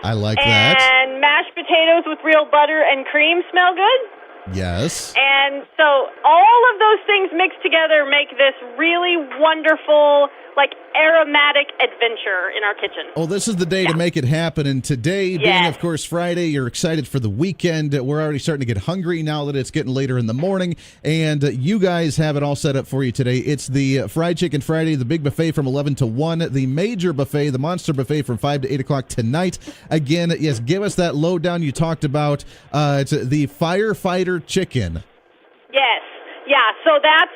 I like that. And mashed potatoes with real butter and cream smell good. Yes. And so all of those things mixed together make this really wonderful, like, aromatic adventure in our kitchen. Well, this is the day to make it happen. And today, being, of course, Friday, you're excited for the weekend. We're already starting to get hungry now that it's getting later in the morning. And you guys have it all set up for you today. It's the Fried Chicken Friday, the big buffet from 11 to 1, the major buffet, the monster buffet from 5 to 8 o'clock tonight. Again, yes, give us that lowdown you talked about. It's the firefighter chicken. Yes. Yeah. So that's,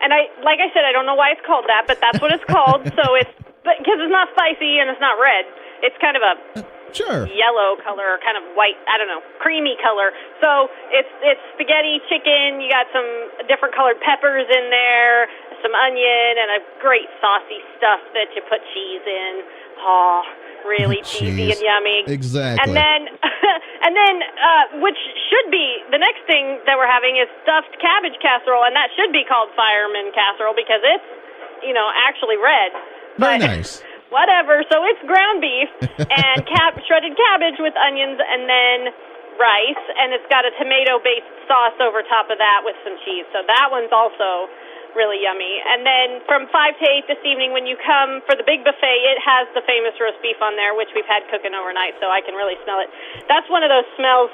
and like I said, I don't know why it's called that, but that's what it's called. So it's, because it's not spicy and it's not red. It's kind of a yellow color, kind of white, I don't know, creamy color. So it's spaghetti chicken. You got some different colored peppers in there, some onion, and a great saucy stuff that you put cheese in. Oh, really cheesy and yummy. Exactly. And then, which should be, the next thing that we're having is stuffed cabbage casserole, and that should be called fireman casserole because it's, actually red. Very nice. Whatever. So it's ground beef and shredded cabbage with onions and then rice, and it's got a tomato-based sauce over top of that with some cheese. So that one's also really yummy. And then from 5 to 8 this evening, when you come for the big buffet, it has the famous roast beef on there, which we've had cooking overnight, so I can really smell it. That's one of those smells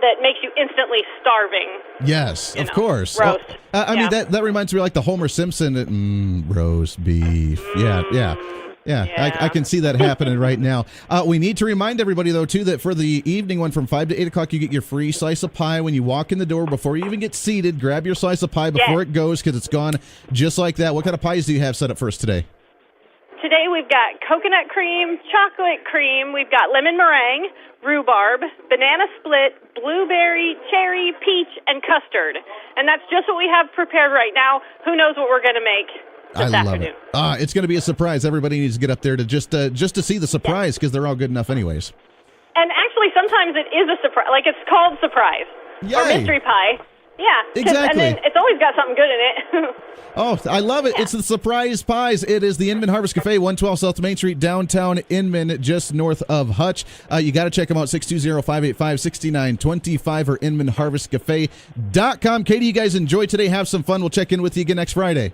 that makes you instantly starving. Yes, of course. Roast. I mean, that reminds me like the Homer Simpson roast beef. Yeah, I can see that happening right now. We need to remind everybody, though, too, that for the evening one from 5 to 8 o'clock, you get your free slice of pie when you walk in the door. Before you even get seated, grab your slice of pie before it goes because it's gone just like that. What kind of pies do you have set up for us today? Today we've got coconut cream, chocolate cream, we've got lemon meringue, rhubarb, banana split, blueberry, cherry, peach, and custard. And that's just what we have prepared right now. Who knows what we're going to make this afternoon. It's going to be a surprise. Everybody needs to get up there to just to see the surprise because they're all good enough anyways. And actually, sometimes it is a surprise. Like, it's called surprise or mystery pie. Yeah, exactly. And then it's always got something good in it. Oh, I love it. Yeah. It's the surprise pies. It is the Inman Harvest Cafe, 112 South Main Street, downtown Inman, just north of Hutch. You got to check them out, 620-585-6925 or InmanHarvestCafe.com. Katie, you guys enjoy today. Have some fun. We'll check in with you again next Friday.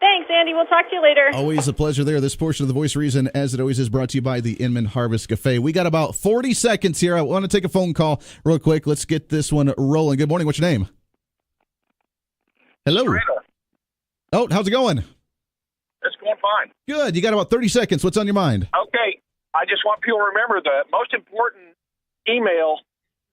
Thanks, Andy. We'll talk to you later. Always a pleasure there. This portion of The Voice of Reason, as it always is, brought to you by the Inman Harvest Cafe. We got about 40 seconds here. I want to take a phone call real quick. Let's get this one rolling. Good morning. What's your name? Hello. Oh, how's it going? It's going fine. Good. You got about 30 seconds. What's on your mind? Okay. I just want people to remember the most important email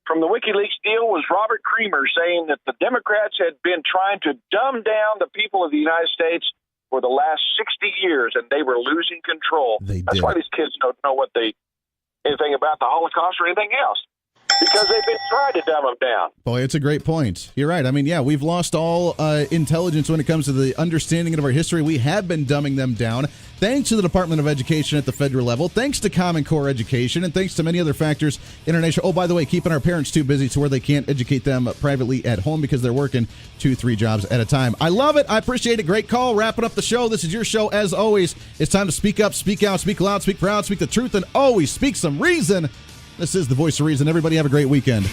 from the WikiLeaks deal was Robert Creamer saying that the Democrats had been trying to dumb down the people of the United States for the last 60 years, and they were losing control. That's why these kids don't know anything about the Holocaust or anything else, because they've been trying to dumb them down. Boy, it's a great point. You're right. I mean, yeah, we've lost all intelligence when it comes to the understanding of our history. We have been dumbing them down. Thanks to the Department of Education at the federal level, thanks to Common Core education, and thanks to many other factors international. Oh, by the way, keeping our parents too busy to where they can't educate them privately at home because they're working 2-3 jobs at a time. I love it. I appreciate it. Great call. Wrapping up the show. This is your show as always. It's time to speak up, speak out, speak loud, speak proud, speak the truth, and always speak some reason. This is the voice of reason. Everybody have a great weekend.